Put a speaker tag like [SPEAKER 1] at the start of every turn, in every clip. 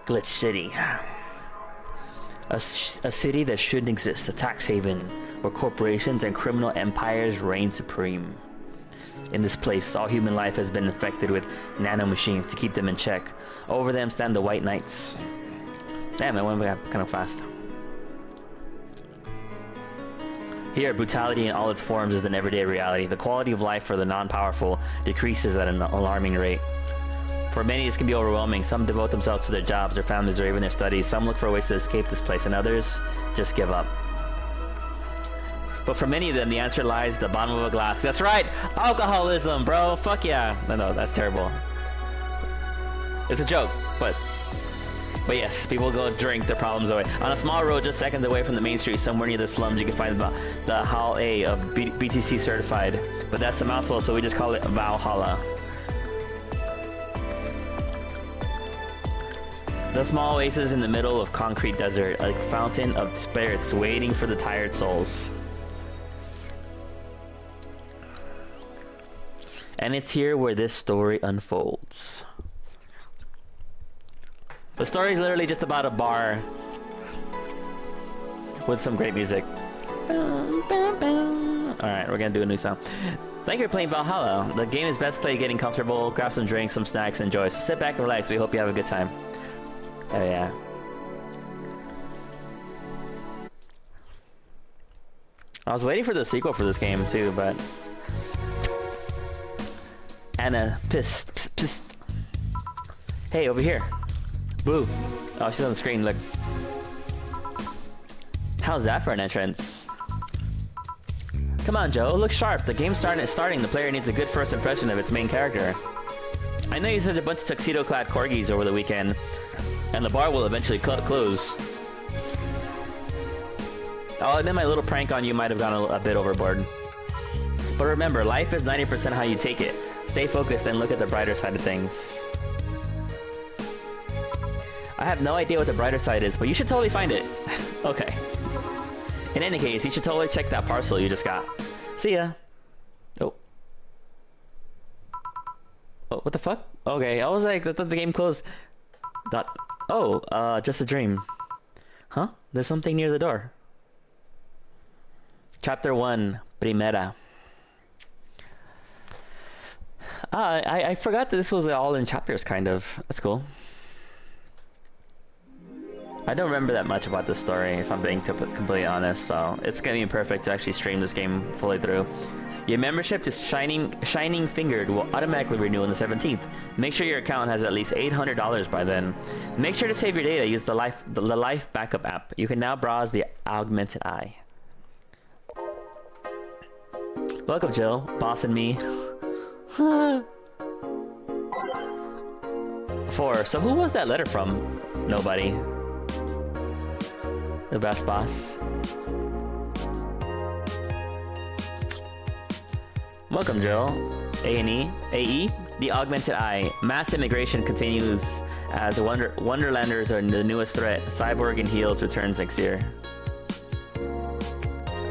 [SPEAKER 1] Glitch City. A city that shouldn't exist, a tax haven where corporations and criminal empires reign supreme. In this place, all human life has been infected with nanomachines to keep them in check. Over them stand the White Knights. Damn, it went kind of fast. Here, brutality in all its forms is an everyday reality. The quality of life for the non-powerful decreases at an alarming rate. For many, this can be overwhelming. Some devote themselves to their jobs, their families, or even their studies. Some look for ways to escape this place, and others just give up. But for many of them, the answer lies at the bottom of a glass. That's right! Alcoholism, bro! Fuck yeah! No, that's terrible. It's a joke, but yes, people go drink their problems away. On a small road just seconds away from the main street, somewhere near the slums, you can find the Hall A of BTC certified. But that's a mouthful, so we just call it Valhalla. The small oasis in the middle of concrete desert, a fountain of spirits waiting for the tired souls. And it's here where this story unfolds. The story is literally just about a bar with some great music. Alright, we're gonna do a new song. Thank you for playing Valhalla. The game is best played getting comfortable, grab some drinks, some snacks, enjoy. So sit back and relax. We hope you have a good time. Oh yeah. I was waiting for the sequel for this game too, but Anna pissed. Hey, over here. Boo. Oh, she's on the screen, look. How's that for an entrance? Come on, Joe, look sharp. The game's starting. The player needs a good first impression of its main character. I know you said a bunch of tuxedo-clad corgis over the weekend, and the bar will eventually close. I'll admit my little prank on you might have gone a bit overboard. But remember, life is 90% how you take it. Stay focused and look at the brighter side of things. I have no idea what the brighter side is, but you should totally find it. Okay. In any case, you should totally check that parcel you just got. See ya. Oh. Oh, what the fuck? Okay, I was like, I thought the game closed. Just a dream. Huh? There's something near the door. Chapter 1, Primera. I forgot that this was all in chapters, kind of. That's cool. I don't remember that much about this story, if I'm being completely honest, so it's gonna be perfect to actually stream this game fully through. Your membership to Shining Fingered will automatically renew on the 17th. Make sure your account has at least $800 by then. Make sure to save your data. Use the Life Backup app. You can now browse the Augmented Eye. Welcome, Jill, Boss and me. 4. So who was that letter from? Nobody. The best boss. Welcome, Jill. A&E? AE? The Augmented Eye. Mass immigration continues as Wonderlanders are the newest threat. Cyborg and Heels returns next year.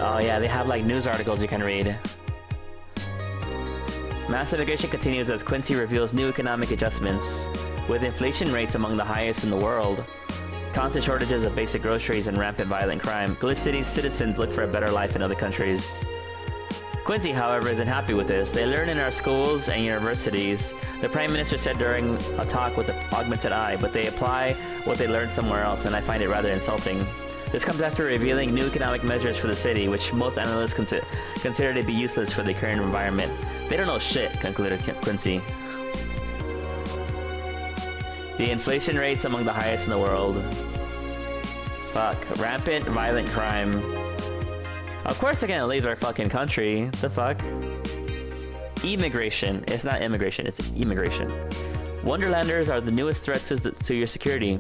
[SPEAKER 1] Oh yeah, they have like news articles you can read. Mass immigration continues as Quincy reveals new economic adjustments. With inflation rates among the highest in the world, constant shortages of basic groceries, and rampant violent crime, Glitch City's citizens look for a better life in other countries. Quincy, however, isn't happy with this. They learn in our schools and universities, the Prime Minister said during a talk with the Augmented Eye, but they apply what they learned somewhere else, and I find it rather insulting. This comes after revealing new economic measures for the city, which most analysts consider to be useless for the current environment. They don't know shit, concluded Quincy. The inflation rates among the highest in the world. Fuck. Rampant violent crime. Of course they're gonna leave their fucking country. The fuck? Immigration. It's not immigration, it's immigration. Wonderlanders are the newest threats to your security.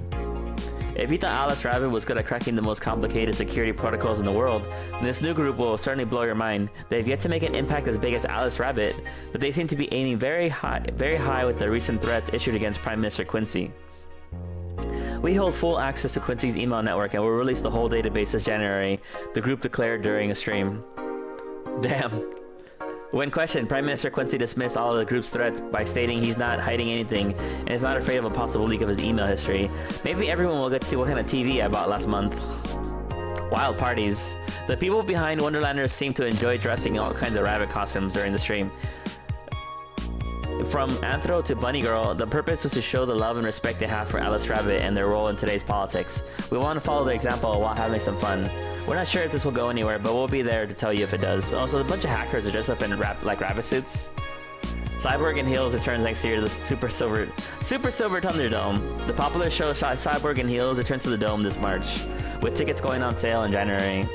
[SPEAKER 1] If you thought Alice Rabbit was good at cracking the most complicated security protocols in the world, then this new group will certainly blow your mind. They've yet to make an impact as big as Alice Rabbit, but they seem to be aiming very high with the recent threats issued against Prime Minister Quincy. We hold full access to Quincy's email network and will release the whole database this January, the group declared during a stream. Damn. When questioned, Prime Minister Quincy dismissed all of the group's threats by stating he's not hiding anything and is not afraid of a possible leak of his email history. Maybe everyone will get to see what kind of TV I bought last month. Wild parties. The people behind Wonderlanders seem to enjoy dressing in all kinds of rabbit costumes during the stream. From Anthro to Bunny Girl, the purpose was to show the love and respect they have for Alice Rabbit and their role in today's politics. We want to follow their example while having some fun. We're not sure if this will go anywhere, but we'll be there to tell you if it does. Also, a bunch of hackers are dressed up in like rabbit suits. Cyborg and Heels returns next year to the Super Silver Thunderdome. The popular show Cyborg and Heels returns to the Dome this March, with tickets going on sale in January.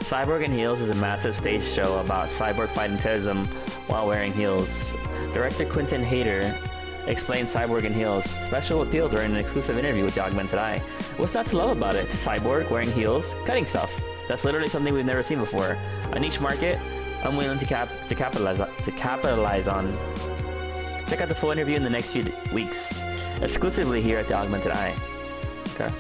[SPEAKER 1] Cyborg and Heels is a massive stage show about cyborg fighting terrorism while wearing heels. Director Quentin Hayter explained Cyborg and Heels' special appeal during an exclusive interview with the Augmented Eye. What's not to love about it? It's Cyborg wearing heels, cutting stuff. That's literally something we've never seen before. A niche market I'm willing to capitalize on. Check out the full interview in the next few weeks, exclusively here at the Augmented Eye. Okay.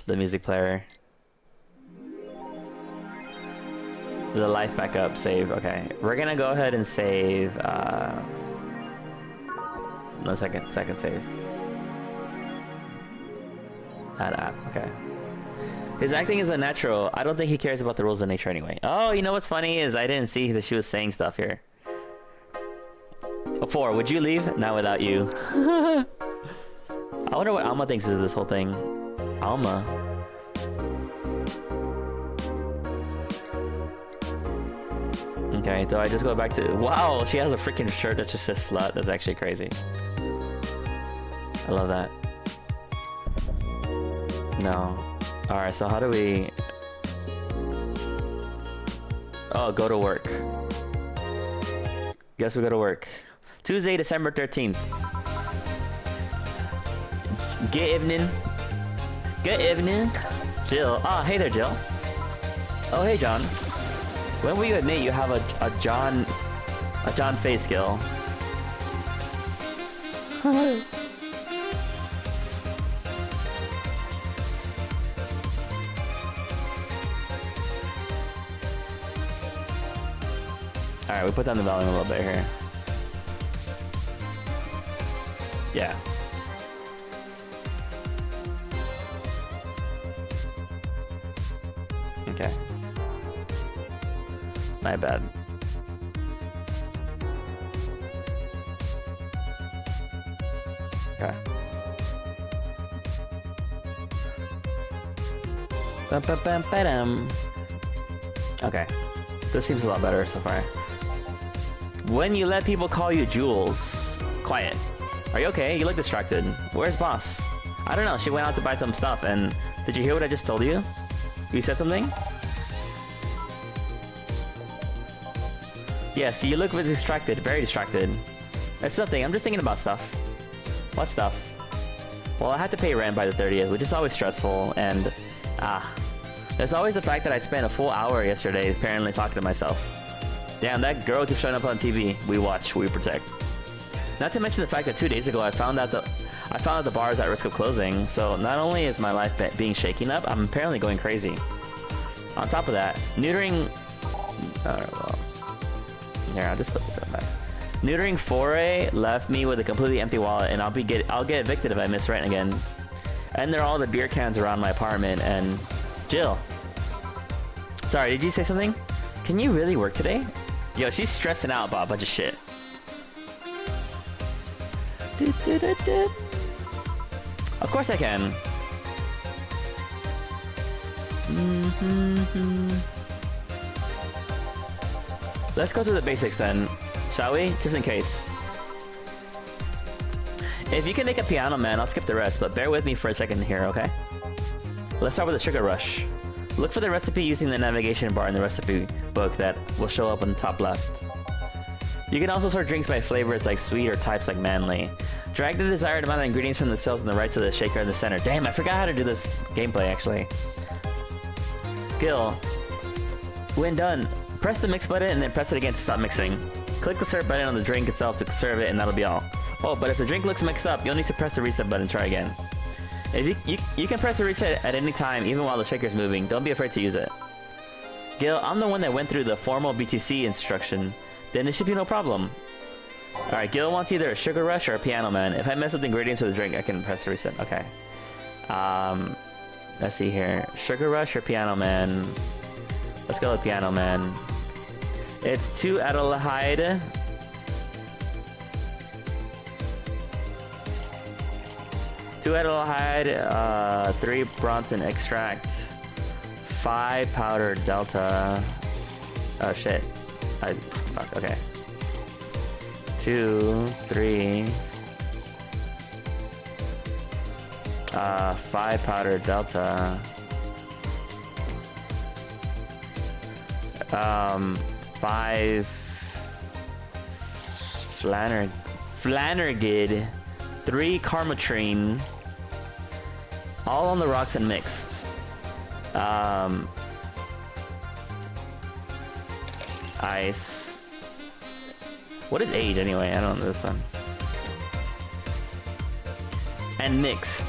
[SPEAKER 1] The music player. The life backup save. Okay, we're gonna go ahead and save. No, second save. Add app. Okay. His acting is unnatural. I don't think he cares about the rules of nature anyway. Oh, you know what's funny is I didn't see that she was saying stuff here. 4. Would you leave? Not without you. I wonder what Alma thinks of this whole thing. Alma. Okay, do I just go back to... Wow, she has a freaking shirt that just says slut. That's actually crazy. I love that. No. Alright, so how do we... Oh, go to work. Guess we go to work. Tuesday, December 13th. Good evening. Good evening. Jill. Oh, hey there, Jill. Oh, hey, John. When will you admit you have a John face skill? Alright, we put down the volume a little bit here. Yeah. Okay. My bad. Okay. Okay. This seems a lot better so far. When you let people call you Jules. Quiet. Are you okay? You look distracted. Where's boss? I don't know. She went out to buy some stuff and... Did you hear what I just told you? You said something? Yes, you look distracted. Very distracted. It's nothing. I'm just thinking about stuff. What stuff? Well, I had to pay rent by the 30th, which is always stressful, and... There's always the fact that I spent a full hour yesterday apparently talking to myself. Damn, that girl keeps showing up on TV. We watch, we protect. Not to mention the fact that 2 days ago I found out the bar is at risk of closing, so not only is my life being shaken up, I'm apparently going crazy. On top of that, neutering... Alright, well... Here, I'll just put this up back. Neutering Foray left me with a completely empty wallet, and I'll get evicted if I miss rent again. And there are all the beer cans around my apartment, and... Jill. Sorry, did you say something? Can you really work today? Yo, she's stressing out about a bunch of shit. Of course I can. Let's go through the basics then, shall we? Just in case. If you can make a Piano Man, I'll skip the rest, but bear with me for a second here, okay? Let's start with the Sugar Rush. Look for the recipe using the navigation bar in the recipe book that will show up on the top left. You can also sort drinks by flavors like sweet or types like manly. Drag the desired amount of ingredients from the cells on the right to the shaker in the center. Damn, I forgot how to do this gameplay actually. Gil. When done, press the mix button and then press it again to stop mixing. Click the serve button on the drink itself to serve it and that'll be all. Oh, but if the drink looks mixed up, you'll need to press the reset button and try again. If you can press the reset at any time, even while the shaker's moving. Don't be afraid to use it. Gil, I'm the one that went through the formal BTC instruction. Then it should be no problem. Alright, Gil wants either a Sugar Rush or a Piano Man. If I mess with the ingredients of the drink, I can press reset. Okay. Let's see here. Sugar Rush or Piano Man? Let's go with Piano Man. It's 2-aldehyde. Two aldehyde, 3 Bronson extract, 5 powder delta. Oh shit. Fuck, okay. 2, 3. 5 powder delta. 5 Flannergid. 3 Carmatrine. All on the rocks and mixed. Ice. What is age anyway? I don't know this one. And mixed.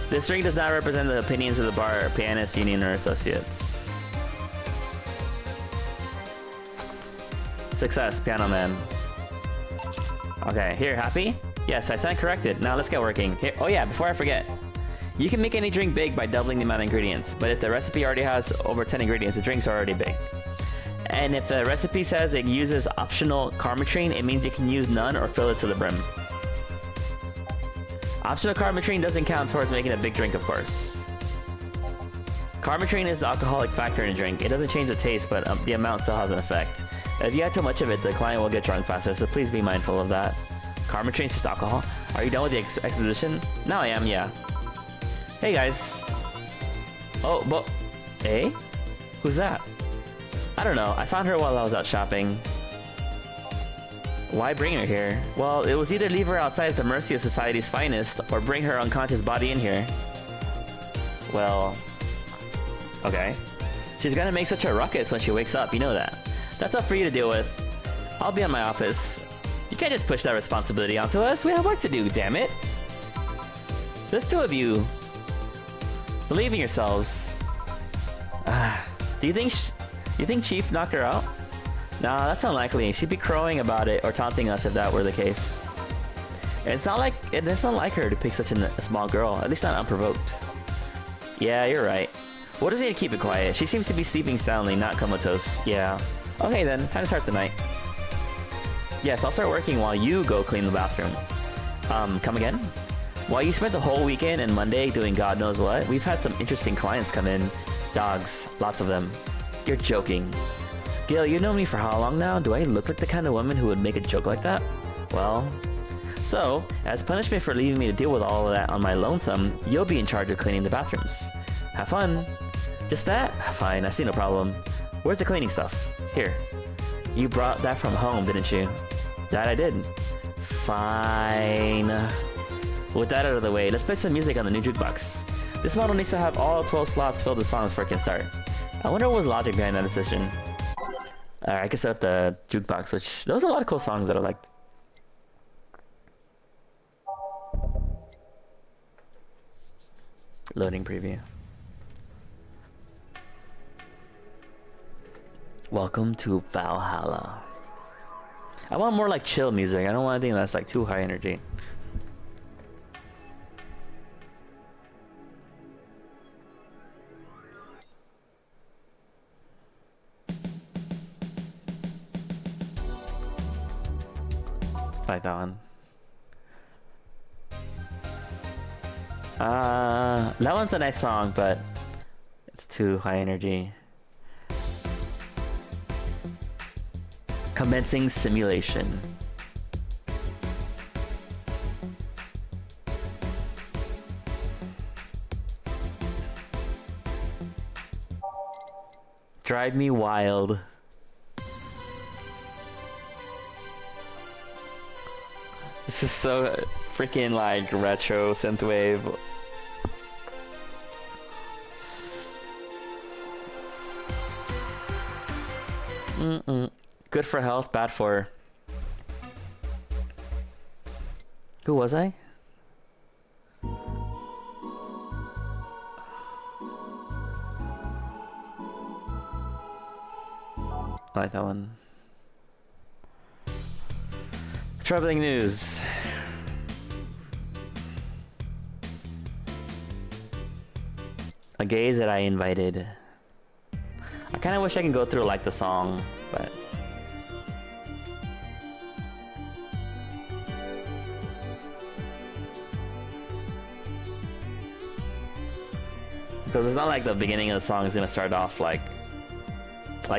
[SPEAKER 1] This drink does not represent the opinions of the bar, pianist, union, or associates. Success, Piano Man. Okay, here, happy? Yes, I stand corrected. Now let's get working. Here, oh yeah, before I forget. You can make any drink big by doubling the amount of ingredients, but if the recipe already has over 10 ingredients, the drinks are already big. And if the recipe says it uses optional Carmatrine, it means you can use none or fill it to the brim. Optional Carmatrine doesn't count towards making a big drink, of course. Carmatrine is the alcoholic factor in a drink. It doesn't change the taste, but the amount still has an effect. If you add too much of it, the client will get drunk faster, so please be mindful of that. Carmatrine's just alcohol. Are you done with the exposition? Now I am, yeah. Hey guys. Oh, but... Hey? Who's that? I don't know. I found her while I was out shopping. Why bring her here? Well, it was either leave her outside at the mercy of society's finest, or bring her unconscious body in here. Well... Okay. She's gonna make such a ruckus when she wakes up, you know that. That's up for you to deal with. I'll be at my office. You can't just push that responsibility onto us. We have work to do, damn it. There's 2 of you. Believe in yourselves. Do you think Chief knocked her out? Nah, that's unlikely. She'd be crowing about it or taunting us if that were the case. It's not like her to pick such a small girl, at least not unprovoked. Yeah, you're right. What does he keep it quiet? She seems to be sleeping soundly, not comatose. Yeah. Okay then, time to start the night. Yes, I'll start working while you go clean the bathroom. Come again? While you spent the whole weekend and Monday doing God knows what, we've had some interesting clients come in. Dogs, lots of them. You're joking. Gil, you know me for how long now? Do I look like the kind of woman who would make a joke like that? Well... So, as punishment for leaving me to deal with all of that on my lonesome, you'll be in charge of cleaning the bathrooms. Have fun. Just that? Fine, I see no problem. Where's the cleaning stuff? Here. You brought that from home, didn't you? That I did. Fine. With that out of the way, let's play some music on the new jukebox. This model needs to have all 12 slots filled with songs before it can start. I wonder what was the logic behind that decision. Alright, I can set up the jukebox, which... There was a lot of cool songs that I liked. Loading preview. Welcome to Valhalla. I want more like chill music. I don't want anything that's like too high energy. Like that one. That one's a nice song, but it's too high energy. Commencing simulation. Drive me wild. This is so freaking like retro synthwave. Good for health, bad for... Who was I? I like that one. Troubling news. A gaze that I invited. I kind of wish I can go through like the song, but because it's not like the beginning of the song is gonna start off like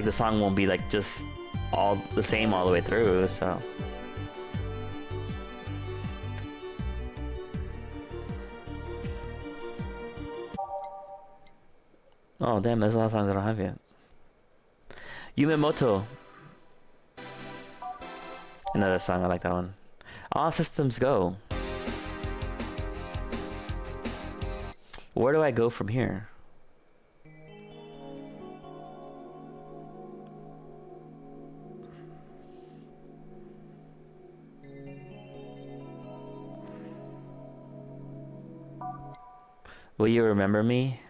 [SPEAKER 1] the song won't be like just all the same all the way through, so. Oh damn, there's a lot of songs I don't have yet. Yumemoto. Another song, I like that one. All systems go. Where do I go from here? Will you remember me?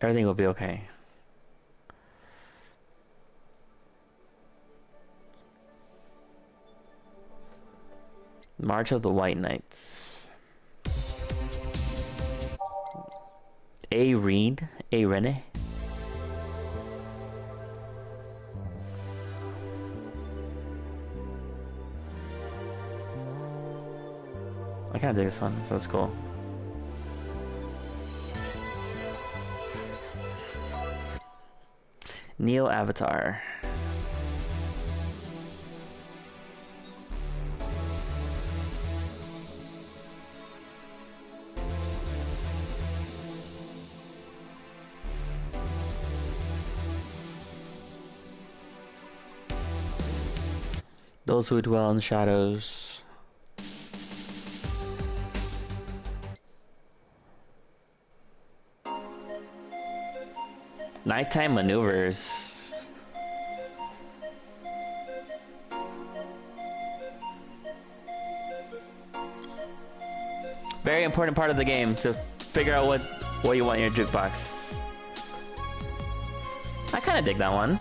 [SPEAKER 1] Everything will be okay. March of the White Knights. A Reed? A Rene? I kind of dig this one, so it's cool. Neo Avatar. Those who dwell in the shadows. Nighttime maneuvers. Very important part of the game to figure out what you want in your jukebox. I kind of dig that one.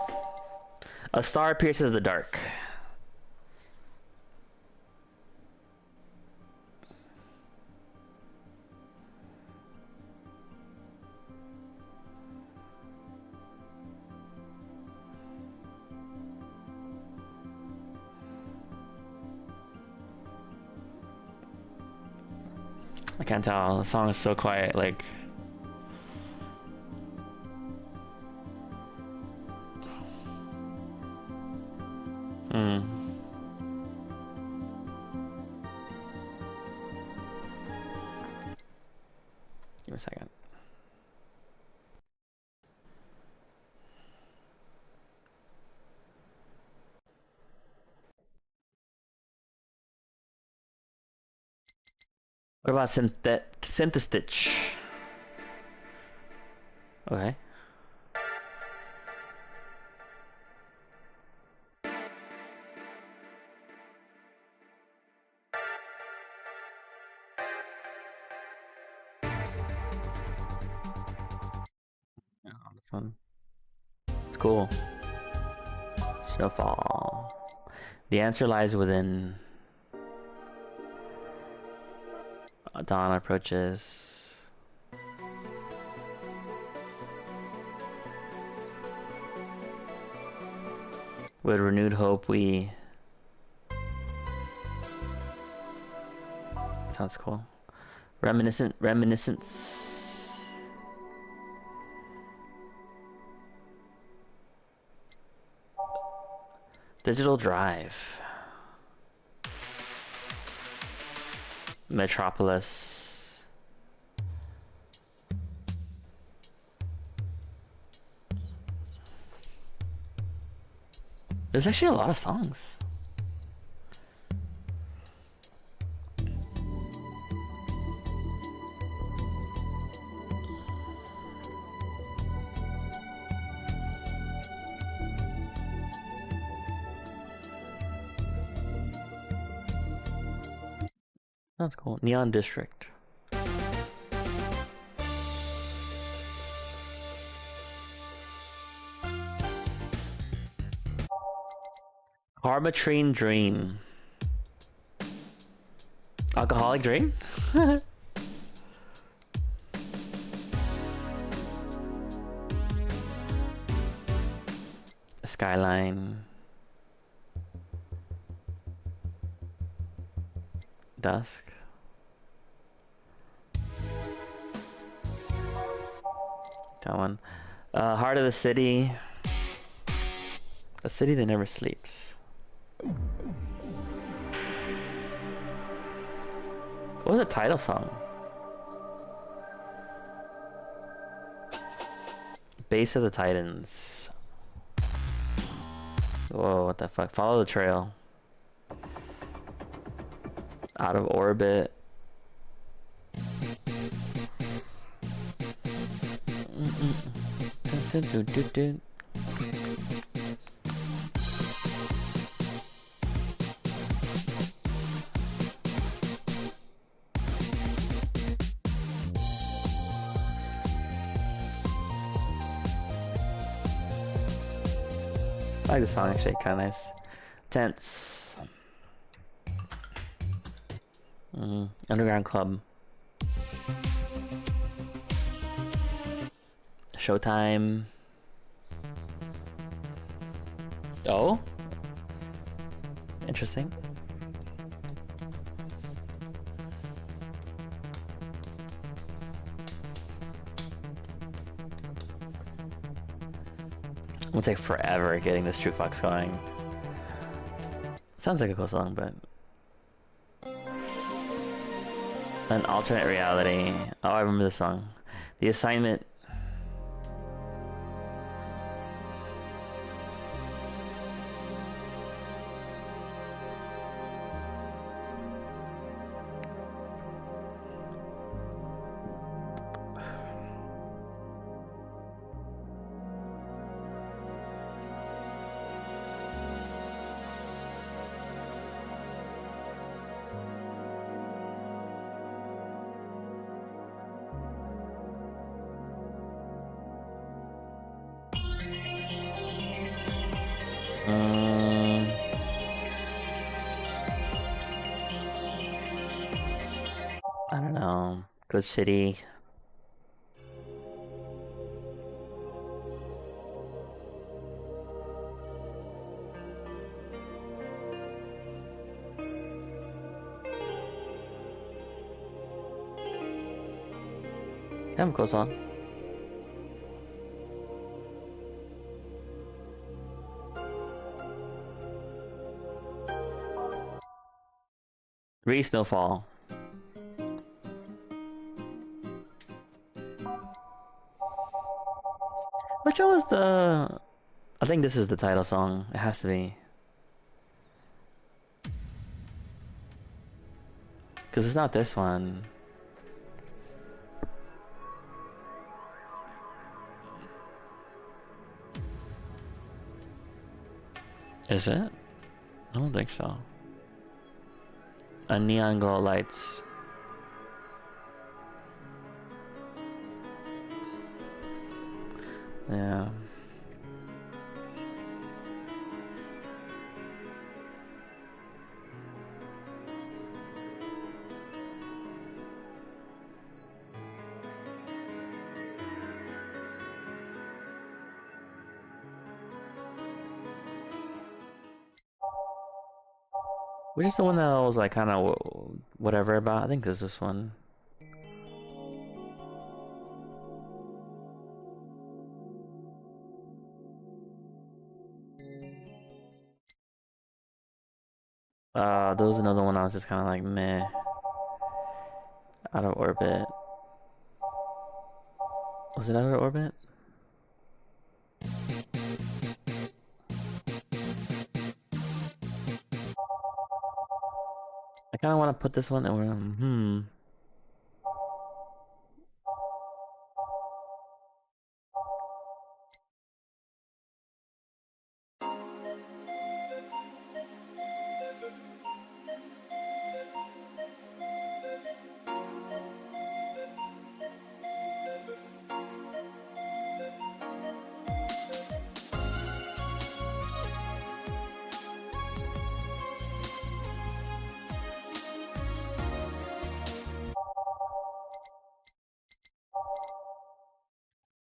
[SPEAKER 1] A star pierces the dark. I can't tell. The song is so quiet, like. Give me a second. What about Synthestitch? Okay. Yeah, this one. It's cool. Snowfall. The answer lies within. Dawn approaches. With renewed hope, we. Sounds cool. Reminiscence. Digital Drive. Metropolis. There's actually a lot of songs. That's cool. Neon District. Harmatrine Dream. Alcoholic Dream? Skyline. Dusk. That one. Heart of the City. A city that never sleeps. What was the title song? Base of the Titans. Whoa, what the fuck? Follow the Trail. Out of Orbit. I like the song actually, kind of nice. Tense. Underground Club. Showtime. Oh? Interesting. It'll take forever getting this jukebox going. Sounds like a cool song, but... An alternate reality. Oh, I remember the song. The Assignment. I don't know. Good City. Cool song. Snowfall. Which one was the... I think this is the title song. It has to be. Because it's not this one. Is it? I don't think so. A Neon Glow Lights. Yeah. Which is the one that I was like kind of whatever about? I think there's this one. There was another one I was just kind of like meh. Out of Orbit. Was it Out of Orbit? I kind of want to put this one and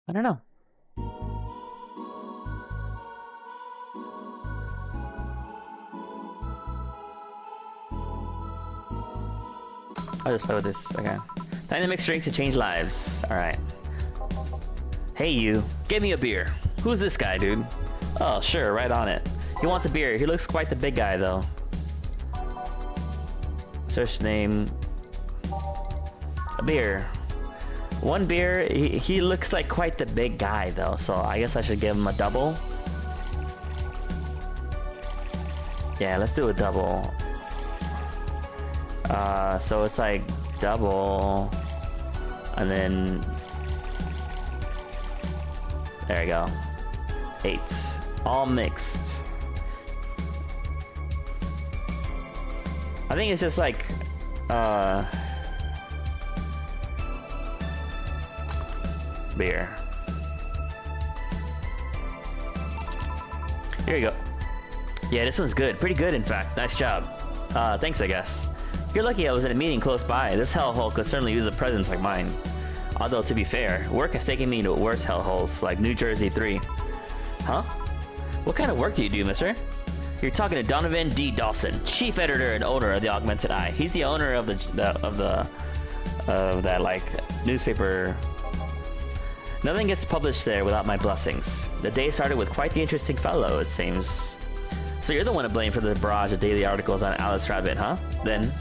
[SPEAKER 1] I don't know. I'll just play with this. Okay. Time to mix drinks to change lives. Alright. Hey you, give me a beer. Who's this guy, dude? Oh, sure, right on it. He wants a beer. He looks quite the big guy, though. Search name. A beer. One beer. He looks like quite the big guy, though, so I guess I should give him a double. Yeah, let's do a double. So it's like double, and then there you go. 8, all mixed. I think it's just like beer. Here you go. Yeah, this one's good. Pretty good, in fact. Nice job. Thanks, I guess. You're lucky I was in a meeting close by. This hellhole could certainly use a presence like mine. Although, to be fair, work has taken me to worse hellholes, like New Jersey 3. Huh? What kind of work do you do, mister? You're talking to Donovan D. Dawson, chief editor and owner of the Augmented Eye. He's the owner of that like newspaper. Nothing gets published there without my blessings. The day started with quite the interesting fellow, it seems. So you're the one to blame for the barrage of daily articles on Alice Rabbit, huh? Then,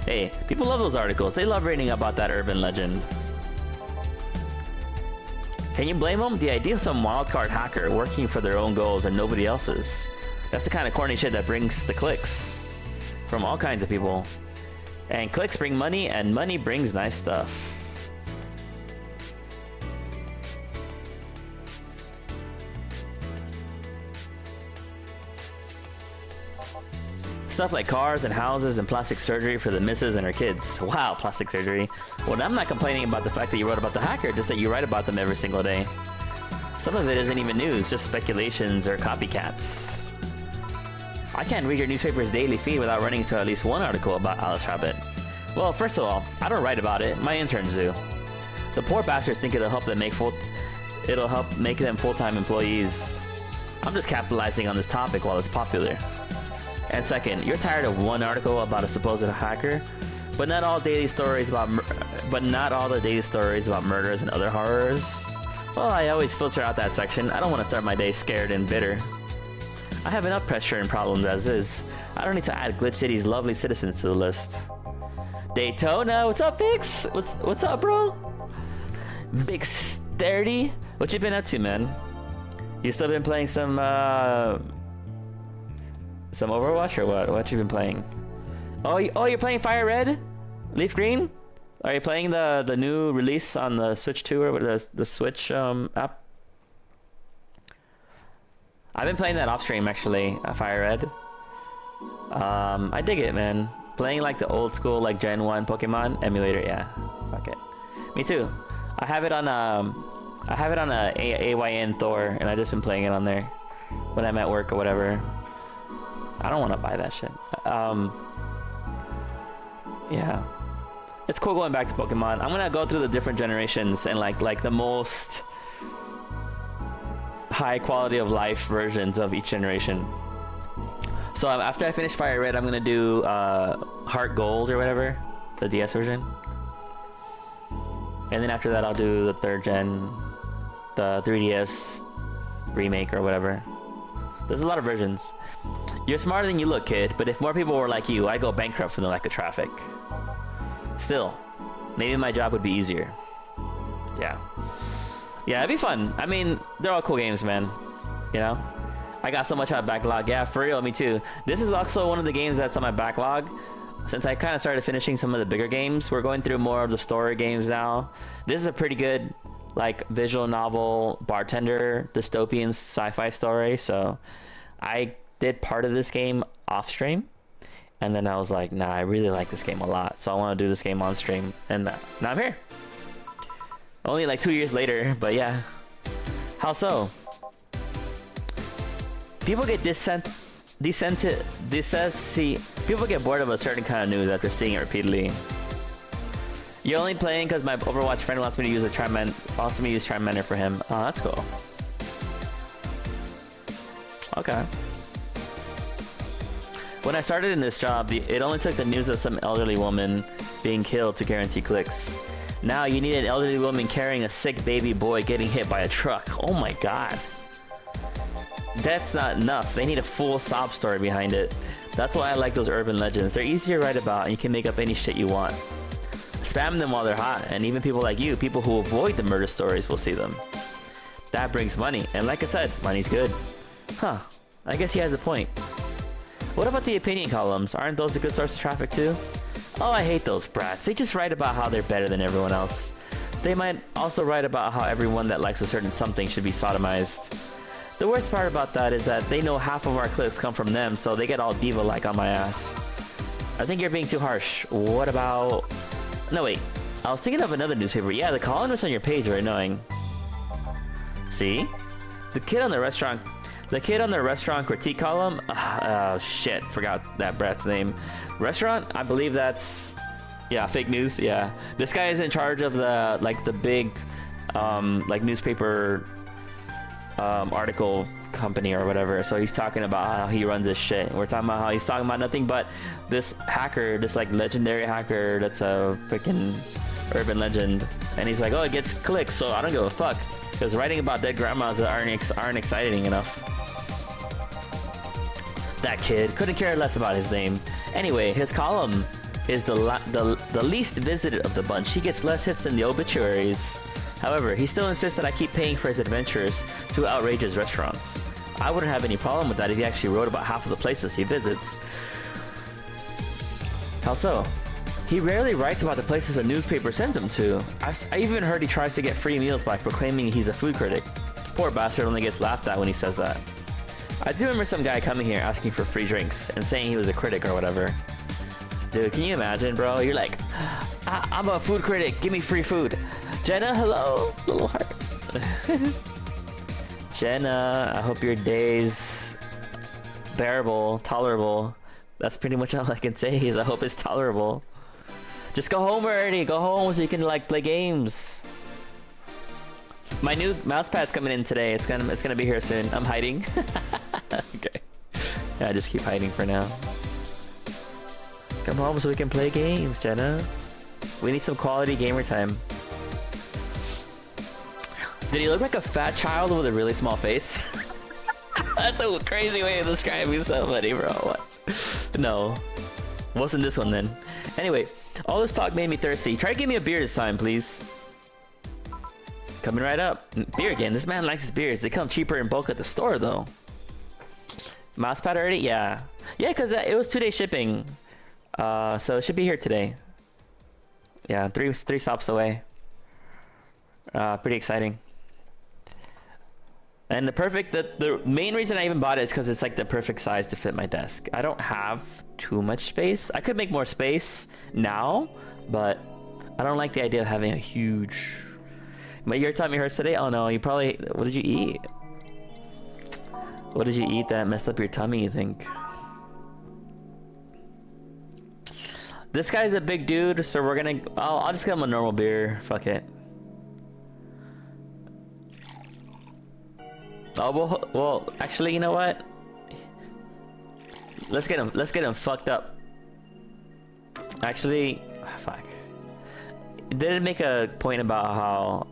[SPEAKER 1] hey, people love those articles. They love reading about that urban legend. Can you blame them? The idea of some wildcard hacker working for their own goals and nobody else's. That's the kind of corny shit that brings the clicks from all kinds of people. And clicks bring money, and money brings nice stuff. Stuff like cars and houses and plastic surgery for the missus and her kids. Wow, plastic surgery. Well, I'm not complaining about the fact that you wrote about the hacker, just that you write about them every single day. Some of it isn't even news, just speculations or copycats. I can't read your newspaper's daily feed without running into at least one article about Alice Rabbit. Well, first of all, I don't write about it. My interns do. The poor bastards think it'll help them make them full-time employees. I'm just capitalizing on this topic while it's popular. And second, you're tired of one article about a supposed hacker, but not all the daily stories about murders and other horrors. Well, I always filter out that section. I don't want to start my day scared and bitter. I have enough pressure and problems as is. I don't need to add Glitch City's lovely citizens to the list. Daytona, what's up, Bix? What's up, bro? Big Sturdy, what you been up to, man? You still been playing some Overwatch or what? What you been playing? Oh, you're playing Fire Red? Leaf Green? Are you playing the new release on the Switch 2 or the Switch app? I've been playing that off stream actually, Fire Red. I dig it, man. Playing like the old school like Gen 1 Pokemon emulator, yeah. Fuck it. Me too. I have it on a AYN Thor, and I just been playing it on there when I'm at work or whatever. I don't want to buy that shit. Yeah, it's cool going back to Pokemon. I'm gonna go through the different generations and like the most high quality of life versions of each generation. So after I finish Fire Red, I'm gonna do Heart Gold or whatever, the DS version. And then after that, I'll do the 3rd gen, the 3DS remake or whatever. There's a lot of versions. You're smarter than you look, kid, but if more people were like you, I'd go bankrupt from the lack of traffic. Still, maybe my job would be easier. Yeah. Yeah, it'd be fun. I mean, they're all cool games, man. You know? I got so much on my backlog. Yeah, for real, me too. This is also one of the games that's on my backlog. Since I kind of started finishing some of the bigger games, we're going through more of the story games now. This is a pretty good, like, visual novel, bartender, dystopian sci-fi story. So I did part of this game off stream, and then I was like, nah, I really like this game a lot, so I want to do this game on stream, and now I'm here. Only like 2 years later, but yeah. How so? People get people get bored of a certain kind of news after seeing it repeatedly. You're only playing because my Overwatch friend wants me to use Trimander for him. Oh, that's cool. Okay. When I started in this job, it only took the news of some elderly woman being killed to guarantee clicks. Now you need an elderly woman carrying a sick baby boy getting hit by a truck. Oh my god. That's not enough. They need a full sob story behind it. That's why I like those urban legends. They're easy to write about and you can make up any shit you want. Spam them while they're hot, and even people like you, people who avoid the murder stories, will see them. That brings money, and like I said, money's good. Huh, I guess he has a point. What about the opinion columns? Aren't those a good source of traffic too? Oh, I hate those brats. They just write about how they're better than everyone else. They might also write about how everyone that likes a certain something should be sodomized. The worst part about that is that they know half of our clicks come from them, so they get all diva-like on my ass. I think you're being too harsh. What about... No, wait. I was thinking of another newspaper. Yeah, the columnists on your page are annoying. See? The kid on the restaurant critique column. Oh shit, forgot that brat's name. Restaurant? I believe that's, yeah, fake news. Yeah, this guy is in charge of the big newspaper article company or whatever. So he's talking about how he runs his shit. We're talking about how he's talking about nothing but this hacker, this like legendary hacker that's a freaking urban legend, and he's like, oh, it gets clicks, so I don't give a fuck. Because writing about dead grandmas aren't exciting enough. That kid couldn't care less about his name. Anyway, his column is the least visited of the bunch. He gets less hits than the obituaries. However, he still insists that I keep paying for his adventures to outrageous restaurants. I wouldn't have any problem with that if he actually wrote about half of the places he visits. How so? He rarely writes about the places the newspaper sends him to. I even heard he tries to get free meals by proclaiming he's a food critic. Poor bastard only gets laughed at when he says that. I do remember some guy coming here asking for free drinks and saying he was a critic or whatever. Dude, can you imagine, bro? You're like, I'm a food critic, give me free food. Jenna, hello? Little heart. Jenna, I hope your day's bearable, tolerable. That's pretty much all I can say is I hope it's tolerable. Just go home already. Go home so you can like play games. My new mouse pad's coming in today. It's gonna be here soon. I'm hiding. Okay. Yeah, I just keep hiding for now. Come home so we can play games, Jenna. We need some quality gamer time. Did he look like a fat child with a really small face? That's a crazy way of describing somebody, bro. What? No. Wasn't this one then. Anyway, all this talk made me thirsty. Try to give me a beer this time, please. Coming right up. Beer again. This man likes his beers. They come cheaper in bulk at the store, though. Mousepad already? Yeah. Yeah, because it was 2-day shipping. So it should be here today. Yeah, three stops away. Pretty exciting. And the main reason I even bought it is because it's like the perfect size to fit my desk. I don't have too much space. I could make more space now, but I don't like the idea of having a huge... But your tummy hurts today? Oh no, you probably... What did you eat? What did you eat that messed up your tummy, you think? This guy's a big dude, so we're gonna... I'll just get him a normal beer. Fuck it. Oh, well, actually, you know what? Let's get him fucked up. Actually, fuck. It didn't make a point about how...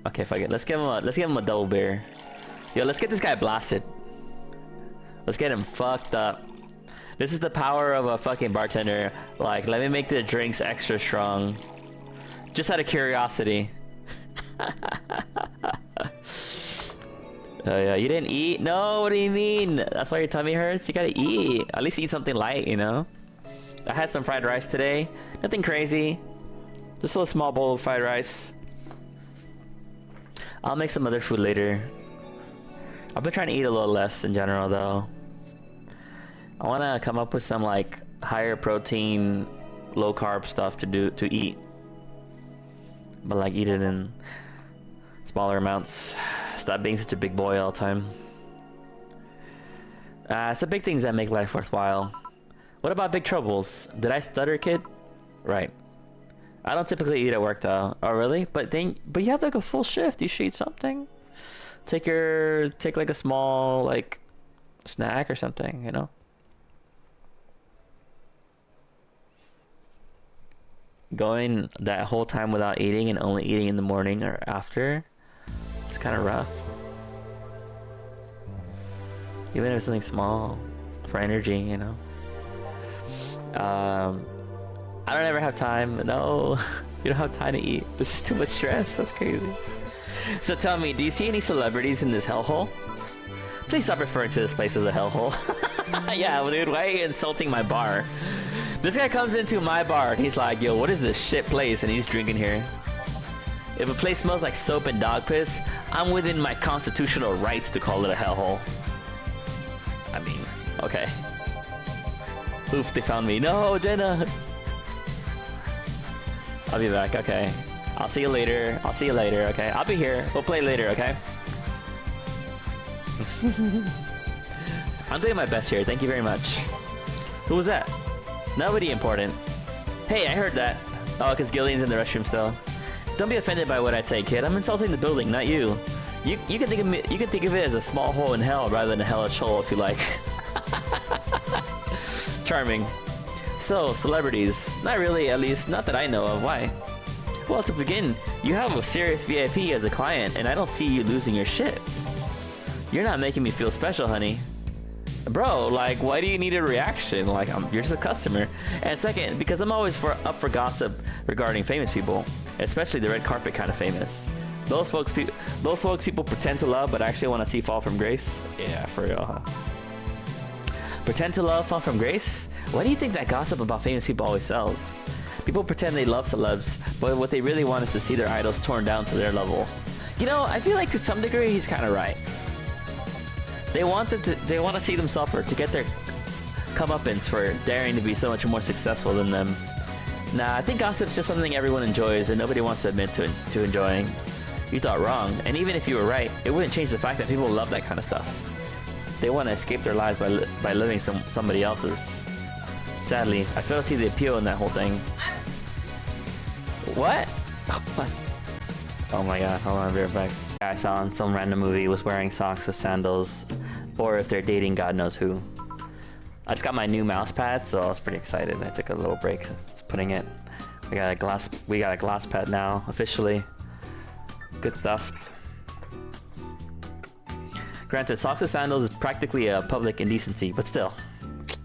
[SPEAKER 1] Okay, fuck it. Let's give him a double beer. Yo, let's get this guy blasted. Let's get him fucked up. This is the power of a fucking bartender. Like, let me make the drinks extra strong. Just out of curiosity. Oh yeah, you didn't eat? No, what do you mean? That's why your tummy hurts? You gotta eat. At least eat something light, you know? I had some fried rice today. Nothing crazy. Just a little small bowl of fried rice. I'll make some other food later. I've been trying to eat a little less in general though. I wanna come up with some like higher protein, low carb stuff to eat. But like eat it in smaller amounts. Stop being such a big boy all the time. It's the big things that make life worthwhile. What about big troubles? Did I stutter, kid? Right. I don't typically eat at work though. Oh really? But you have like a full shift. You should eat something. Take like a small like snack or something, you know? Going that whole time without eating and only eating in the morning or after, it's kind of rough. Even if it's something small for energy, you know. I don't ever have time. No, you don't have time to eat. This is too much stress. That's crazy. So tell me, do you see any celebrities in this hellhole? Please stop referring to this place as a hellhole. Yeah, well, dude, why are you insulting my bar? This guy comes into my bar and he's like, yo, what is this shit place? And he's drinking here. If a place smells like soap and dog piss, I'm within my constitutional rights to call it a hellhole. I mean, okay. Oof, they found me. No, Jenna! I'll be back, okay. I'll see you later. I'll see you later, okay? I'll be here. We'll play later, okay? I'm doing my best here. Thank you very much. Who was that? Nobody important. Hey, I heard that. Oh, because Gillian's in the restroom still. Don't be offended by what I say, kid. I'm insulting the building, not you. You can think of it. You can think of it as a small hole in hell rather than a hellish hole, if you like. Charming. So, celebrities. Not really, at least not that I know of. Why? Well, to begin, you have a serious VIP as a client, and I don't see you losing your shit. You're not making me feel special, honey. Bro, like, why do you need a reaction? Like, you're just a customer. And second, because I'm always up for gossip regarding famous people, especially the red carpet kind of famous. Those folks people pretend to love, but actually want to see fall from grace. Yeah, for real, huh? Pretend to love, fall from grace? Why do you think that gossip about famous people always sells? People pretend they love celebs, but what they really want is to see their idols torn down to their level. You know, I feel like to some degree he's kind of right. They want to see them suffer to get their comeuppance for daring to be so much more successful than them. Nah, I think gossip's just something everyone enjoys and nobody wants to admit to enjoying. You thought wrong, and even if you were right, it wouldn't change the fact that people love that kind of stuff. They want to escape their lives by living somebody else's. Sadly, I fail to see the appeal in that whole thing. What? Oh my god, hold on, I'll be right back. I saw in some random movie was wearing socks with sandals, or if they're dating God knows who. I just got my new mouse pad, so I was pretty excited. I took a little break just putting it. We got a glass pad now, officially. Good stuff. Granted, socks with sandals is practically a public indecency, but still.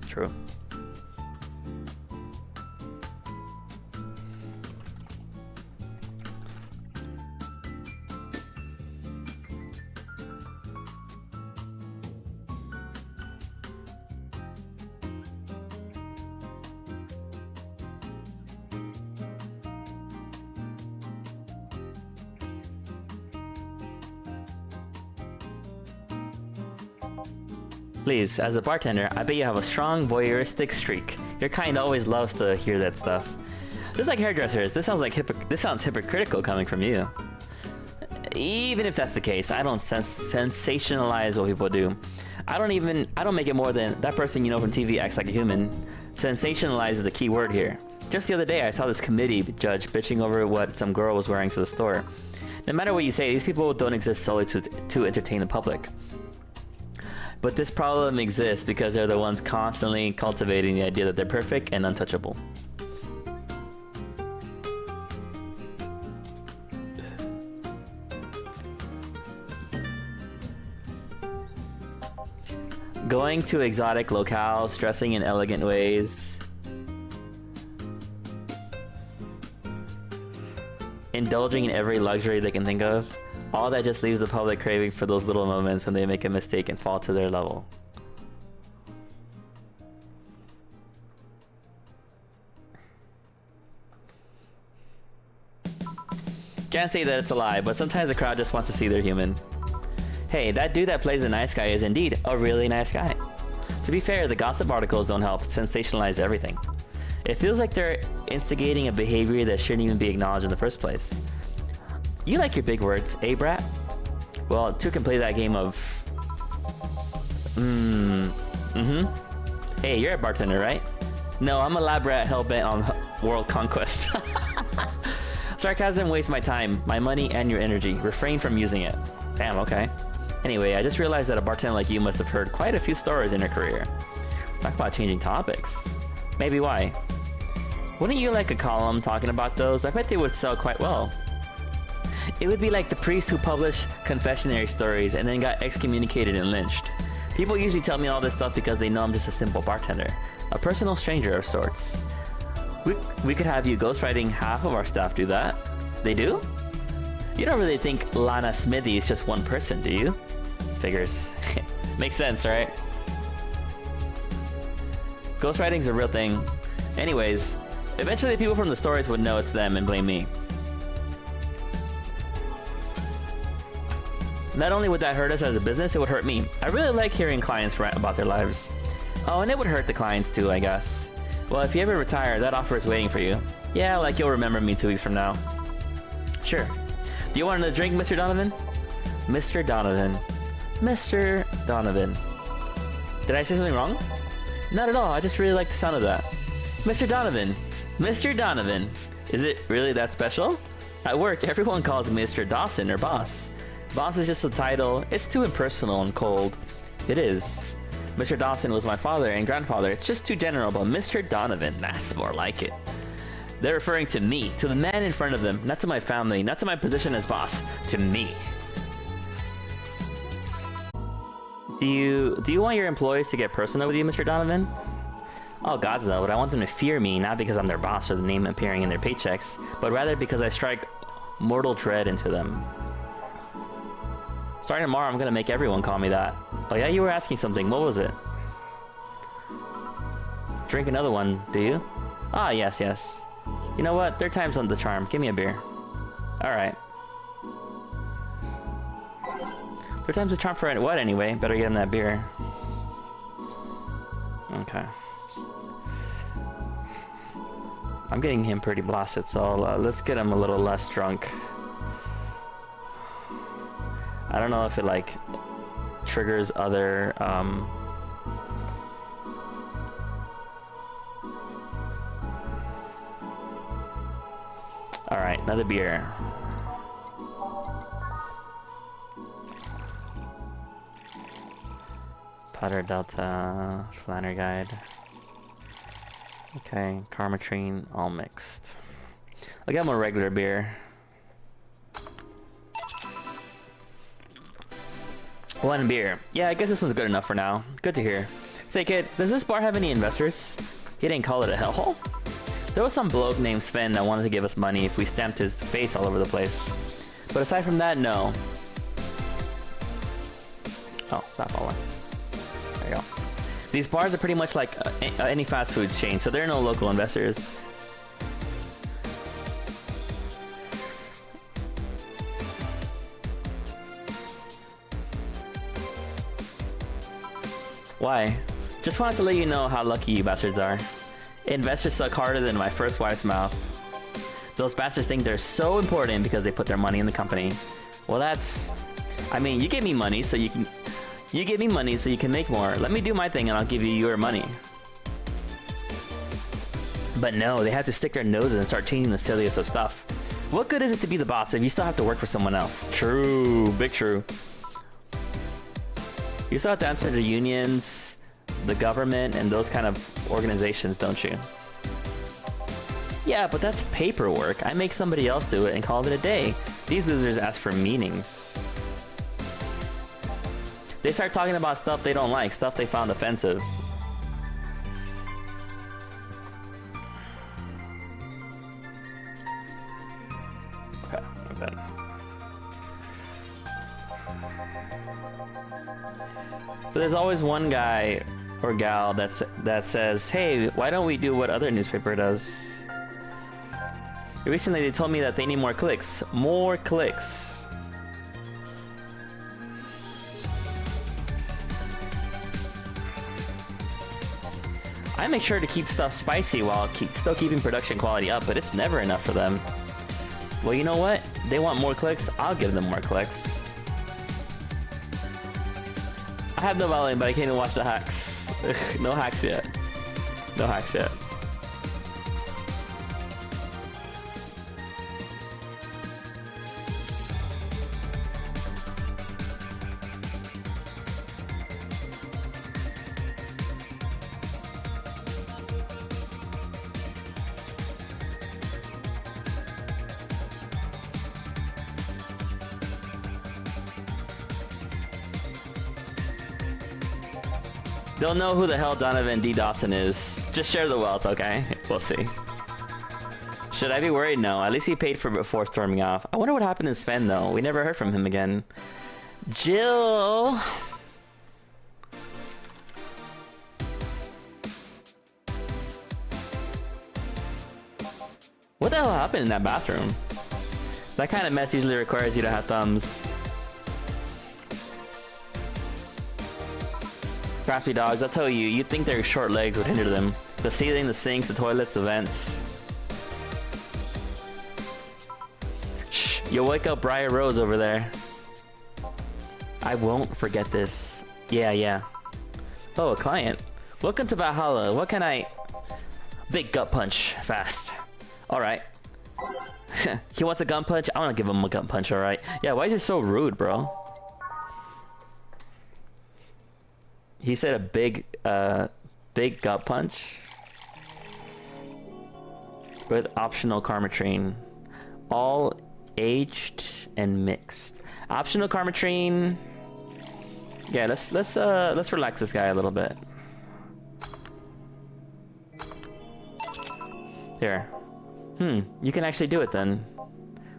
[SPEAKER 1] True. Please, as a bartender, I bet you have a strong voyeuristic streak. Your kind always loves to hear that stuff. Just like hairdressers, this sounds hypocritical coming from you. Even if that's the case, I don't sensationalize what people do. I don't make it more than that person you know from TV acts like a human. Sensationalize is the key word here. Just the other day, I saw this committee judge bitching over what some girl was wearing to the store. No matter what you say, these people don't exist solely to entertain the public. But this problem exists because they're the ones constantly cultivating the idea that they're perfect and untouchable. Going to exotic locales, dressing in elegant ways, indulging in every luxury they can think of. All that just leaves the public craving for those little moments when they make a mistake and fall to their level. Can't say that it's a lie, but sometimes the crowd just wants to see they're human. Hey, that dude that plays the nice guy is indeed a really nice guy. To be fair, the gossip articles don't help sensationalize everything. It feels like they're instigating a behavior that shouldn't even be acknowledged in the first place. You like your big words, eh, brat? Well, two can play that game of... Hey, you're a bartender, right? No, I'm a lab rat hell-bent on world conquest. Sarcasm wastes my time, my money, and your energy. Refrain from using it. Damn, okay. Anyway, I just realized that a bartender like you must have heard quite a few stories in your career. Talk about changing topics. Maybe why? Wouldn't you like a column talking about those? I bet they would sell quite well. It would be like the priest who published confessionary stories and then got excommunicated and lynched. People usually tell me all this stuff because they know I'm just a simple bartender. A personal stranger of sorts. We could have you ghostwriting half of our staff do that. They do? You don't really think Lana Smithy is just one person, do you? Figures. Makes sense, right? Ghostwriting's a real thing. Anyways, eventually people from the stories would know it's them and blame me. Not only would that hurt us as a business, it would hurt me. I really like hearing clients rant about their lives. Oh, and it would hurt the clients too, I guess. Well, if you ever retire, that offer is waiting for you. Yeah, like you'll remember me 2 weeks from now. Sure. Do you want a drink, Mr. Donovan? Mr. Donovan. Mr. Donovan. Did I say something wrong? Not at all, I just really like the sound of that. Mr. Donovan. Mr. Donovan. Is it really that special? At work, everyone calls me Mr. Dawson or boss. Boss is just a title. It's too impersonal and cold. It is. Mr. Dawson was my father and grandfather. It's just too general, but Mr. Donovan, that's more like it. They're referring to me, to the man in front of them, not to my family, not to my position as boss, to me. Do you want your employees to get personal with you, Mr. Donovan? Oh, gods no, but I want them to fear me, not because I'm their boss or the name appearing in their paychecks, but rather because I strike mortal dread into them. Starting tomorrow, I'm gonna make everyone call me that. Oh yeah, you were asking something. What was it? Drink another one, do you? Ah, yes, yes. You know what? Third time's on the charm. Give me a beer. Alright. Third time's the charm for what anyway? Better get him that beer. Okay. I'm getting him pretty blasted, so let's get him a little less drunk. I don't know if it like triggers other Alright, another beer. Putter Delta, Flanner Guide. Okay, Karmatrine, all mixed. I'll get him a regular beer. One beer. Yeah, I guess this one's good enough for now. Good to hear. Say, kid, does this bar have any investors? He didn't call it a hellhole? There was some bloke named Sven that wanted to give us money if we stamped his face all over the place. But aside from that, no. Oh, stop falling. There you go. These bars are pretty much like any fast food chain, so there are no local investors. Why? Just wanted to let you know how lucky you bastards are. Investors suck harder than my first wife's mouth. Those bastards think they're so important because they put their money in the company. Well, that's... I mean, you give me money so you can... You give me money so you can make more. Let me do my thing and I'll give you your money. But no, they have to stick their noses and start changing the silliest of stuff. What good is it to be the boss if you still have to work for someone else? True, big true. You still have to answer to unions, the government, and those kind of organizations, don't you? Yeah, but that's paperwork. I make somebody else do it and call it a day. These losers ask for meetings. They start talking about stuff they don't like, stuff they found offensive. Okay, I'm done. But there's always one guy or gal that says, hey, why don't we do what other newspaper does? Recently they told me that they need more clicks. More clicks. I make sure to keep stuff spicy while still keeping production quality up, but it's never enough for them. Well, you know what? They want more clicks, I'll give them more clicks. I have no volume, but I can't even watch the hacks. No hacks yet. No hacks yet. They'll know who the hell Donovan D. Dawson is. Just share the wealth, okay? We'll see. Should I be worried? No. At least he paid for it before storming off. I wonder what happened to Sven, though. We never heard from him again. Jill! What the hell happened in that bathroom? That kind of mess usually requires you to have thumbs. Crafty dogs, I'll tell you, you'd think their short legs would hinder them. The ceiling, the sinks, the toilets, the vents. Shh, you'll wake up Briar Rose over there. I won't forget this. Yeah. Oh, a client. Welcome to Valhalla. What can I... Big gut punch. Fast. Alright. He wants a gun punch? I want to give him a gun punch, alright? Yeah, why is he so rude, bro? He said a big gut punch with optional karmatrine, all aged and mixed. Optional karmatrine. Yeah, let's relax this guy a little bit. Here. You can actually do it then.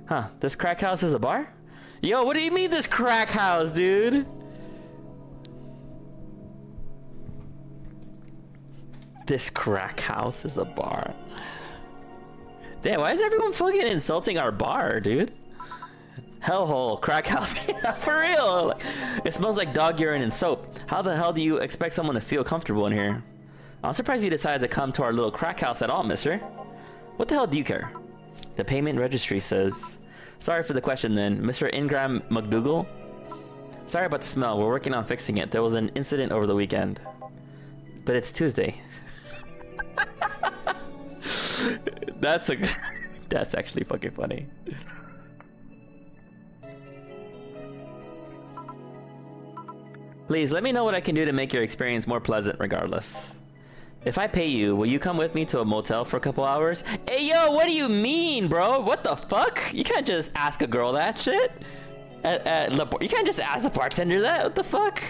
[SPEAKER 1] Huh? This crack house is a bar? Yo, what do you mean this crack house, dude? This crack house is a bar. Damn, why is everyone fucking insulting our bar, dude? Hellhole, crack house. Yeah, for real. Like, it smells like dog urine and soap. How the hell do you expect someone to feel comfortable in here? I'm surprised you decided to come to our little crack house at all, mister. What the hell do you care? The payment registry says... Sorry for the question then, Mr. Ingram McDougal? Sorry about the smell, we're working on fixing it. There was an incident over the weekend. But it's Tuesday. That's actually fucking funny. Please let me know what I can do to make your experience more pleasant regardless. If I pay you, will you come with me to a motel for a couple hours? Hey yo, what do you mean, bro? What the fuck? You can't just ask a girl that shit. You can't just ask the bartender that. What the fuck?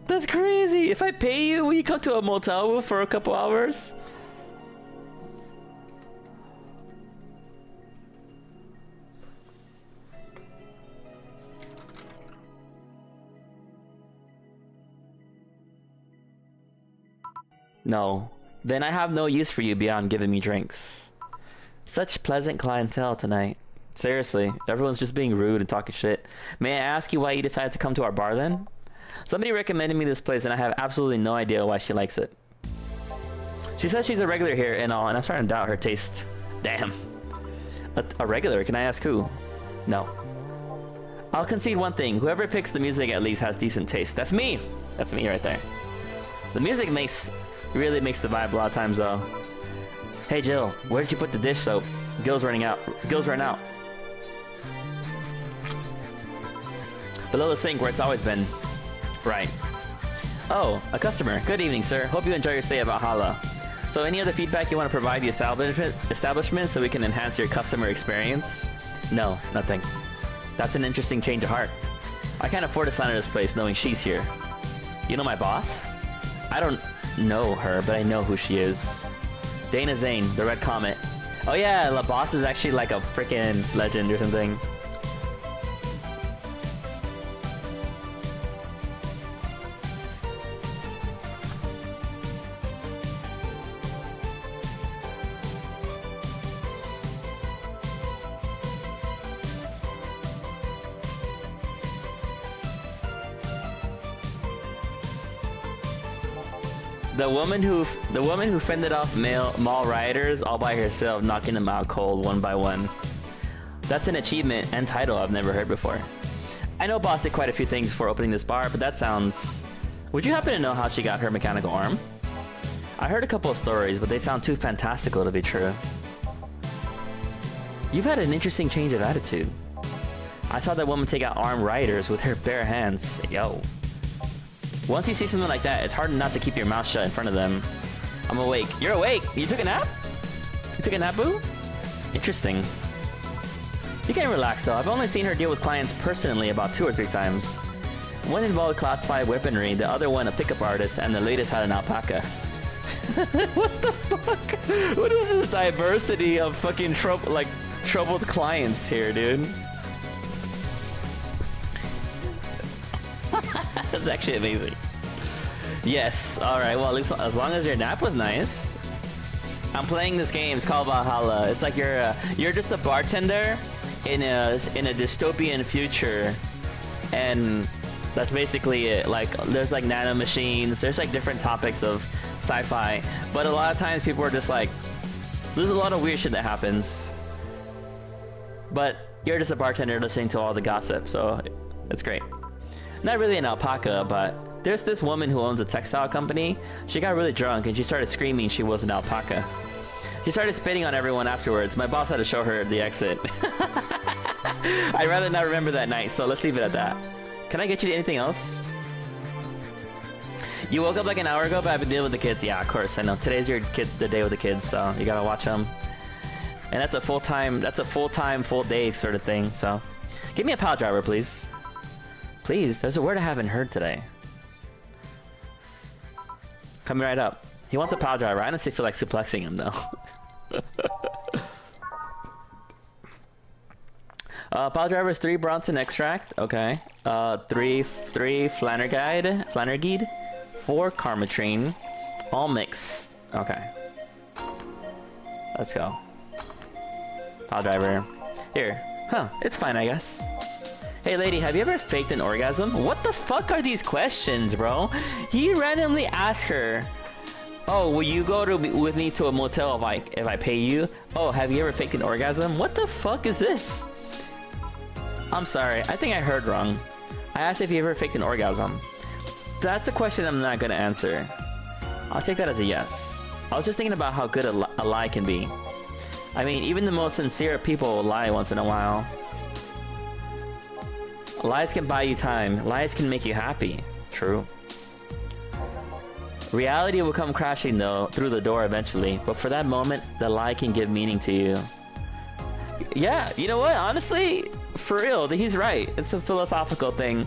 [SPEAKER 1] That's crazy. If I pay you, will you come to a motel for a couple hours? No. Then I have no use for you beyond giving me drinks. Such pleasant clientele tonight. Seriously, everyone's just being rude and talking shit. May I ask you why you decided to come to our bar then? Somebody recommended me this place and I have absolutely no idea why she likes it. She says she's a regular here and all, and I'm starting to doubt her taste. Damn. A regular? Can I ask who? No. I'll concede one thing. Whoever picks the music at least has decent taste. That's me! That's me right there. The music really makes the vibe a lot of times though. Hey Jill, where did you put the dish soap? Gil's running out. Gil's run out. Below the sink where it's always been. Right. Oh, a customer. Good evening, sir. Hope you enjoy your stay at Valhalla. So any other feedback you want to provide the establishment so we can enhance your customer experience? No, nothing. That's an interesting change of heart. I can't afford to sign her this place knowing she's here. You know my boss? I don't know her, but I know who she is. Dana Zane, the Red Comet. Oh yeah, La Boss is actually like a freaking legend or something. The woman who fended off mall rioters all by herself, knocking them out cold one by one. That's an achievement and title I've never heard before. I know Boss did quite a few things before opening this bar, but that sounds... Would you happen to know how she got her mechanical arm? I heard a couple of stories, but they sound too fantastical to be true. You've had an interesting change of attitude. I saw that woman take out armed rioters with her bare hands. Yo. Once you see something like that, it's hard not to keep your mouth shut in front of them. I'm awake. You're awake? You took a nap? You took a nap, boo? Interesting. You can relax though. I've only seen her deal with clients personally about 2 or 3 times. One involved classified weaponry, the other one a pickup artist, and the latest had an alpaca. What the fuck? What is this diversity of fucking troubled clients here, dude? That's actually amazing. Yes, alright, well at least as long as your nap was nice. I'm playing this game, it's called Valhalla. It's like you're just a bartender in a dystopian future, and that's basically it. Like there's like nano machines, there's like different topics of sci-fi, but a lot of times people are just like, there's a lot of weird shit that happens, but you're just a bartender listening to all the gossip, so it's great. Not really an alpaca, but there's this woman who owns a textile company. She got really drunk and she started screaming she was an alpaca. She started spitting on everyone afterwards. My boss had to show her the exit. I'd rather not remember that night, so let's leave it at that. Can I get you anything else? You woke up like an hour ago, but I've been dealing with the kids. Yeah, of course, I know. Today's the day with the kids, so you gotta watch them. And that's a full-time, full day sort of thing, so. Give me a pile driver, please. Please, there's a word I haven't heard today. Coming right up. He wants a pile driver. I honestly feel like suplexing him though. Pile driver is 3 Bronson extract. Okay. 3 Flannergide. 4 Karmatrine. All mixed. Okay. Let's go. Pile driver. Here. Huh. It's fine, I guess. Hey lady, have you ever faked an orgasm? What the fuck are these questions, bro? He randomly asked her, oh, will you go with me to a motel if I pay you? Oh, have you ever faked an orgasm? What the fuck is this? I'm sorry, I think I heard wrong. I asked if you ever faked an orgasm. That's a question I'm not gonna answer. I'll take that as a yes. I was just thinking about how good a lie can be. I mean, even the most sincere people will lie once in a while. Lies can buy you time. Lies can make you happy. True. Reality will come crashing though through the door eventually, but for that moment, the lie can give meaning to you. Yeah, you know what? Honestly, for real, he's right. It's a philosophical thing.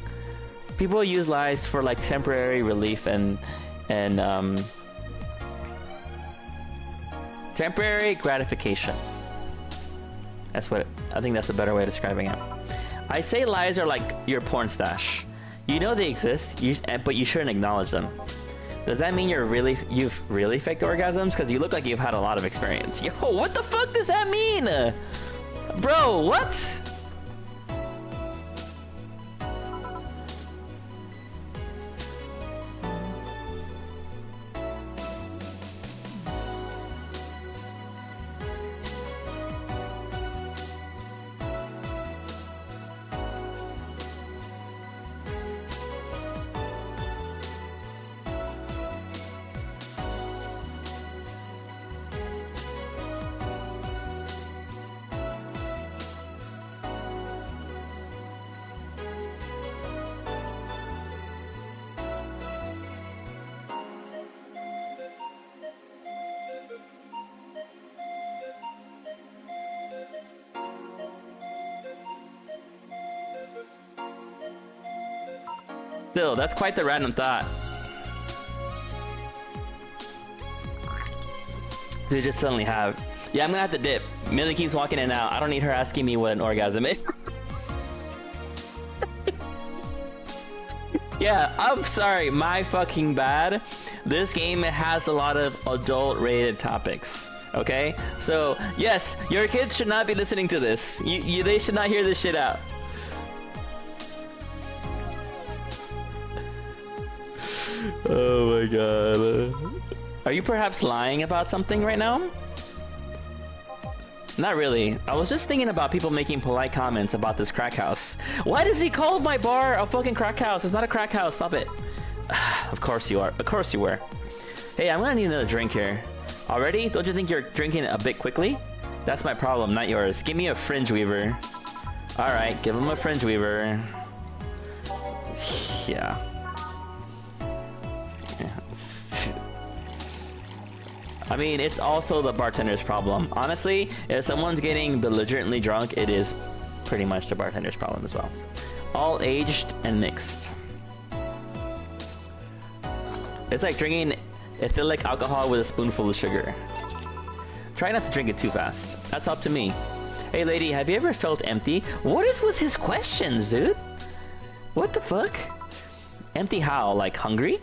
[SPEAKER 1] People use lies for like temporary relief and temporary gratification. That's what I think. That's a better way of describing it. I say lies are like your porn stash. You know they exist, but you shouldn't acknowledge them. Does that mean you've really faked orgasms? Because you look like you've had a lot of experience. Yo, what the fuck does that mean? Bro, what? Still, that's quite the random thought. To just suddenly have. Yeah, I'm gonna have to dip. Millie keeps walking in and out. I don't need her asking me what an orgasm is. Yeah, I'm sorry. My fucking bad. This game has a lot of adult-rated topics. Okay? So, yes, your kids should not be listening to this. They should not hear this shit out. Oh my god. Are you perhaps lying about something right now? Not really. I was just thinking about people making polite comments about this crack house. Why does he call my bar a fucking crack house? It's not a crack house. Stop it. Of course you are. Of course you were. Hey, I'm gonna need another drink here. Already? Don't you think you're drinking a bit quickly? That's my problem, not yours. Give me a fringe weaver. Alright, give him a fringe weaver. Yeah. I mean, it's also the bartender's problem. Honestly, if someone's getting belligerently drunk, it is pretty much the bartender's problem as well. All aged and mixed. It's like drinking ethylic alcohol with a spoonful of sugar. Try not to drink it too fast. That's up to me. Hey lady, have you ever felt empty? What is with his questions, dude? What the fuck? Empty how? Like hungry?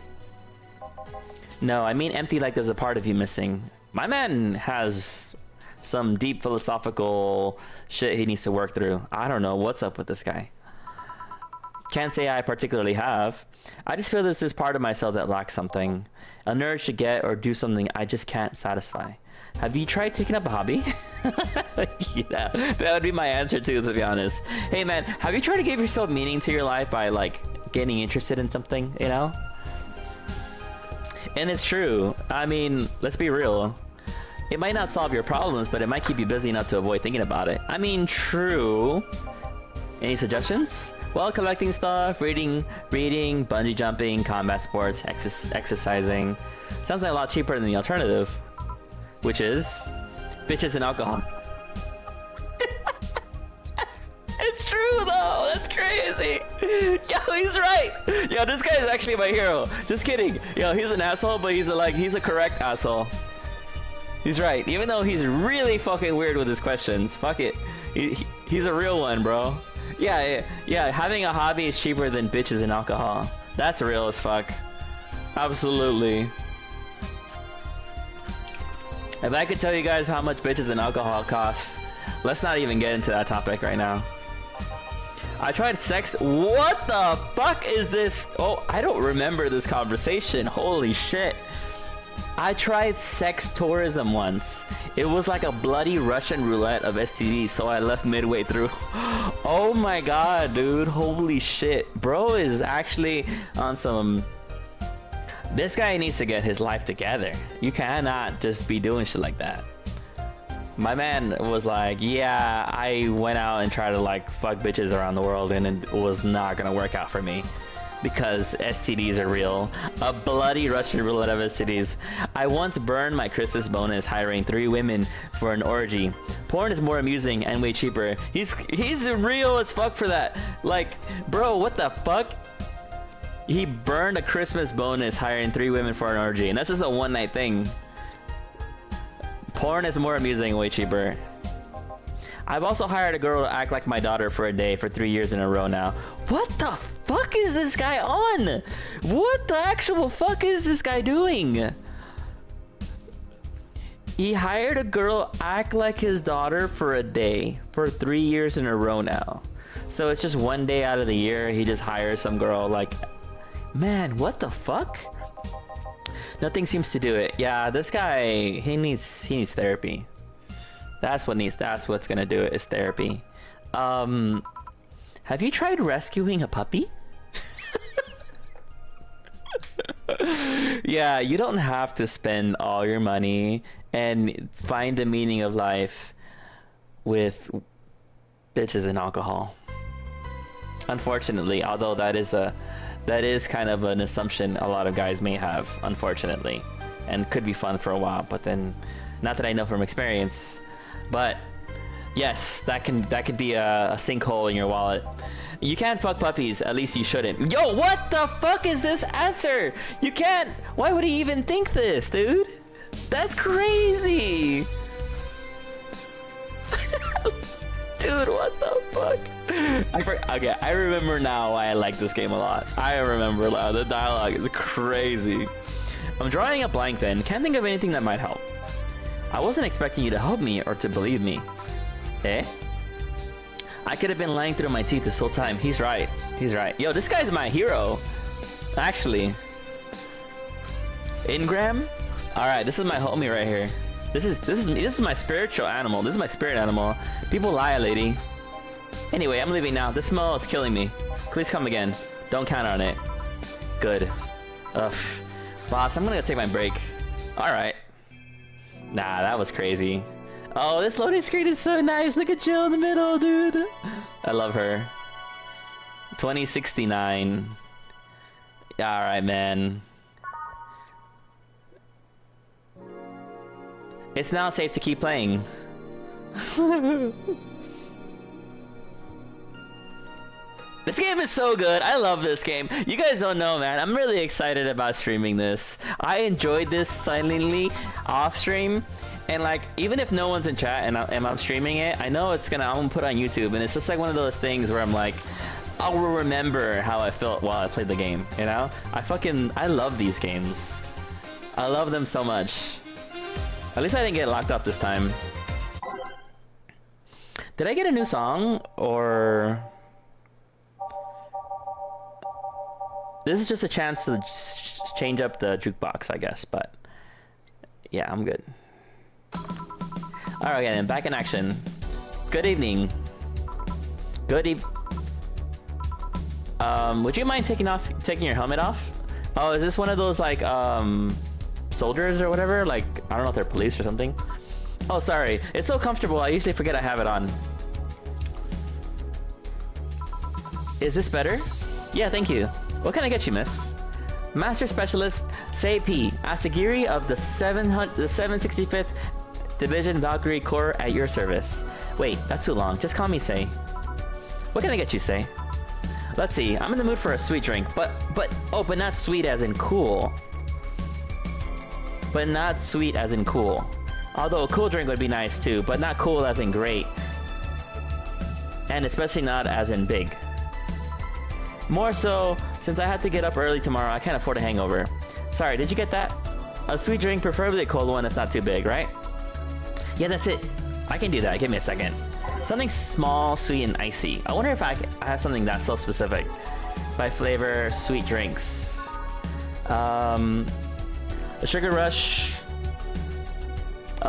[SPEAKER 1] No, I mean empty like there's a part of you missing. My man has some deep philosophical shit he needs to work through. I don't know what's up with this guy. Can't say I particularly have. I just feel there's this part of myself that lacks something. An urge to get or do something I just can't satisfy. Have you tried taking up a hobby? Yeah, that would be my answer too, to be honest. Hey man, have you tried to give yourself meaning to your life by like getting interested in something, you know? And it's true. I mean, let's be real. It might not solve your problems, but it might keep you busy enough to avoid thinking about it. I mean, true. Any suggestions? Well, collecting stuff, reading, bungee jumping, combat sports, exercising. Sounds like a lot cheaper than the alternative. Which is bitches and alcohol. It's true though, that's crazy. Yo, he's right. Yo, this guy is actually my hero. Just kidding. Yo, he's an asshole, but he's a correct asshole. He's right. Even though he's really fucking weird with his questions. Fuck it. He's a real one, bro. Yeah, having a hobby is cheaper than bitches and alcohol. That's real as fuck. Absolutely. If I could tell you guys how much bitches and alcohol cost, let's not even get into that topic right now. I tried sex. What the fuck is this? Oh, I don't remember this conversation. Holy shit. I tried sex tourism once. It was like a bloody Russian roulette of STDs, so I left midway through. Oh my god, dude. Holy shit. Bro is actually on some... This guy needs to get his life together. You cannot just be doing shit like that. My man was like, yeah, I went out and tried to like fuck bitches around the world and it was not gonna work out for me because STDs are real. A bloody Russian roulette of STDs. I once burned my Christmas bonus hiring 3 women for an orgy. Porn is more amusing and way cheaper. He's real as fuck for that. Like, bro, what the fuck? He burned a Christmas bonus hiring 3 women for an orgy, and that's just a one-night thing. Porn is more amusing, way cheaper. I've also hired a girl to act like my daughter for a day for 3 years in a row now. What the fuck is this guy on? What the actual fuck is this guy doing? He hired a girl act like his daughter for a day for 3 years in a row now. So it's just one day out of the year he just hires some girl like... Man, what the fuck? Nothing seems to do it. Yeah, this guy, he needs therapy. That's what's gonna do it, is therapy. Have you tried rescuing a puppy? Yeah, you don't have to spend all your money and find the meaning of life with bitches and alcohol. Unfortunately, although that is kind of an assumption a lot of guys may have, unfortunately, and could be fun for a while, but then, not that I know from experience, but yes, that could be a sinkhole in your wallet. You can't fuck puppies, at least you shouldn't. Yo, what the fuck is this answer? You can't. Why would he even think this, dude? That's crazy. Dude, what the fuck? Okay, I remember now why I like this game a lot. I remember now. The dialogue is crazy. I'm drawing a blank then. Can't think of anything that might help. I wasn't expecting you to help me or to believe me. Eh? I could have been lying through my teeth this whole time. He's right. He's right. Yo, this guy's my hero. Actually. Ingram? Alright, this is my homie right here. This is my spiritual animal. This is my spirit animal. People lie, lady. Anyway, I'm leaving now. This smell is killing me. Please come again. Don't count on it. Good. Ugh. Boss, I'm gonna go take my break. Alright. Nah, that was crazy. Oh, this loading screen is so nice. Look at Jill in the middle, dude. I love her. 2069. Alright, man. It's now safe to keep playing. This game is so good. I love this game. You guys don't know, man. I'm really excited about streaming this. I enjoyed this silently off stream. And like, even if no one's in chat and I'm streaming it, I know I'm gonna put it on YouTube. And it's just like one of those things where I'm like, I'll remember how I felt while I played the game, you know? I love these games. I love them so much. At least I didn't get locked up this time. Did I get a new song, or... This is just a chance to change up the jukebox, I guess, but... Yeah, I'm good. Alright, then, back in action. Good evening. Good eve... would you mind taking your helmet off? Oh, is this one of those, like, soldiers or whatever? Like, I don't know if they're police or something. Oh, sorry. It's so comfortable, I usually forget I have it on. Is this better? Yeah, thank you. What can I get you, miss? Master Specialist Sei-P, Asagiri of the 765th Division Valkyrie Corps at your service. Wait, that's too long. Just call me Sei. What can I get you, Sei? Let's see. I'm in the mood for a sweet drink, but not sweet as in cool. But not sweet as in cool. Although a cool drink would be nice too, but not cool as in great. And especially not as in big. More so, since I had to get up early tomorrow, I can't afford a hangover. Sorry, did you get that? A sweet drink, preferably a cold one that's not too big, right? Yeah, that's it. I can do that. Give me a second. Something small, sweet, and icy. I wonder if I have something that's so specific. By flavor, sweet drinks. A sugar rush.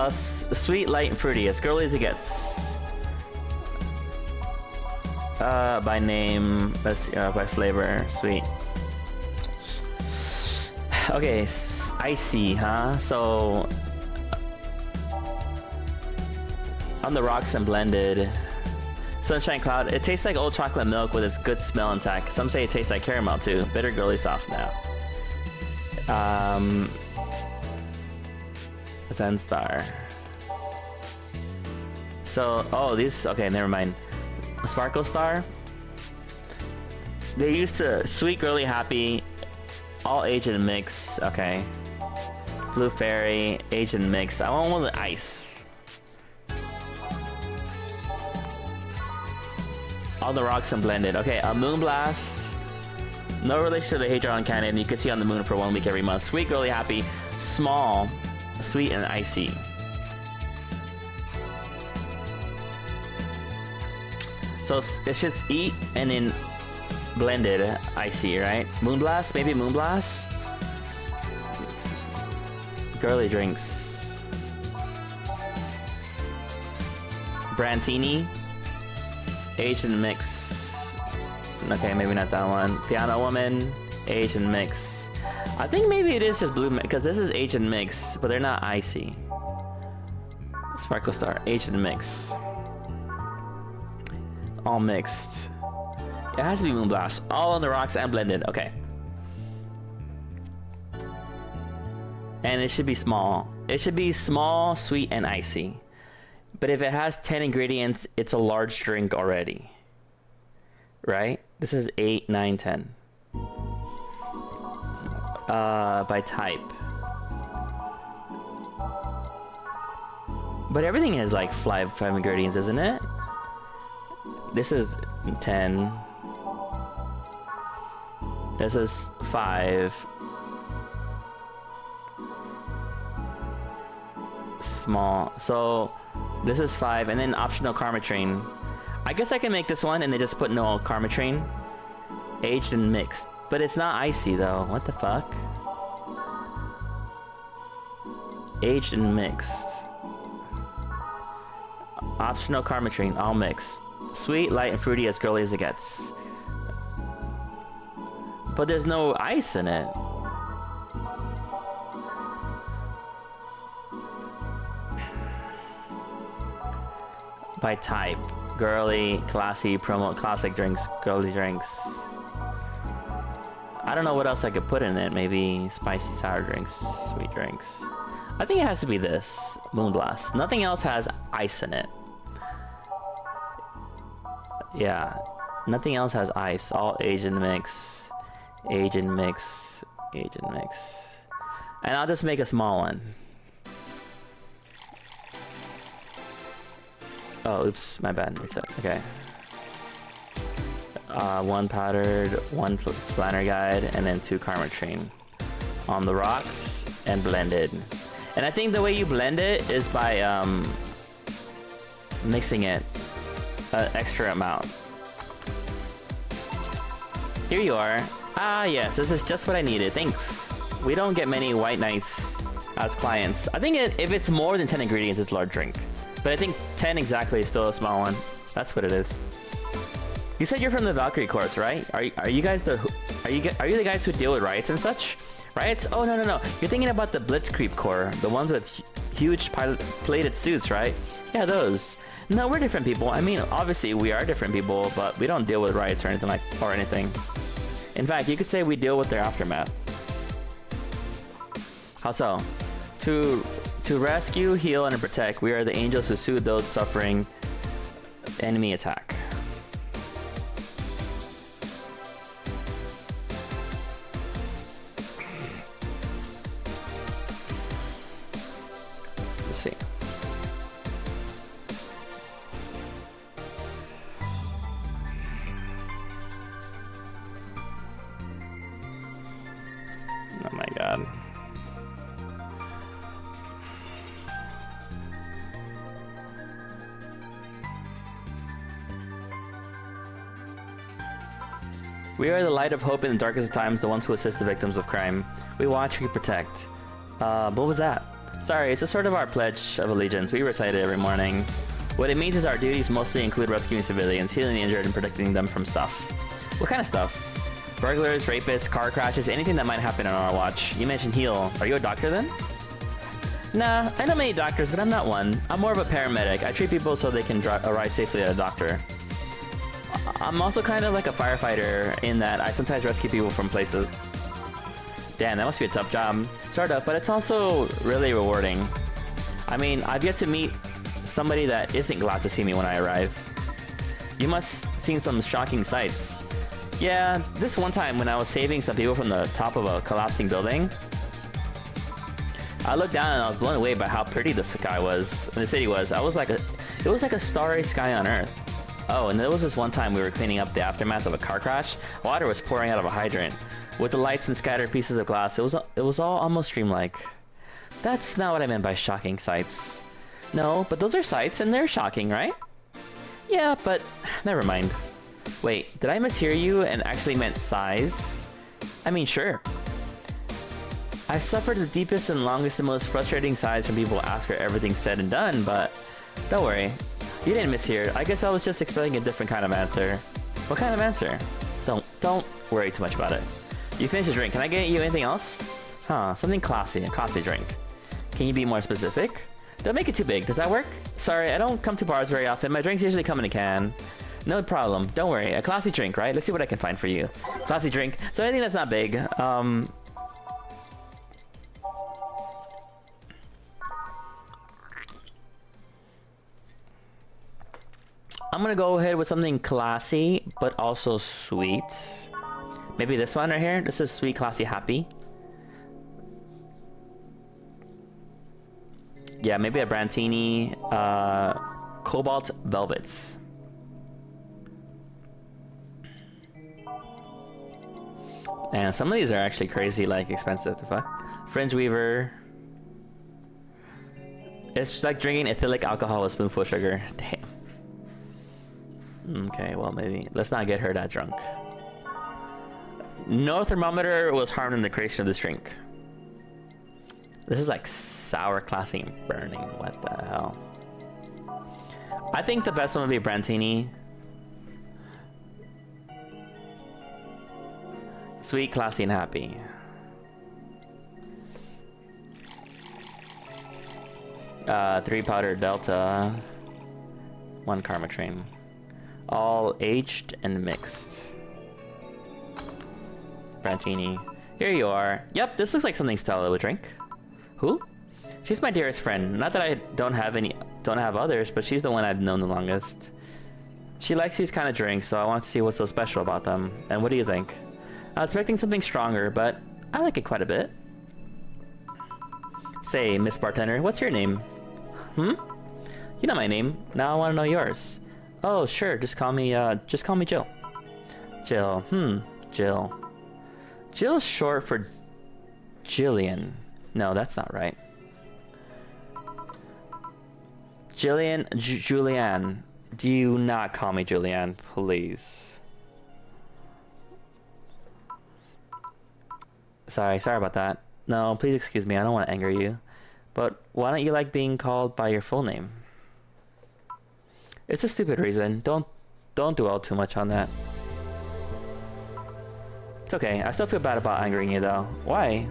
[SPEAKER 1] Sweet, light, and fruity. As girly as it gets. By name, let's see, by flavor, sweet. Okay, icy, huh? So, on the rocks and blended. Sunshine Cloud. It tastes like old chocolate milk with its good smell intact. Some say it tastes like caramel too. Bitter, girly, soft now. Zen Star. So, oh, these, okay, never mind. Sparkle Star. They used to sweet, girly, happy, all Asian mix. Okay. Blue Fairy, Asian mix. I want one with ice. All the rocks and blended. Okay, a Moonblast. No relation to the Hadron Cannon. You can see on the moon for 1 week every month. Sweet, girly, happy, small, sweet, and icy. So it's just eat and then blended icy, right? Moonblast, maybe Moonblast. Girly drinks. Brantini. Asian mix. Okay, maybe not that one. Piano Woman. Asian mix. I think maybe it is just blue because this is Asian mix, but they're not icy. Sparkle Star. Asian mix. All mixed. It has to be Moonblast. All on the rocks and blended. Okay. And it should be small. It should be small, sweet, and icy. But if it has 10 ingredients, it's a large drink already. Right? This is 8, 9, 10. By type. But everything has like five ingredients, isn't it? This is 10. This is 5. Small. So this is 5, and then optional Karmatrine. I guess I can make this one and they just put no Karmatrine. Aged and mixed. But it's not icy though. What the fuck? Aged and mixed. Optional Karmatrine, all mixed. Sweet, light, and fruity, as girly as it gets. But there's no ice in it. By type. Girly, classy, promo, classic drinks, girly drinks. I don't know what else I could put in it. Maybe spicy sour drinks, sweet drinks. I think it has to be this. Moonblast. Nothing else has ice in it. Yeah. Nothing else has ice. All Asian mix. Asian mix. Asian mix. And I'll just make a small one. Oh, oops. My bad. Reset. Okay. One powdered, one planner guide, and then 2 karma train on the rocks and blended. And I think the way you blend it is by mixing it an extra amount. Here you are. Ah, yes, this is just what I needed. Thanks. We don't get many white knights as clients. I think if it's more than 10 ingredients, it's a large drink. But I think 10 exactly is still a small one. That's what it is. You said you're from the Valkyrie Corps, right? Are you guys the the guys who deal with riots and such? Riots? Oh no. You're thinking about the Blitzkrieg Corps, the ones with huge plated suits, right? Yeah, those. No, we're different people. I mean, obviously we are different people, but we don't deal with riots or anything. In fact, you could say we deal with their aftermath. How so? To rescue, heal, and protect, we are the angels who soothe those suffering enemy attack. Let's see. Oh my god. We are the light of hope in the darkest of times, the ones who assist the victims of crime. We watch, we protect. What was that? Sorry, it's a sort of our pledge of allegiance. We recite it every morning. What it means is our duties mostly include rescuing civilians, healing the injured, and protecting them from stuff. What kind of stuff? Burglars, rapists, car crashes, anything that might happen on our watch. You mentioned heal. Are you a doctor then? Nah, I know many doctors, but I'm not one. I'm more of a paramedic. I treat people so they can arrive safely at a doctor. I'm also kind of like a firefighter in that I sometimes rescue people from places. Damn, that must be a tough job. Sort of, but it's also really rewarding. I mean, I've yet to meet somebody that isn't glad to see me when I arrive. You must have seen some shocking sights. Yeah, this one time when I was saving some people from the top of a collapsing building, I looked down and I was blown away by how pretty the sky was, and the city was. It was like a starry sky on Earth. Oh, and there was this one time we were cleaning up the aftermath of a car crash. Water was pouring out of a hydrant. With the lights and scattered pieces of glass, it was all almost dreamlike. That's not what I meant by shocking sights. No, but those are sights and they're shocking, right? Yeah, but never mind. Wait, did I mishear you and actually meant size? I mean, sure. I've suffered the deepest and longest and most frustrating sighs from people after everything's said and done, but don't worry. You didn't mishear. I guess I was just expecting a different kind of answer. What kind of answer? Don't worry too much about it. You finished the drink. Can I get you anything else? Huh, something classy, a classy drink. Can you be more specific? Don't make it too big. Does that work? Sorry, I don't come to bars very often. My drinks usually come in a can. No problem. Don't worry. A classy drink, right? Let's see what I can find for you. Classy drink. So anything that's not big. I'm gonna go ahead with something classy, but also sweet. Maybe this one right here. This is sweet, classy, happy. Yeah, maybe a Brantini, Cobalt Velvets. And some of these are actually crazy, like expensive. The fuck? Fringe Weaver. It's just like drinking ethylic alcohol with a spoonful of sugar. Damn. Okay, well maybe. Let's not get her that drunk. No thermometer was harmed in the creation of this drink. This is like sour, classy, and burning. What the hell? I think the best one would be Brantini. Sweet, classy, and happy. Three powder Delta. 1 karma train. All aged and mixed. Brantini. Here you are. Yep, this looks like something Stella would drink. Who? She's my dearest friend. Not that I don't have others, but she's the one I've known the longest. She likes these kind of drinks, so I want to see what's so special about them. And what do you think? I was expecting something stronger, but I like it quite a bit. Say, Miss Bartender, what's your name? Hmm? You know my name. Now I want to know yours. Oh, sure. Just call me Jill. Jill. Jill. Jill's short for Jillian. No, that's not right. Julianne. Do not call me Julianne, please. Sorry about that. No, please excuse me. I don't want to anger you. But why don't you like being called by your full name? It's a stupid reason. Don't dwell too much on that. It's okay. I still feel bad about angering you though. Why?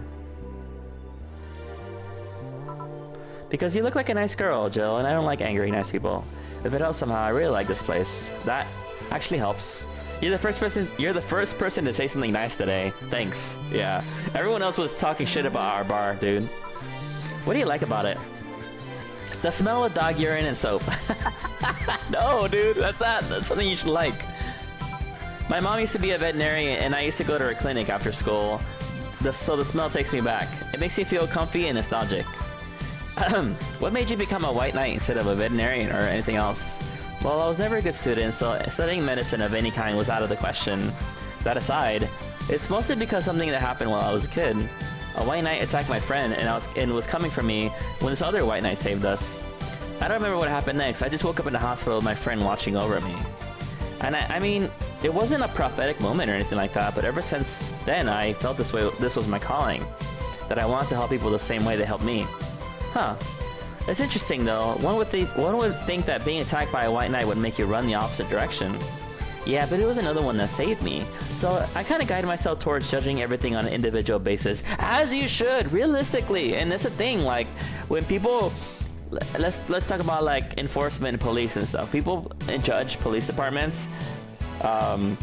[SPEAKER 1] Because you look like a nice girl, Jill, and I don't like angry nice people. If it helps somehow, I really like this place. That actually helps. You're the first person to say something nice today. Thanks. Yeah. Everyone else was talking shit about our bar, dude. What do you like about it? The smell of dog urine and soap. No, dude, that's something you should like. My mom used to be a veterinarian, and I used to go to her clinic after school. So the smell takes me back. It makes me feel comfy and nostalgic. What made you become a white knight instead of a veterinarian or anything else? Well, I was never a good student, so studying medicine of any kind was out of the question. That aside, it's mostly because something that happened while I was a kid. A white knight attacked my friend and was coming for me when this other white knight saved us. I don't remember what happened next. I just woke up in the hospital with my friend watching over me. And I mean, it wasn't a prophetic moment or anything like that, but ever since then I felt this was my calling. That I wanted to help people the same way they helped me. Huh. It's interesting though. One would think that being attacked by a white knight would make you run the opposite direction. Yeah, but it was another one that saved me. So I kind of guided myself towards judging everything on an individual basis, as you should, realistically. And that's the thing, like when people, let's talk about like enforcement and police and stuff. People judge police departments. I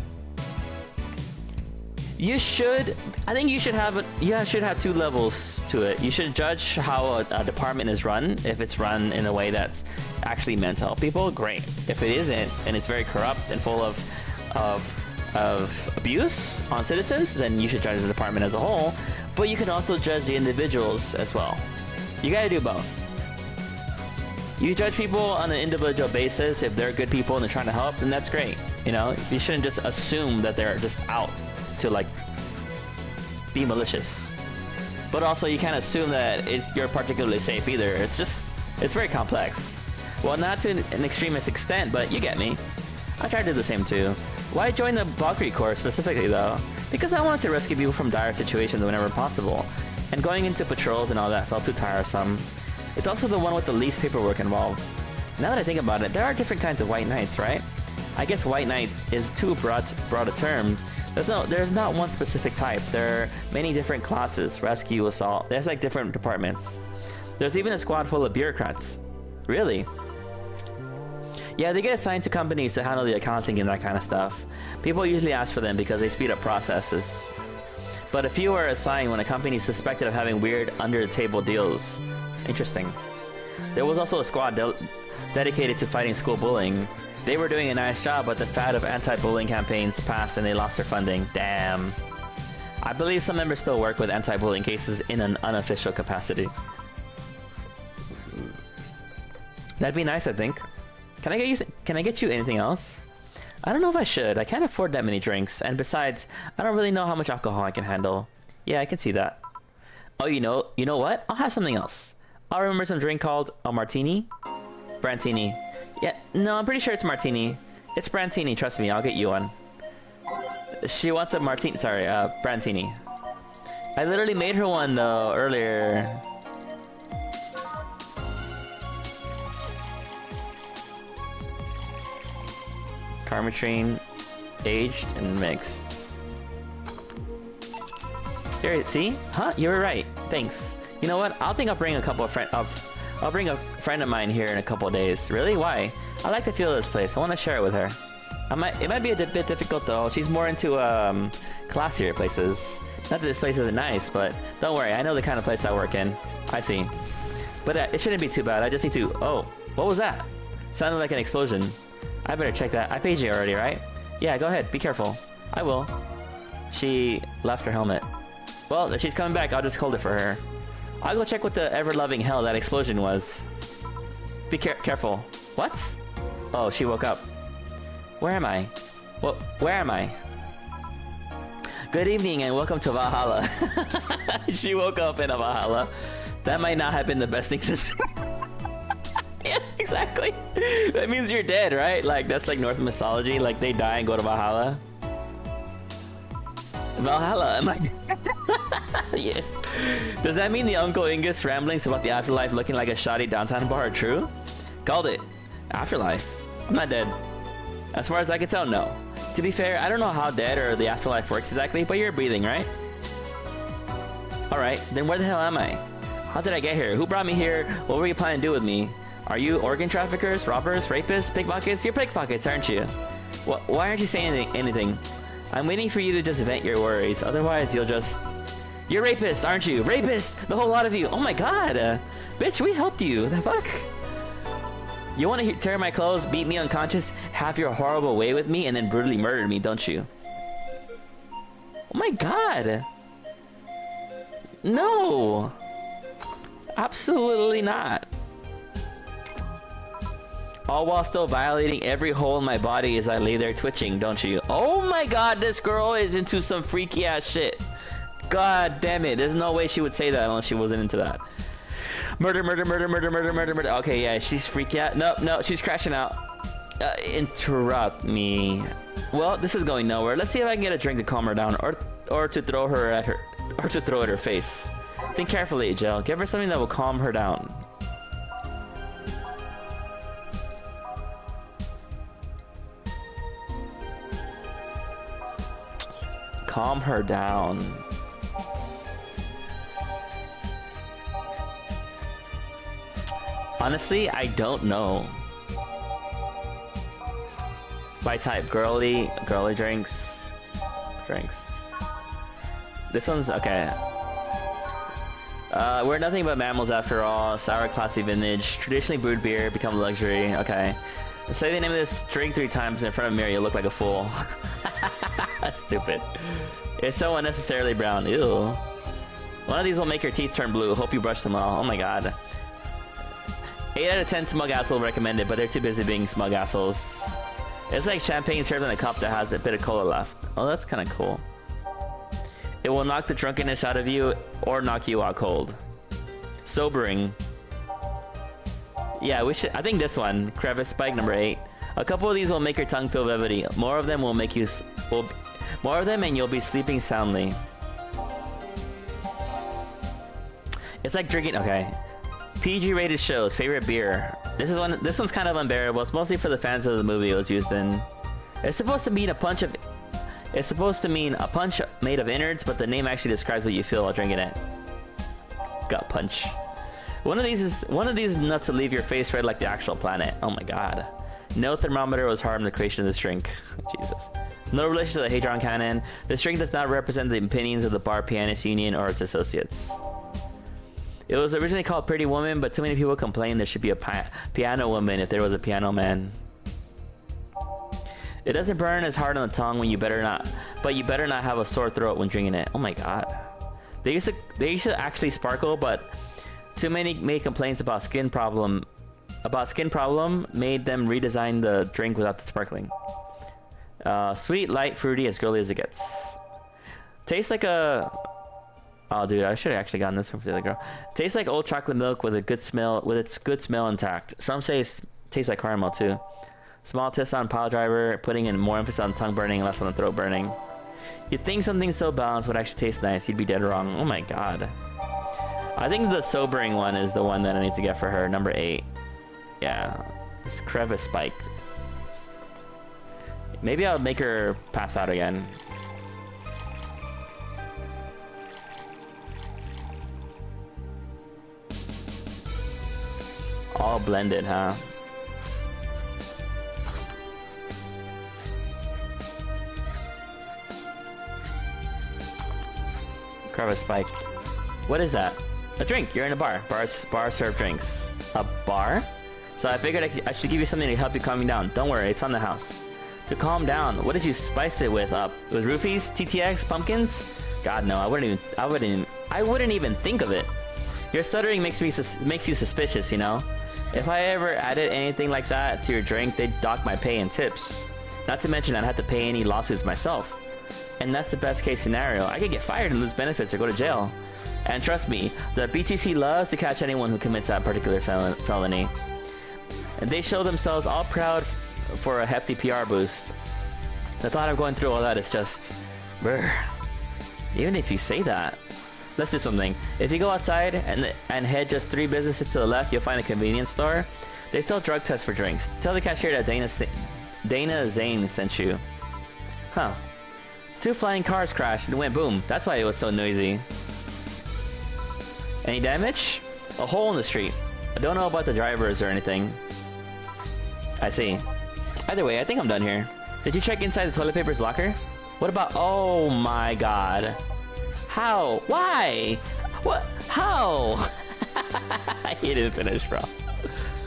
[SPEAKER 1] think you should have 2 levels to it. You should judge how a department is run. If it's run in a way that's actually meant to help people, great. If it isn't, and it's very corrupt and full of abuse on citizens, then you should judge the department as a whole. But you can also judge the individuals as well. You gotta do both. You judge people on an individual basis. If they're good people and they're trying to help, then that's great. You know, you shouldn't just assume that they're just out to like be malicious. But also you can't assume that you're particularly safe either. It's very complex. Well, not to an extremist extent, but you get me. I try to do the same too. Why join the Valkyrie Corps specifically though? Because I wanted to rescue people from dire situations whenever possible. And going into patrols and all that felt too tiresome. It's also the one with the least paperwork involved. Now that I think about it, there are different kinds of white knights, right? I guess white knight is too broad a term. There's not one specific type. There are many different classes, rescue, assault. There's like different departments. There's even a squad full of bureaucrats. Really? Yeah, they get assigned to companies to handle the accounting and that kind of stuff. People usually ask for them because they speed up processes. But a few are assigned when a company is suspected of having weird under-the-table deals. Interesting. There was also a squad dedicated to fighting school bullying. They were doing a nice job, but the fad of anti-bullying campaigns passed and they lost their funding. Damn. I believe some members still work with anti-bullying cases in an unofficial capacity. That'd be nice, I think. Can I get you anything else? I don't know if I should. I can't afford that many drinks, and besides, I don't really know how much alcohol I can handle. Yeah, I can see that. Oh, you know what? I'll have something else. I'll remember some drink called a martini? Brantini. Yeah, no, I'm pretty sure it's martini. It's Brantini, trust me, I'll get you one. She wants a martini, sorry, Brantini. I literally made her one though, earlier. Carmitrine, aged and mixed. Here, see? Huh? You were right. Thanks. You know what? I'll bring a couple of friends. I'll bring a friend of mine here in a couple of days. Really? Why? I like the feel of this place. I want to share it with her. It might be a bit difficult though. She's more into classier places. Not that this place isn't nice, but don't worry. I know the kind of place I work in. I see. But it shouldn't be too bad. I just need to... Oh, what was that? Sounded like an explosion. I better check that. I paid you already, right? Yeah, go ahead. Be careful. I will. She left her helmet. Well, if she's coming back, I'll just hold it for her. I'll go check what the ever-loving hell that explosion was. Be careful. What? Oh, she woke up. Where am I? Well, where am I? Good evening and welcome to Valhalla. She woke up in a Valhalla. That might not have been the best thing to say. Yeah, exactly. That means you're dead, right? Like, that's like Norse mythology. Like, they die and go to Valhalla. Valhalla, am I? Yeah. Does that mean the Uncle Ingus ramblings about the afterlife looking like a shoddy downtown bar are true? Called it. Afterlife. I'm not dead. As far as I can tell, no. To be fair, I don't know how dead or the afterlife works exactly, but you're breathing, right? Alright, then where the hell am I? How did I get here? Who brought me here? What were you planning to do with me? Are you organ traffickers, robbers, rapists, pickpockets? You're pickpockets, aren't you? Why aren't you saying anything? I'm waiting for you to just vent your worries. Otherwise, you'll just... You're rapists, aren't you? Rapists! The whole lot of you! Oh my god! Bitch, we helped you! The fuck? You want to tear my clothes, beat me unconscious, have your horrible way with me, and then brutally murder me, don't you? Oh my god! No! Absolutely not. All while still violating every hole in my body as I lay there twitching, don't you? Oh my god, this girl is into some freaky ass shit. God damn it, there's no way she would say that unless she wasn't into that. Murder, murder, murder, murder, murder, murder, murder. Okay, yeah, she's freaky out. No, she's crashing out. Interrupt me. Well, this is going nowhere. Let's see if I can get a drink to calm her down, or to throw her at her, or to throw at her face. Think carefully, Jill. Give her something that will calm her down. Calm her down. Honestly, I don't know. By type, girly drinks. This one's okay. We're nothing but mammals after all. Sour, classy vintage. Traditionally brewed beer, become luxury. Okay. Say the name of this drink 3 times in front of a mirror, you'll look like a fool. That's stupid. It's so unnecessarily brown. Ew. One of these will make your teeth turn blue. Hope you brush them all. Oh my god. 8 out of 10 smug assholes recommended, but they're too busy being smug assholes. It's like champagne served in a cup that has a bit of cola left. Oh, that's kind of cool. It will knock the drunkenness out of you or knock you out cold. Sobering. Yeah, we should. I think this one, crevice spike number 8. A couple of these will make your tongue feel velvety. More of them will make you. More of them, and you'll be sleeping soundly. It's like drinking. Okay. PG-rated shows, favorite beer. This one's kind of unbearable. It's mostly for the fans of the movie it was used in. It's supposed to mean a punch made of innards, but the name actually describes what you feel while drinking it. Gut punch. One of these is enough to leave your face red like the actual planet. Oh my god. No thermometer was harmed in the creation of this drink. Jesus. No relation to the Hadron Cannon. This drink does not represent the opinions of the Bar Pianist Union or its associates. It was originally called Pretty Woman, but too many people complained there should be a piano woman if there was a piano man. It doesn't burn as hard on the tongue but you better not have a sore throat when drinking it. Oh my god. They used to actually sparkle, but too many made complaints about skin problem made them redesign the drink without the sparkling. Sweet, light, fruity, as girly as it gets. Tastes like a... Oh, dude, I should have actually gotten this from the other girl. Tastes like old chocolate milk with its good smell intact. Some say it tastes like caramel too. Small twist on pile driver, putting in more emphasis on tongue burning and less on the throat burning. You'd think something so balanced would actually taste nice. You'd be dead wrong. Oh my god. I think the sobering one is the one that I need to get for her. Number 8. Yeah. This crevice spike. Maybe I'll make her pass out again. All all blended, huh? Carve a spike. What is that? A drink. You're in a bar. Bars serve drinks. A bar? So I figured I should give you something to help you calm you down. Don't worry, it's on the house. To calm down, what did you spice it with? With roofies, TTX, pumpkins? God no, I wouldn't even think of it. Your stuttering makes you suspicious, you know. If I ever added anything like that to your drink, they'd dock my pay and tips. Not to mention I'd have to pay any lawsuits myself. And that's the best case scenario. I could get fired and lose benefits or go to jail. And trust me, the BTC loves to catch anyone who commits that particular felony. And they show themselves all proud for a hefty PR boost. The thought of going through all that is just... brr. Even if you say that. Let's do something. If you go outside and head just 3 businesses to the left, you'll find a convenience store. They sell drug tests for drinks. Tell the cashier that Dana Zane sent you. Huh. 2 flying cars crashed and went boom. That's why it was so noisy. Any damage? A hole in the street. I don't know about the drivers or anything. I see. Either way, I think I'm done here. Did you check inside the toilet paper's locker? What about... oh my god. How? Why? What? How? He didn't finish, bro.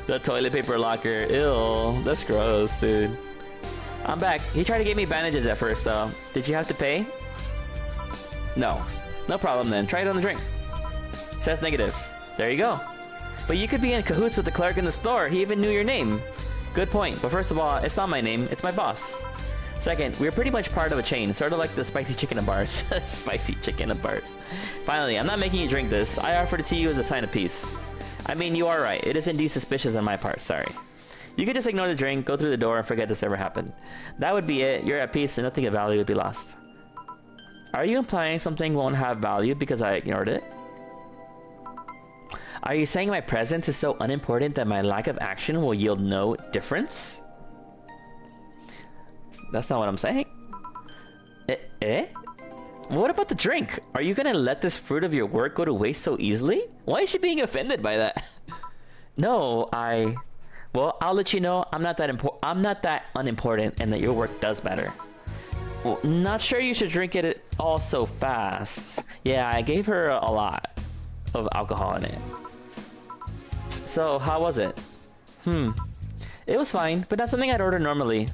[SPEAKER 1] The toilet paper locker. Ew. That's gross, dude. I'm back. He tried to give me bandages at first, though. Did you have to pay? No. No problem, then. Try it on the drink. Says negative. There you go. But you could be in cahoots with the clerk in the store. He even knew your name. Good point. But first of all, it's not my name. It's my boss. Second, we're pretty much part of a chain. Sort of like the spicy chicken of bars. Spicy chicken of bars. Finally, I'm not making you drink this. I offered it to you as a sign of peace. I mean, you are right. It is indeed suspicious on my part. Sorry. You could just ignore the drink, go through the door, and forget this ever happened. That would be it. You're at peace and nothing of value would be lost. Are you implying something won't have value because I ignored it? Are you saying my presence is so unimportant that my lack of action will yield no difference? That's not what I'm saying. Eh? What about the drink? Are you gonna let this fruit of your work go to waste so easily? Why is she being offended by that? No, well, I'll let you know I'm not that unimportant and that your work does matter. Well, not sure you should drink it all so fast. Yeah, I gave her a lot of alcohol in it. So, how was it? It was fine, but not something I'd order normally.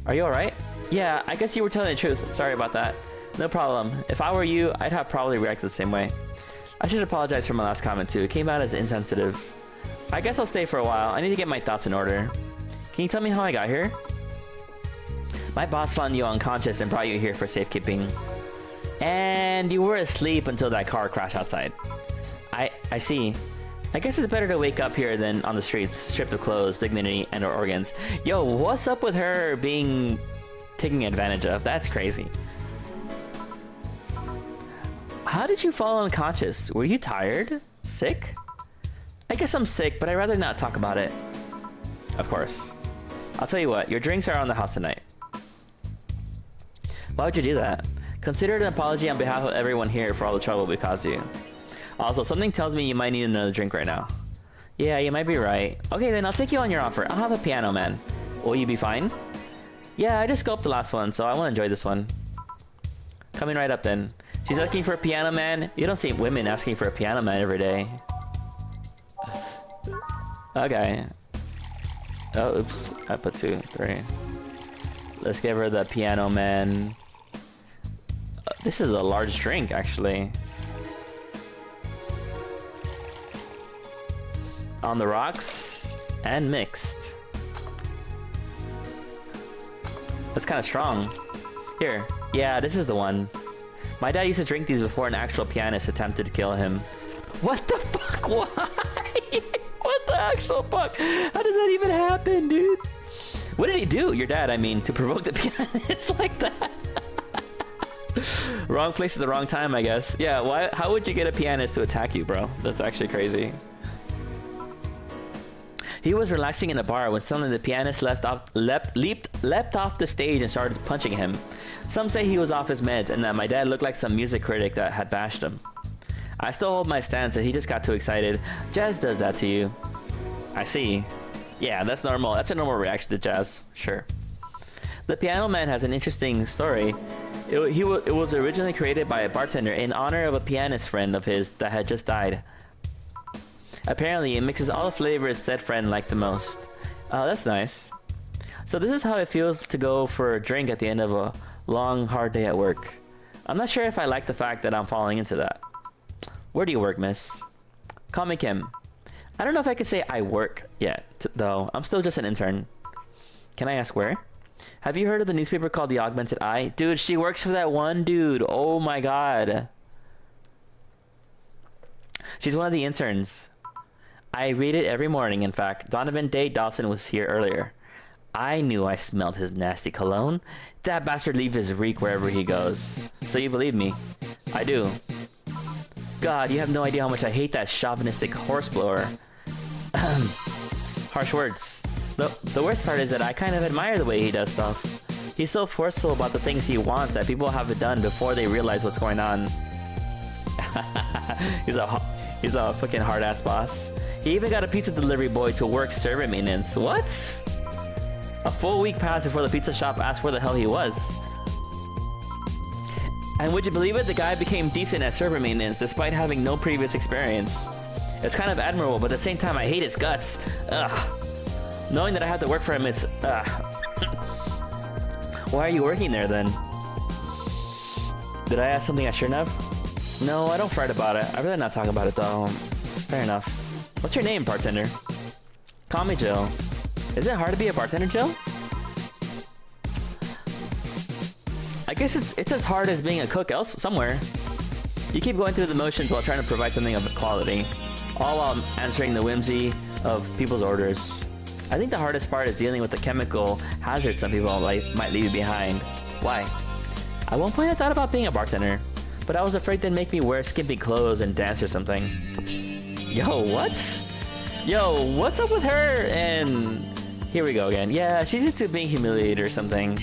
[SPEAKER 1] Are you alright? Yeah, I guess you were telling the truth. Sorry about that. No problem. If I were you, I'd have probably reacted the same way. I should apologize for my last comment too. It came out as insensitive. I guess I'll stay for a while. I need to get my thoughts in order. Can you tell me how I got here? My boss found you unconscious and brought you here for safekeeping. And you were asleep until that car crashed outside. I see. I guess it's better to wake up here than on the streets, stripped of clothes, dignity, and or organs. Yo, what's up with her being taken advantage of? That's crazy. How did you fall unconscious? Were you tired? Sick? I guess I'm sick, but I'd rather not talk about it. Of course. I'll tell you what, your drinks are on the house tonight. Why would you do that? Consider it an apology on behalf of everyone here for all the trouble we caused you. Also, something tells me you might need another drink right now. Yeah, you might be right. Okay, then I'll take you on your offer. I'll have a piano, man. Will you be fine? Yeah, I just scoped the last one, so I want to enjoy this one. Coming right up then. She's looking for a piano man. You don't see women asking for a piano man every day. Okay. Oh, oops. I put 2, 3. Let's give her the piano man. This is a large drink, actually. On the rocks and mixed. That's kind of strong. Here. Yeah, this is the one. My dad used to drink these before an actual pianist attempted to kill him. What the fuck? Why? What the actual fuck? How does that even happen, dude? What did he do, your dad, I mean, to provoke the pianist like that? Wrong place at the wrong time, I guess. Yeah, why? How would you get a pianist to attack you, bro? That's actually crazy. He was relaxing in a bar when suddenly the pianist leapt off the stage and started punching him. Some say he was off his meds and that my dad looked like some music critic that had bashed him. I still hold my stance that he just got too excited. Jazz does that to you. I see. Yeah, that's normal. That's a normal reaction to jazz. Sure. The Piano Man has an interesting story. It was originally created by a bartender in honor of a pianist friend of his that had just died. Apparently, it mixes all the flavors said friend liked the most. Oh, that's nice. So this is how it feels to go for a drink at the end of a long, hard day at work. I'm not sure if I like the fact that I'm falling into that. Where do you work, miss? Call me Kim. I don't know if I could say I work yet, though. I'm still just an intern. Can I ask where? Have you heard of the newspaper called the Augmented Eye? Dude, she works for that one dude. Oh my god. She's one of the interns. I read it every morning, in fact. Donovan Day Dawson was here earlier. I knew I smelled his nasty cologne. That bastard leaves his reek wherever he goes. So you believe me? I do. God, you have no idea how much I hate that chauvinistic horseblower. Harsh words. The worst part is that I kind of admire the way he does stuff. He's so forceful about the things he wants that people have it done before they realize what's going on. He's a fucking hard-ass boss. He even got a pizza delivery boy to work servant maintenance. What? A full week passed before the pizza shop asked where the hell he was. And would you believe it? The guy became decent at server maintenance despite having no previous experience. It's kind of admirable, but at the same time I hate his guts. Ugh. Knowing that I have to work for him, it's Why are you working there then? Did I ask something I shouldn't have? No, I don't fret about it. I'd rather not talk about it though. Fair enough. What's your name, bartender? Call me Jill. Is it hard to be a bartender, Jill? I guess it's as hard as being a cook somewhere. You keep going through the motions while trying to provide something of quality, all while answering the whimsy of people's orders. I think the hardest part is dealing with the chemical hazards some people might leave you behind. Why? At one point I thought about being a bartender, but I was afraid they'd make me wear skimpy clothes and dance or something. Yo, what? Yo, what's up with her? And here we go again. Yeah, she's into being humiliated or something.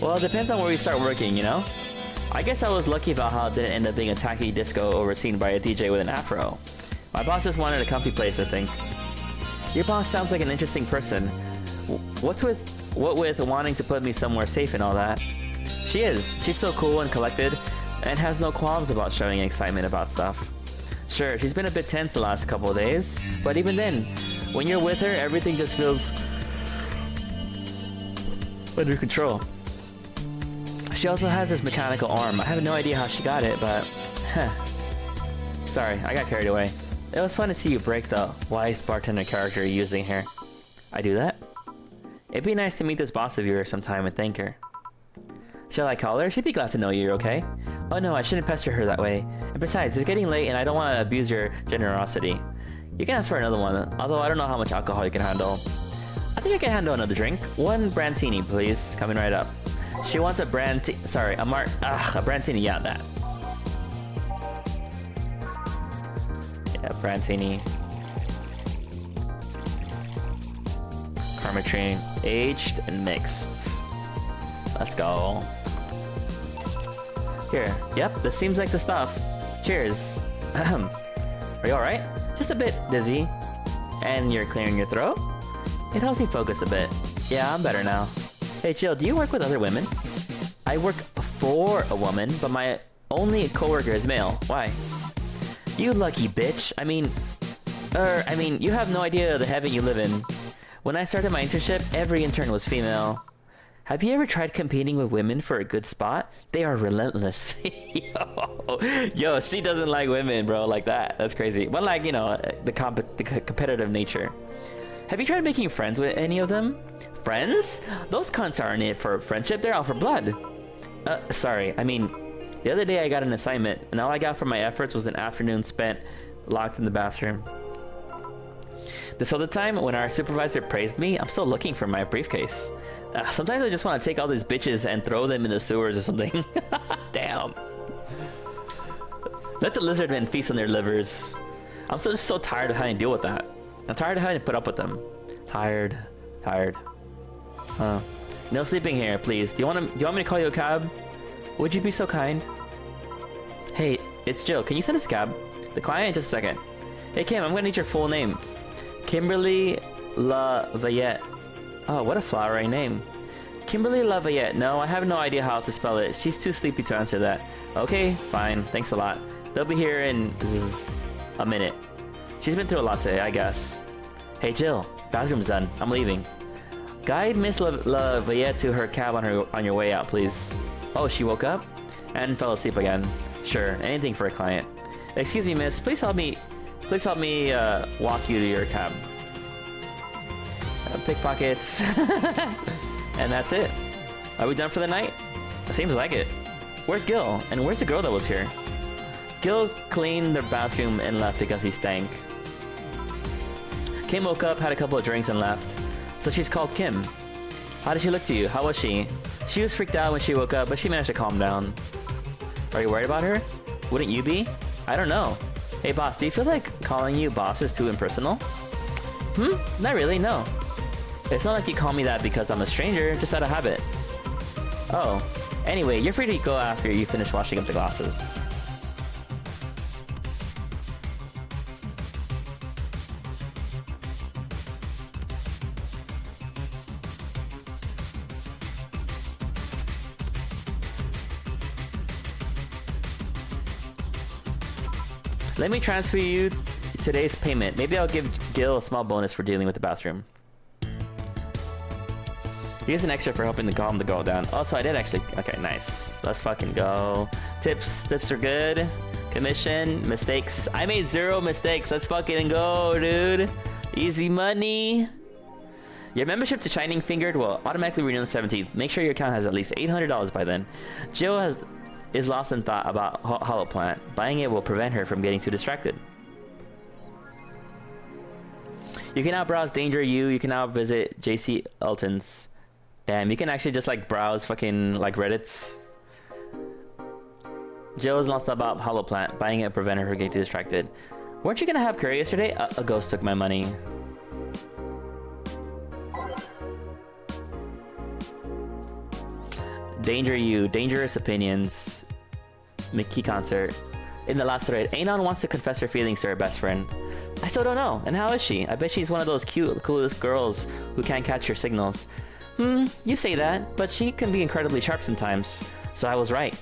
[SPEAKER 1] Well, it depends on where we start working, you know? I guess I was lucky about how it didn't end up being a tacky disco overseen by a DJ with an afro. My boss just wanted a comfy place, I think. Your boss sounds like an interesting person. What with wanting to put me somewhere safe and all that? She is. She's so cool and collected, and has no qualms about showing excitement about stuff. Sure, she's been a bit tense the last couple of days, but even then, when you're with her, everything just feels under control. She also has this mechanical arm. I have no idea how she got it, but... Sorry, I got carried away. It was fun to see you break the wise bartender character you're using here. I do that? It'd be nice to meet this boss of yours sometime and thank her. Shall I call her? She'd be glad to know you're okay. Oh no, I shouldn't pester her that way. And besides, it's getting late and I don't want to abuse your generosity. You can ask for another one, although I don't know how much alcohol you can handle. I think I can handle another drink. One Brantini, please. Coming right up. She wants a a Brantini, yeah, that. Yeah, Brantini. Carmitrine, aged and mixed. Let's go. Here, yep, this seems like the stuff. Cheers. Are you alright? Just a bit dizzy. And you're clearing your throat? It helps me focus a bit. Yeah, I'm better now. Hey Jill, do you work with other women? I work for a woman, but my only coworker is male. Why? You lucky bitch. I mean, you have no idea the heaven you live in. When I started my internship, every intern was female. Have you ever tried competing with women for a good spot? They are relentless. Yo, she doesn't like women, bro, like that. That's crazy. But like, you know, the competitive nature. Have you tried making friends with any of them? Friends? Those cunts aren't it for friendship, they're out for blood. Sorry, I mean, the other day I got an assignment, and all I got for my efforts was an afternoon spent locked in the bathroom. This other time, when our supervisor praised me, I'm still looking for my briefcase. Sometimes I just want to take all these bitches and throw them in the sewers or something. Damn. Let the lizard men feast on their livers. I'm just so tired of having to deal with that. I'm tired of having to put up with them. Tired. No sleeping here, please. Do you want me to call you a cab? Would you be so kind? Hey, it's Jill. Can you send us a cab? The client, just a second. Hey Kim, I'm gonna need your full name. Kimberly LaVayette. Oh, what a flowery name. Kimberly LaVayette. No, I have no idea how to spell it. She's too sleepy to answer that. Okay, fine. Thanks a lot. They'll be here in a minute. She's been through a lot today, I guess. Hey, Jill. Bathroom's done. I'm leaving. Guide Miss LaVayette to her cab on your way out, please. Oh, she woke up? And fell asleep again. Sure, anything for a client. Excuse me, miss. Please help me walk you to your cab. Pickpockets. And that's it. Are we done for the night? Seems like it. Where's Gil? And where's the girl that was here? Gil's cleaned their bathroom and left because he stank. Kim woke up, had a couple of drinks, and left. So she's called Kim. How did she look to you? How was she? She was freaked out when she woke up, but she managed to calm down. Are you worried about her? Wouldn't you be? I don't know. Hey boss, do you feel like calling you boss is too impersonal? Not really, no. It's not like you call me that because I'm a stranger, just out of habit. Oh. Anyway, you're free to go after you finish washing up the glasses. Let me transfer you today's payment. Maybe I'll give Gil a small bonus for dealing with the bathroom. Here's an extra for helping to calm the girl down. Also, I did actually... Okay, nice. Let's fucking go. Tips are good. Commission, mistakes. I made 0 mistakes. Let's fucking go, dude. Easy money. Your membership to Shining Fingered will automatically renew on the 17th. Make sure your account has at least $800 by then. Jill is lost in thought about Hollow Plant. Buying it will prevent her from getting too distracted. You can now browse Danger You. You can now visit JC Elton's. Damn, you can actually just like browse fucking like Reddits. Jill is lost about Hollow Plant. Buying it prevented her getting too distracted. Weren't you gonna have curry yesterday? A ghost took my money. Danger You, Dangerous Opinions. Mickey concert. In the last thread, Anon wants to confess her feelings to her best friend. I still don't know. And how is she? I bet she's one of those cute, coolest girls who can't catch your signals. You say that, but she can be incredibly sharp sometimes. So I was right.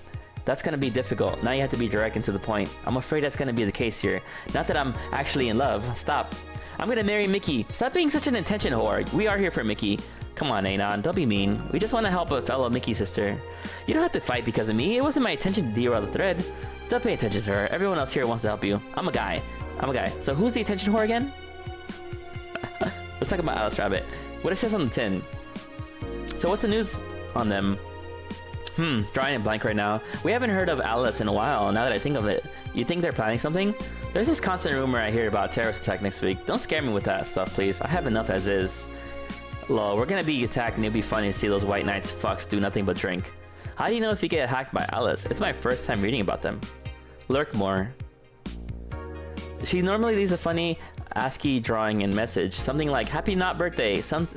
[SPEAKER 1] That's gonna be difficult. Now you have to be direct and to the point. I'm afraid that's gonna be the case here. Not that I'm actually in love. Stop. I'm gonna marry Mickey. Stop being such an attention whore. We are here for Mickey. Come on, Anon, don't be mean. We just want to help a fellow Mickey sister. You don't have to fight because of me. It wasn't my intention to derail the thread. Don't pay attention to her. Everyone else here wants to help you. I'm a guy. So who's the attention whore again? Let's talk about Alice Rabbit. What it says on the tin. So what's the news on them? Drawing a blank right now. We haven't heard of Alice in a while, now that I think of it. You think they're planning something? There's this constant rumor I hear about terrorist attack next week. Don't scare me with that stuff, please. I have enough as is. Lol, we're gonna be attacked and it'll be funny to see those white knights fucks do nothing but drink. How do you know if you get hacked by Alice? It's my first time reading about them. Lurk more. She normally leaves a funny ASCII drawing and message. Something like, happy not birthday. Sounds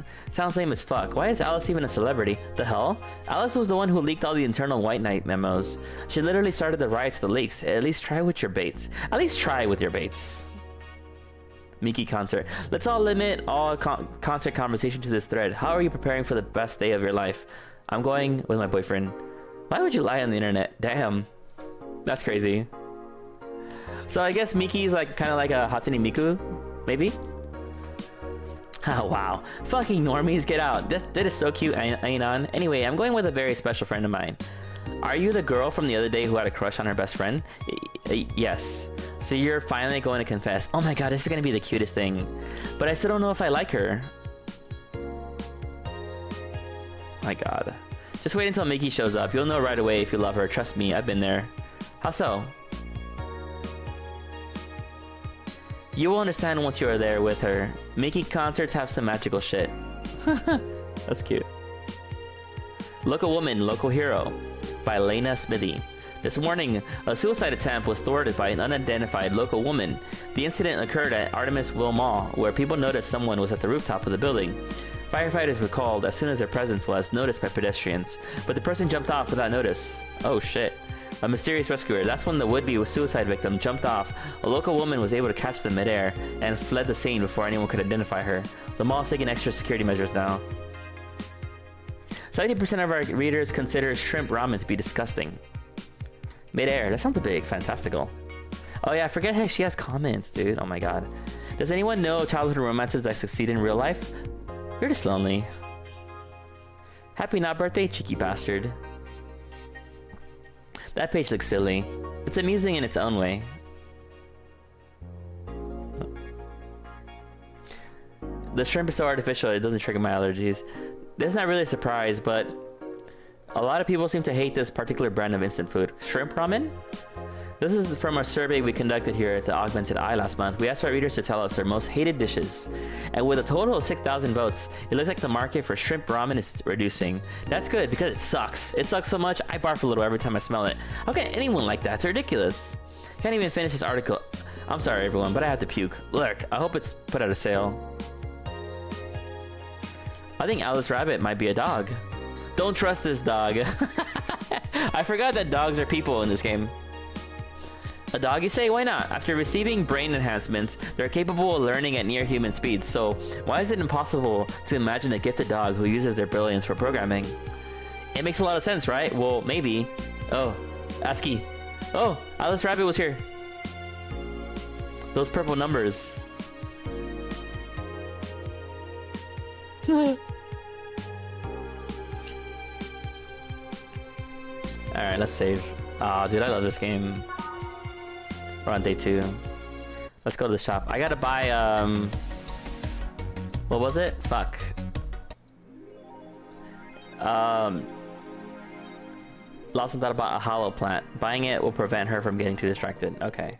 [SPEAKER 1] lame as fuck. Why is Alice even a celebrity? The hell? Alice was the one who leaked all the internal White Knight memos. She literally started the riots, the leaks. At least try with your baits. At least try with your baits. Mickey concert. Let's all limit all concert conversation to this thread. How are you preparing for the best day of your life? I'm going with my boyfriend. Why would you lie on the internet? Damn. That's crazy. So I guess Mickey's like kind of like a Hatsune Miku, maybe? Oh wow. Fucking normies, get out. That is so cute, Anon. Anyway, I'm going with a very special friend of mine. Are you the girl from the other day who had a crush on her best friend? Yes. So you're finally going to confess. Oh my god, this is going to be the cutest thing. But I still don't know if I like her. My god. Just wait until Mickey shows up. You'll know right away if you love her. Trust me, I've been there. How so? You will understand once you are there with her. Mickey concerts have some magical shit. That's cute. Local Woman, Local Hero by Lena Smithy. This morning, a suicide attempt was thwarted by an unidentified local woman. The incident occurred at Artemis Will Mall, where people noticed someone was at the rooftop of the building. Firefighters were called as soon as their presence was noticed by pedestrians, but the person jumped off without notice. Oh shit. A mysterious rescuer. That's when the would-be suicide victim jumped off. A local woman was able to catch them midair and fled the scene before anyone could identify her. The mall is taking extra security measures now. 70% of our readers consider shrimp ramen to be disgusting. Midair. That sounds a bit fantastical. Oh yeah, I forget how she has comments, dude. Oh my god. Does anyone know childhood romances that succeed in real life? You're just lonely. Happy not birthday, cheeky bastard. That page looks silly. It's amusing in its own way. The shrimp is so artificial, it doesn't trigger my allergies. This is not really a surprise, but a lot of people seem to hate this particular brand of instant food. Shrimp ramen? This is from a survey we conducted here at the Augmented last month. We asked our readers to tell us their most hated dishes. And with a total of 6,000 votes, it looks like the market for shrimp ramen is reducing. That's good because it sucks. It sucks so much, I barf a little every time I smell it. How can anyone like that? It's ridiculous. Can't even finish this article. I'm sorry everyone, but I have to puke. Look, I hope it's put out of sale. I think Alice Rabbit might be a dog. Don't trust this dog. I forgot that dogs are people in this game. A dog, you say? Why not? After receiving brain enhancements, they're capable of learning at near human speeds, so why is it impossible to imagine a gifted dog who uses their brilliance for programming? It makes a lot of sense, right? Well, maybe. Oh, ASCII. Oh, Alice Rabbit was here. Those purple numbers. Alright, let's save. Aw, dude, I love this game. We're on day 2. Let's go to the shop. I gotta buy, what was it? Fuck. Lawson thought about a hollow plant. Buying it will prevent her from getting too distracted. Okay.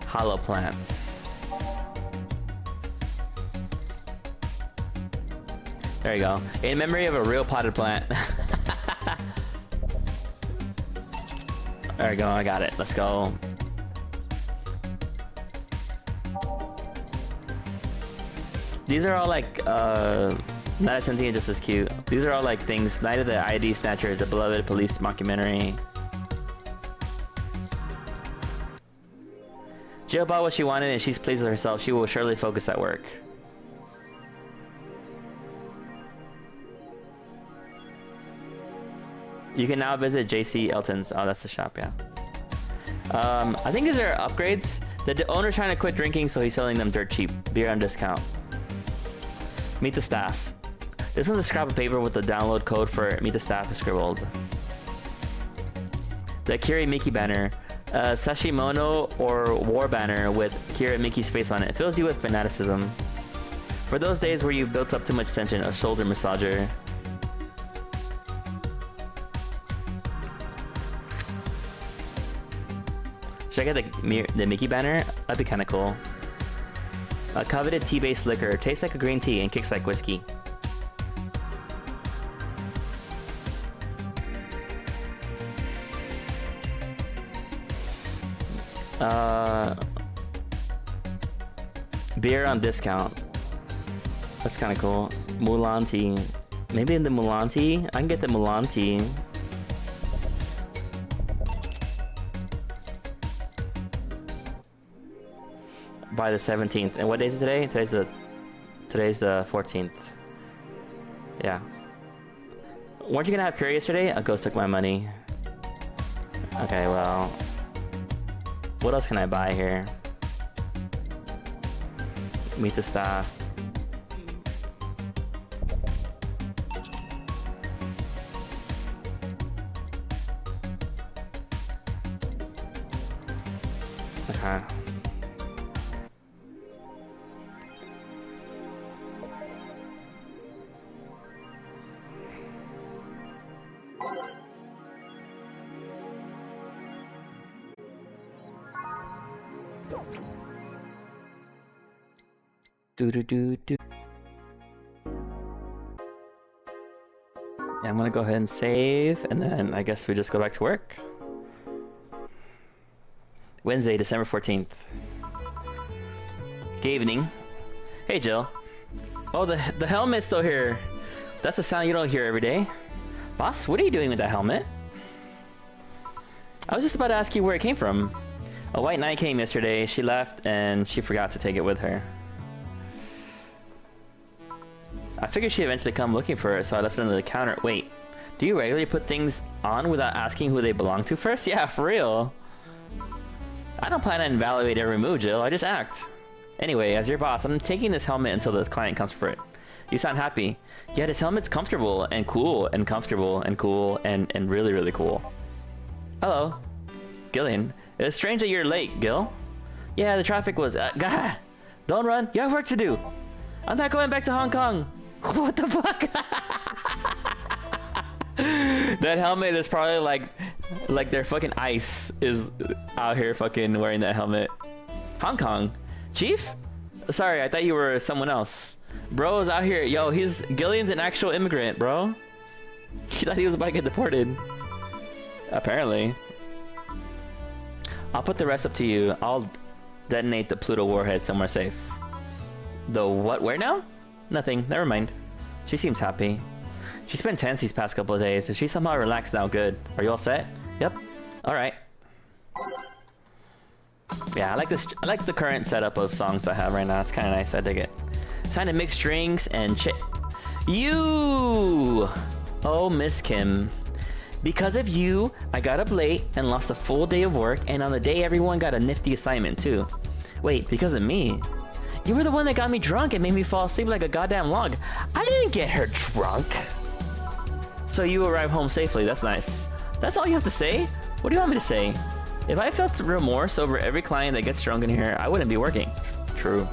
[SPEAKER 1] Hollow plants. There you go. In memory of a real potted plant. There we go, I got it. Let's go. These are all like, Night of Sentient just as cute. These are all like things. Night of the ID Snatcher, the beloved police mockumentary. Jill bought what she wanted and she's pleased with herself. She will surely focus at work. You can now visit JC Elton's. Oh, that's the shop, yeah. I think these are upgrades. The owner's trying to quit drinking, so he's selling them dirt cheap. Beer on discount. Meet the staff. This one's a scrap of paper with the download code for Meet the Staff scribbled. The Kira Miki banner. Sashimono or war banner with Kira Miki's face on it. It fills you with fanaticism. For those days where you've built up too much tension, a shoulder massager. Should I get the Mickey banner? That'd be kind of cool. A coveted tea-based liquor. Tastes like a green tea and kicks like whiskey. Beer on discount. That's kind of cool. Mulan tea. Maybe in the Mulan tea? I can get the Mulan tea. By the 17th. And what day is it today? Today's the 14th. Yeah. Weren't you gonna have curry yesterday? A ghost took my money. Okay, well. What else can I buy here? Meet the staff. Okay. Do. Yeah, I'm gonna go ahead and save, and then I guess we just go back to work. Wednesday, December 14th. Good evening. Hey, Jill. Oh, the helmet's still here. That's a sound you don't hear every day. Boss, what are you doing with that helmet? I was just about to ask you where it came from. A white knight came yesterday. She left and she forgot to take it with her. I figured she'd eventually come looking for it, so I left it under the counter. Wait, do you regularly put things on without asking who they belong to first? Yeah, for real. I don't plan to invalidate every move, Jill. I just act. Anyway, as your boss, I'm taking this helmet until the client comes for it. You sound happy. Yeah, this helmet's comfortable and cool and comfortable and cool and really, really cool. Hello. Gillian. It's strange that you're late, Gil. Yeah, the traffic was... God, don't run. You have work to do. I'm not going back to Hong Kong. What the fuck? That helmet is probably like their fucking ice is out here fucking wearing that helmet. Hong Kong? Chief? Sorry, I thought you were someone else. Bro is out here. Yo, Gillian's an actual immigrant, bro. He thought he was about to get deported. Apparently. I'll put the rest up to you. I'll detonate the Pluto warhead somewhere safe. The what? Where now? Nothing. Never mind. She seems happy. She's been tense these past couple of days. If she's somehow relaxed now, good. Are you all set? Yep. All right. Yeah, I like this. I like the current setup of songs I have right now. It's kind of nice. I dig it. Time to mix drinks and chit. You! Oh, Miss Kim. Because of you, I got up late and lost a full day of work, and on the day everyone got a nifty assignment too. Wait, because of me? You were the one that got me drunk and made me fall asleep like a goddamn log. I didn't get her drunk. So you arrived home safely, that's nice. That's all you have to say? What do you want me to say? If I felt remorse over every client that gets drunk in here, I wouldn't be working. True.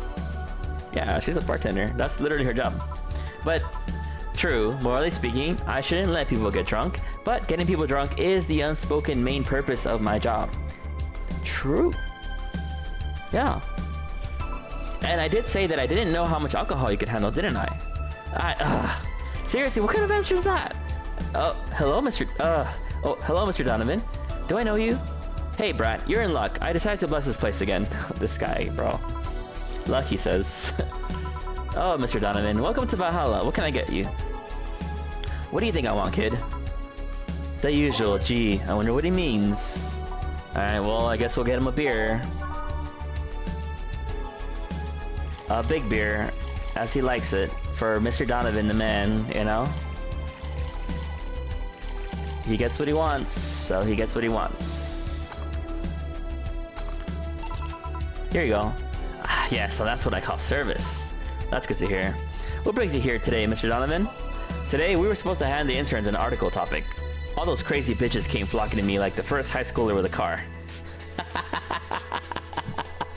[SPEAKER 1] Yeah, she's a bartender. That's literally her job. But, true, morally speaking, I shouldn't let people get drunk, but getting people drunk is the unspoken main purpose of my job. True. Yeah. And I did say that I didn't know how much alcohol you could handle, didn't I? Seriously, what kind of answer is that? Oh, hello, Mr. Donovan. Do I know you? Hey, Brat, you're in luck. I decided to bless this place again. This guy, bro. Luck, he says. Oh, Mr. Donovan, welcome to Valhalla. What can I get you? What do you think I want, kid? The usual. Gee, I wonder what he means. Alright, well, I guess we'll get him a beer. A big beer, as he likes it, for Mr. Donovan, the man, you know? He gets what he wants, so he gets what he wants. Here you go. Yeah, so that's what I call service. That's good to hear. What brings you here today, Mr. Donovan? Today, we were supposed to hand the interns an article topic. All those crazy bitches came flocking to me like the first high schooler with a car.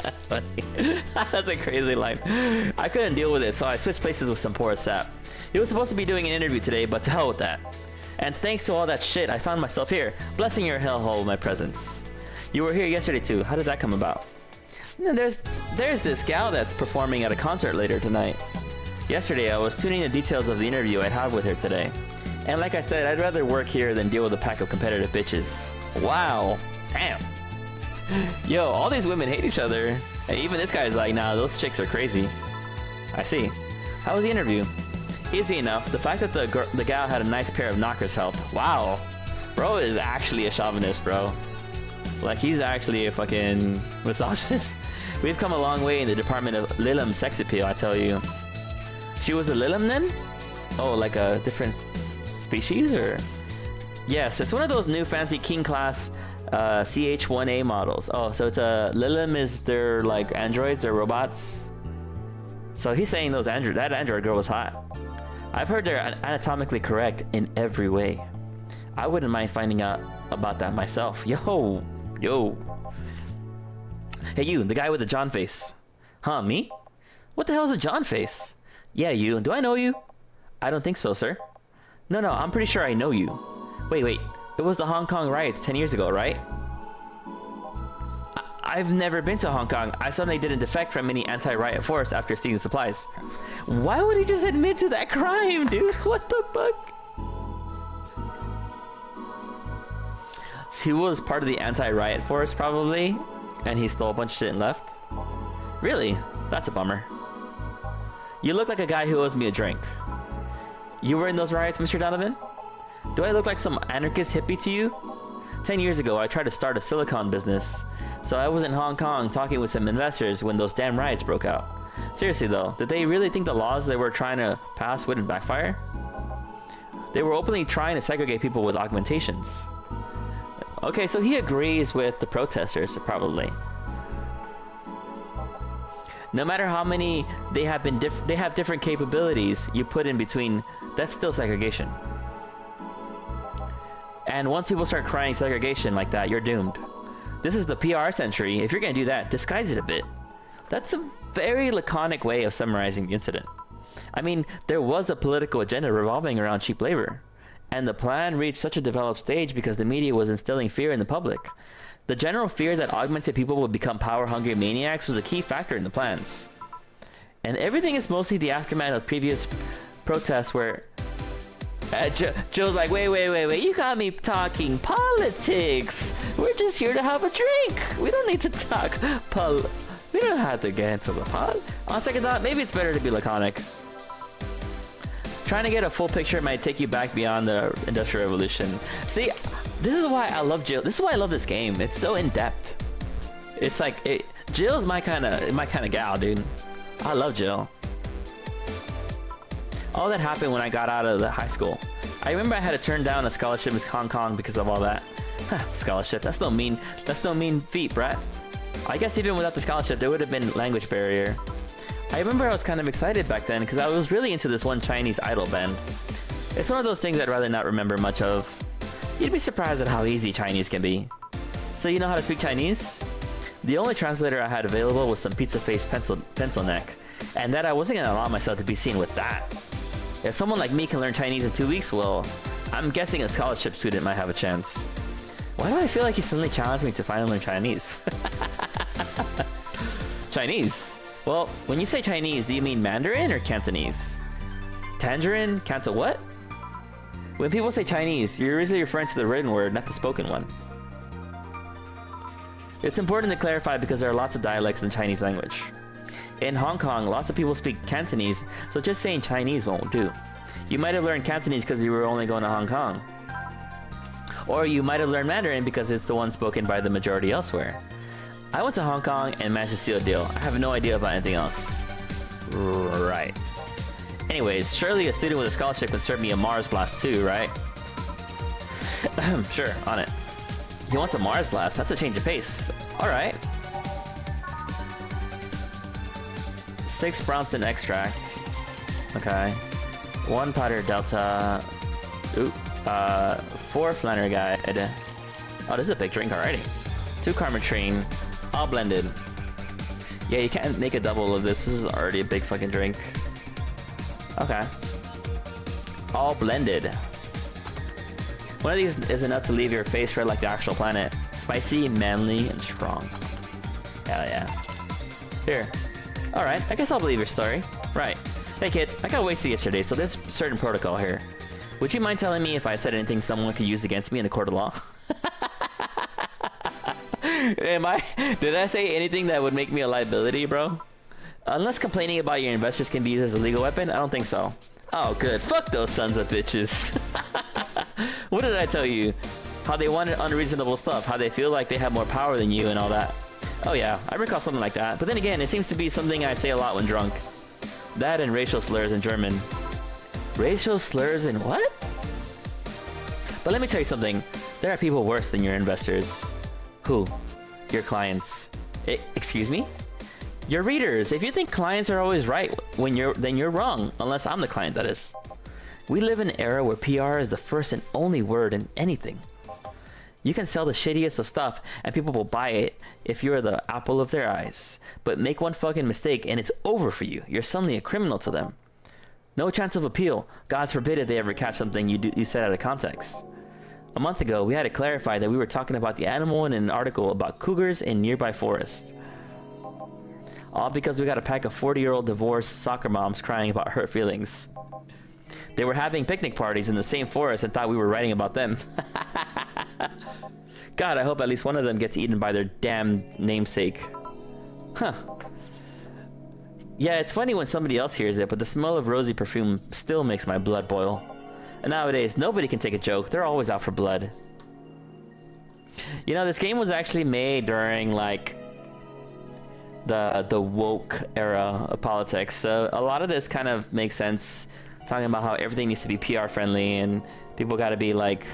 [SPEAKER 1] That's funny. That's a crazy line. I couldn't deal with it, so I switched places with some poor sap. He was supposed to be doing an interview today, but to hell with that. And thanks to all that shit, I found myself here, blessing your hellhole with my presence. You were here yesterday too. How did that come about? And there's this gal that's performing at a concert later tonight. Yesterday, I was tuning the details of the interview I'd have with her today. And like I said, I'd rather work here than deal with a pack of competitive bitches. Wow. Damn. Yo, all these women hate each other. And even this guy's like, nah, those chicks are crazy. I see. How was the interview? Easy enough. The fact that the gal had a nice pair of knockers helped. Wow. Bro is actually a chauvinist, bro. Like, he's actually a fucking misogynist. We've come a long way in the department of Lilim sex appeal, I tell you. She was a Lilim then? Oh, like a different species, or? Yes, it's one of those new fancy king class CH-1A models. Oh, so it's a Lilim is their like androids or robots. So he's saying that android girl was hot. I've heard they're anatomically correct in every way. I wouldn't mind finding out about that myself. Yo. Hey you, the guy with the John face. Huh, me? What the hell is a John face? Yeah, you. Do I know you? I don't think so, sir. No, I'm pretty sure I know you. Wait. It was the Hong Kong riots 10 years ago, right? I've never been to Hong Kong. I suddenly didn't defect from any anti-riot force after stealing supplies. Why would he just admit to that crime, dude? What the fuck? He was part of the anti-riot force, probably, and he stole a bunch of shit and left. Really? That's a bummer. You look like a guy who owes me a drink. You were in those riots, Mr. Donovan? Do I look like some anarchist hippie to you? 10 years ago, I tried to start a silicon business. So I was in Hong Kong talking with some investors when those damn riots broke out. Seriously though, did they really think the laws they were trying to pass wouldn't backfire? They were openly trying to segregate people with augmentations. Okay, so he agrees with the protesters, probably. No matter how many they have different capabilities you put in between, that's still segregation. And once people start crying segregation like that, you're doomed. This is the PR century. If you're gonna do that, disguise it a bit. That's a very laconic way of summarizing the incident. I mean, there was a political agenda revolving around cheap labor. And the plan reached such a developed stage because the media was instilling fear in the public. The general fear that augmented people would become power-hungry maniacs was a key factor in the plans. And everything is mostly the aftermath of previous protests where... Joe's like, wait, you got me talking politics. We're just here to have a drink. We don't need to talk we don't have to get into the pod. On second thought, maybe it's better to be laconic. Trying to get a full picture might take you back beyond the Industrial Revolution. See, this is why I love Jill. This is why I love this game. It's so in-depth. It's like, Jill's my kind of gal, dude. I love Jill. All that happened when I got out of the high school. I remember I had to turn down a scholarship in Hong Kong because of all that. Scholarship, that's no mean feat, Brett. I guess even without the scholarship, there would have been language barrier. I remember I was kind of excited back then because I was really into this one Chinese idol band. It's one of those things I'd rather not remember much of. You'd be surprised at how easy Chinese can be. So you know how to speak Chinese? The only translator I had available was some pizza-faced pencil neck, and that I wasn't going to allow myself to be seen with that. If someone like me can learn Chinese in 2 weeks, well, I'm guessing a scholarship student might have a chance. Why do I feel like he suddenly challenged me to finally learn Chinese? Chinese? Well, when you say Chinese, do you mean Mandarin or Cantonese? Tangerine? Canto what? When people say Chinese, you're usually referring to the written word, not the spoken one. It's important to clarify because there are lots of dialects in the Chinese language. In Hong Kong, lots of people speak Cantonese, so just saying Chinese won't do. You might have learned Cantonese because you were only going to Hong Kong. Or you might have learned Mandarin because it's the one spoken by the majority elsewhere. I went to Hong Kong and managed to seal a deal. I have no idea about anything else. Right. Anyways, surely a student with a scholarship can serve me a Mars Blast too, right? Sure, on it. He wants a Mars Blast, that's a change of pace. Alright. 6 Bronson extract. Okay. 1 powder delta. Ooh. 4 Flannery guide. Oh, this is a big drink already. 2 Carmetrine. All blended. Yeah, you can't make a double of this. This is already a big fucking drink. Okay. All blended. One of these is enough to leave your face red like the actual planet. Spicy, manly, and strong. Hell yeah. Here. Alright, I guess I'll believe your story. Right. Hey kid, I got wasted yesterday, so there's certain protocol here. Would you mind telling me if I said anything someone could use against me in a court of law? Did I say anything that would make me a liability, bro? Unless complaining about your investors can be used as a legal weapon, I don't think so. Oh, good. Fuck those sons of bitches. What did I tell you? How they wanted unreasonable stuff, how they feel like they have more power than you and all that. Oh yeah, I recall something like that. But then again, it seems to be something I say a lot when drunk. That and racial slurs in German. Racial slurs in what? But let me tell you something. There are people worse than your investors. Who? Your clients. Excuse me? Your readers. If you think clients are always right then you're wrong. Unless I'm the client, that is. We live in an era where PR is the first and only word in anything. You can sell the shittiest of stuff and people will buy it if you're the apple of their eyes. But make one fucking mistake and it's over for you. You're suddenly a criminal to them. No chance of appeal. God forbid if they ever catch something you said out of context. A month ago, we had to clarify that we were talking about the animal in an article about cougars in nearby forest. All because we got a pack of 40-year-old divorced soccer moms crying about hurt feelings. They were having picnic parties in the same forest and thought we were writing about them. God, I hope at least one of them gets eaten by their damn namesake. Huh. Yeah, it's funny when somebody else hears it, but the smell of rosy perfume still makes my blood boil. And nowadays, nobody can take a joke. They're always out for blood. You know, this game was actually made during like the woke era of politics, so a lot of this kind of makes sense, talking about how everything needs to be PR friendly and people got to be like,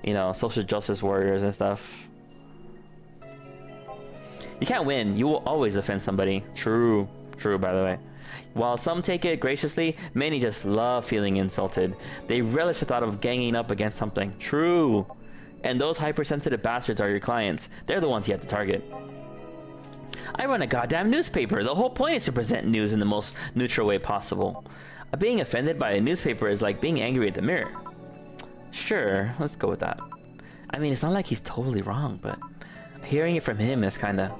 [SPEAKER 1] you know, social justice warriors and stuff. You can't win. You will always offend somebody. True, by the way. While some take it graciously, many just love feeling insulted. They relish the thought of ganging up against something. True. And those hypersensitive bastards are your clients. They're the ones you have to target. I run a goddamn newspaper. The whole point is to present news in the most neutral way possible. Being offended by a newspaper is like being angry at the mirror. Sure, let's go with that. I mean, it's not like he's totally wrong, but hearing it from him is kinda...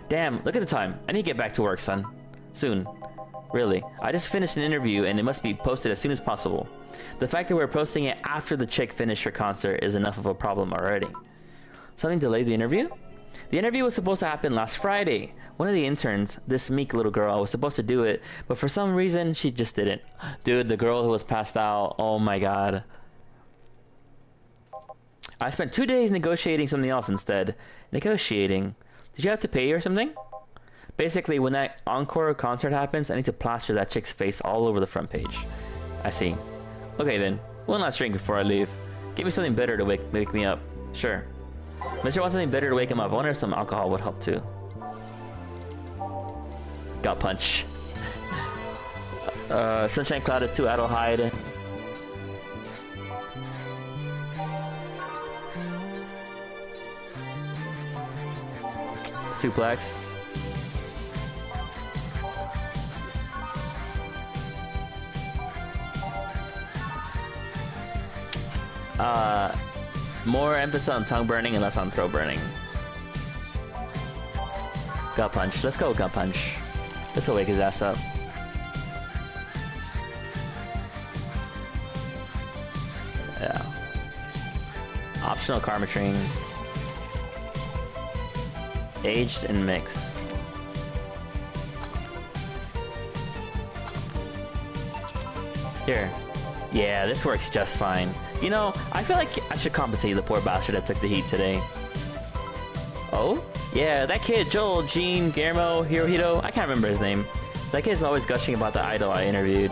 [SPEAKER 1] Damn, look at the time. I need to get back to work, son. Soon. Really. I just finished an interview and it must be posted as soon as possible. The fact that we're posting it after the chick finished her concert is enough of a problem already. Something delayed the interview? The interview was supposed to happen last Friday. One of the interns, this meek little girl, was supposed to do it, but for some reason, she just didn't. Dude, the girl who was passed out, oh my god. I spent 2 days negotiating something else instead. Negotiating? Did you have to pay or something? Basically, when that encore concert happens, I need to plaster that chick's face all over the front page. I see. Okay then, one last drink before I leave. Give me something bitter to wake me up. Sure. Mr. wants something bitter to wake him up. I wonder if some alcohol would help too. Got punch. Sunshine Cloud is too idle hide. Suplex. More emphasis on tongue burning and less on throat burning. Gut punch. Let's go gut punch. This will wake his ass up. Yeah. Optional karma train. Aged and mix. Here. Yeah, this works just fine. You know, I feel like I should compensate the poor bastard that took the heat today. Oh? Yeah, that kid, Joel, Gene, Guillermo, Hirohito, I can't remember his name. That kid's always gushing about the idol I interviewed.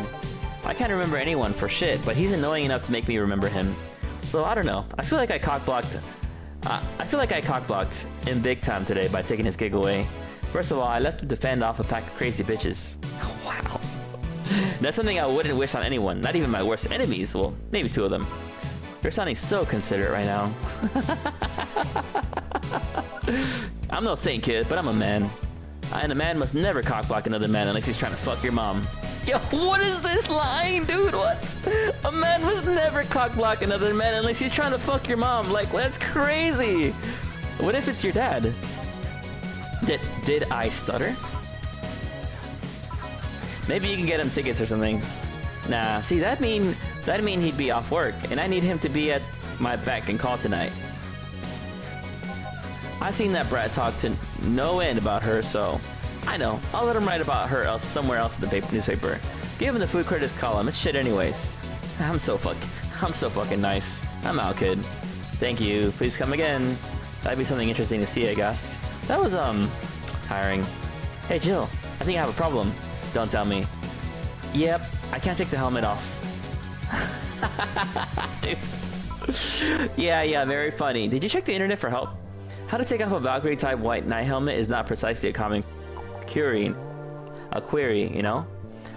[SPEAKER 1] I can't remember anyone for shit, but he's annoying enough to make me remember him. So I don't know. I feel like I cockblocked in big time today by taking his gig away. First of all, I left him to fend off a pack of crazy bitches. Wow. That's something I wouldn't wish on anyone, not even my worst enemies. Well, maybe 2 of them. You're sounding so considerate right now. I'm no saint, kid, but I'm a man. And a man must never cockblock another man unless he's trying to fuck your mom. Yo, what is this line, dude? What? A man must never cockblock another man unless he's trying to fuck your mom. Like, that's crazy. What if it's your dad? Did I stutter? Maybe you can get him tickets or something. Nah, see, that'd mean he'd be off work, and I need him to be at my beck and call tonight. I seen that brat talk to no end about her, so I know. I'll let him write about her somewhere else in the newspaper. Give him the food critics column. It's shit anyways. I'm so fucking nice. I'm out, kid. Thank you. Please come again. That'd be something interesting to see, I guess. That was tiring. Hey Jill, I think I have a problem. Don't tell me. Yep, I can't take the helmet off. Yeah, very funny. Did you check the internet for help? How to take off a Valkyrie type white knight helmet is not precisely a common query, you know?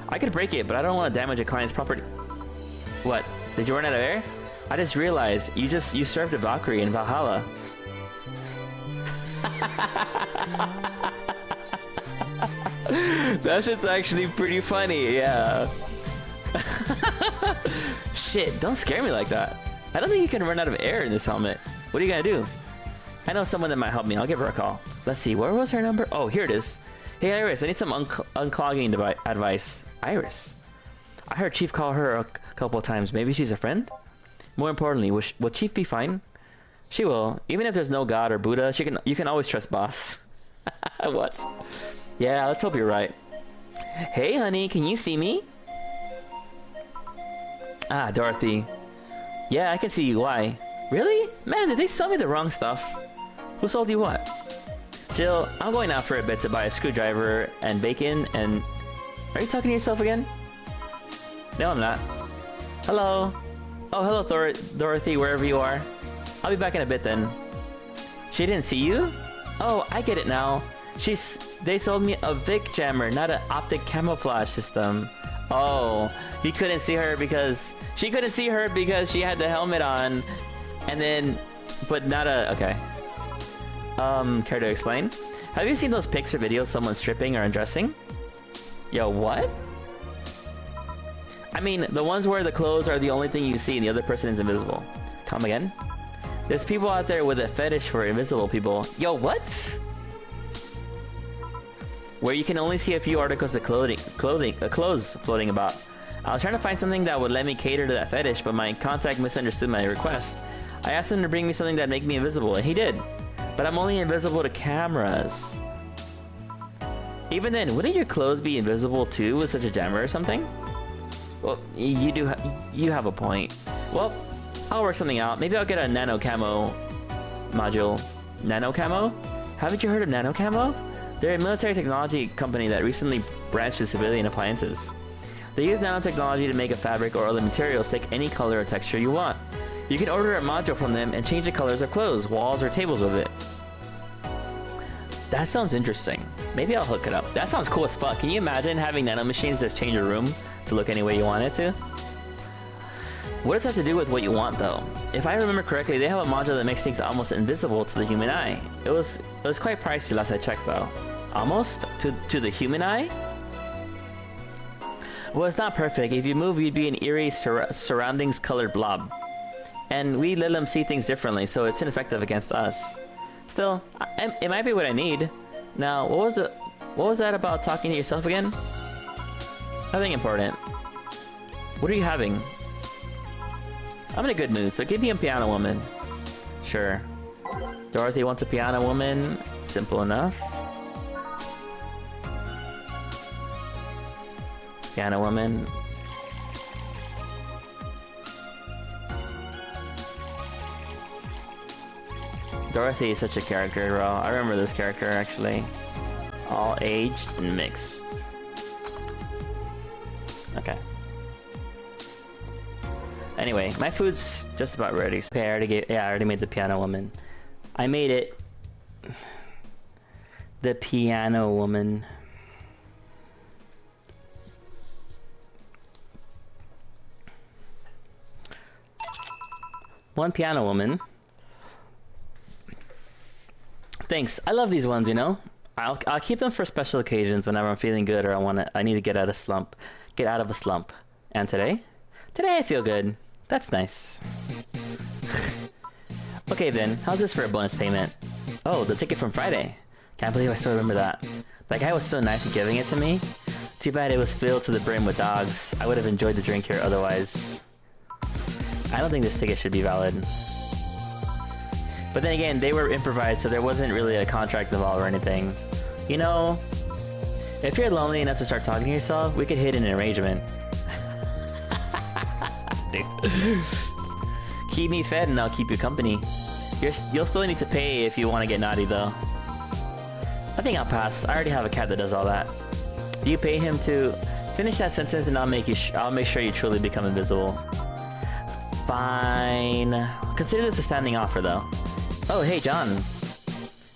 [SPEAKER 1] I could break it, but I don't want to damage a client's property. What? Did you run out of air? I just realized you served a Valkyrie in Valhalla. That shit's actually pretty funny, yeah. Shit, don't scare me like that. I don't think you can run out of air in this helmet. What are you gonna do? I know someone that might help me. I'll give her a call. Let's see, where was her number? Oh, here it is. Hey Iris, I need some unclogging advice. Iris? I heard Chief call her a couple of times. Maybe she's a friend? More importantly, will Chief be fine? She will. Even if there's no God or Buddha, you can always trust boss. What? Yeah, let's hope you're right. Hey honey, can you see me? Ah, Dorothy. Yeah, I can see you. Why? Really? Man, did they sell me the wrong stuff? Who sold you what? Jill, I'm going out for a bit to buy a screwdriver and bacon and... Are you talking to yourself again? No, I'm not. Hello. Oh, hello, Dorothy, wherever you are. I'll be back in a bit then. She didn't see you? Oh, I get it now. They sold me a Vic jammer, not an optic camouflage system. Oh, he couldn't see her because... She couldn't see her because she had the helmet on. And then... But not a... Okay. Care to explain? Have you seen those pics or videos of someone stripping or undressing? Yo, what? I mean, the ones where the clothes are the only thing you see and the other person is invisible. Come again? There's people out there with a fetish for invisible people. Yo, what? Where you can only see a few articles of clothes floating about. I was trying to find something that would let me cater to that fetish, but my contact misunderstood my request. I asked him to bring me something that made me invisible, and he did. But I'm only invisible to cameras. Even then, wouldn't your clothes be invisible too with such a jammer or something? Well, you have a point. Well, I'll work something out. Maybe I'll get a nano camo module. Nano camo? Haven't you heard of nano camo? They're a military technology company that recently branched to civilian appliances. They use nanotechnology to make a fabric or other materials take any color or texture you want. You can order a module from them and change the colors of clothes, walls, or tables with it. That sounds interesting. Maybe I'll hook it up. That sounds cool as fuck. Can you imagine having nano machines just change your room to look any way you want it to? What does that have to do with what you want though? If I remember correctly, they have a module that makes things almost invisible to the human eye. It was quite pricey last I checked though. Almost? To the human eye? Well, it's not perfect. If you move, you'd be an eerie surroundings colored blob. And we let them see things differently, so it's ineffective against us. Still, it might be what I need. Now, what was that about talking to yourself again? Nothing important. What are you having? I'm in a good mood, so give me a piano woman. Sure. Dorothy wants a piano woman. Simple enough. Piano woman. Dorothy is such a character, bro. I remember this character, actually. All aged and mixed. Okay. Anyway, my food's just about ready. Okay, I already made the piano woman. I made it. The piano woman. One piano woman. Thanks. I love these ones, you know. I'll keep them for special occasions whenever I'm feeling good or I need to get out of a slump. And today I feel good. That's nice. Okay then, how's this for a bonus payment? Oh, the ticket from Friday. Can't believe I still remember that. That guy was so nice in giving it to me. Too bad it was filled to the brim with dogs. I would have enjoyed the drink here otherwise. I don't think this ticket should be valid. But then again, they were improvised, so there wasn't really a contract involved or anything. You know, if you're lonely enough to start talking to yourself, we could hit an arrangement. Keep me fed and I'll keep you company. You'll still need to pay if you want to get naughty though. I think I'll pass. I already have a cat that does all that. You pay him to finish that sentence and I'll make sure you truly become invisible. Fine. Consider this a standing offer though. Oh, hey, John.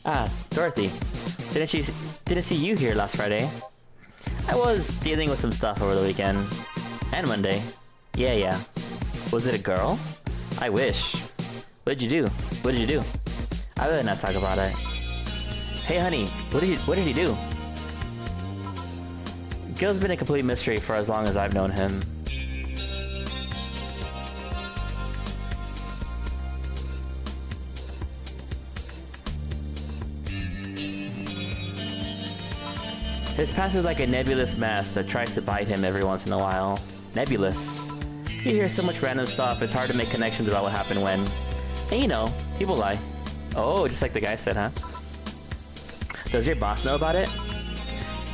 [SPEAKER 1] Ah, Dorothy. Didn't see you here last Friday. I was dealing with some stuff over the weekend. And Monday. Yeah. Was it a girl? I wish. What did you do? I'd rather not talk about it. Hey, honey. What did he do? Gil's been a complete mystery for as long as I've known him. His past is like a nebulous mass that tries to bite him every once in a while. Nebulous. You hear so much random stuff, it's hard to make connections about what happened when. And you know, people lie. Oh, just like the guy said, huh? Does your boss know about it?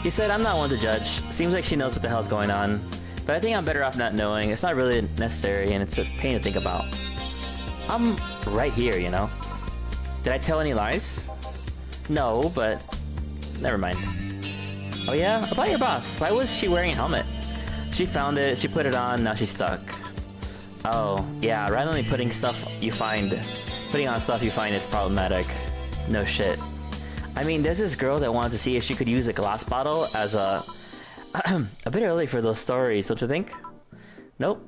[SPEAKER 1] He said, I'm not one to judge. Seems like she knows what the hell's going on. But I think I'm better off not knowing. It's not really necessary and it's a pain to think about. I'm right here, you know? Did I tell any lies? No, but never mind. Oh yeah? About your boss. Why was she wearing a helmet? She found it, she put it on, now she's stuck. Oh, yeah, randomly putting on stuff you find is problematic. No shit. I mean, there's this girl that wanted to see if she could use a glass bottle as a... a bit early for those stories, don't you think? Nope.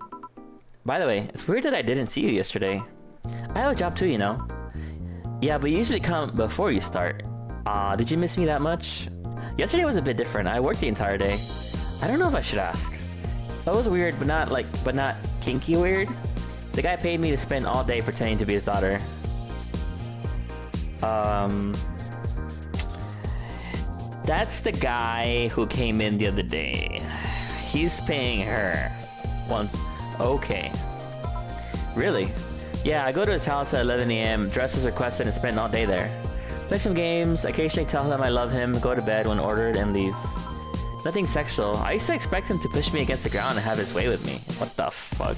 [SPEAKER 1] By the way, it's weird that I didn't see you yesterday. I have a job too, you know. Yeah, but you usually come before you start. Did you miss me that much? Yesterday was a bit different. I worked the entire day. I don't know if I should ask. That was weird, but not kinky weird. The guy paid me to spend all day pretending to be his daughter. That's the guy who came in the other day. He's paying her once. Okay. Really? Yeah, I go to his house at 11 AM, dress as requested, and spend all day there. Play some games, occasionally tell him I love him, go to bed when ordered, and leave. Nothing sexual. I used to expect him to push me against the ground and have his way with me. What the fuck?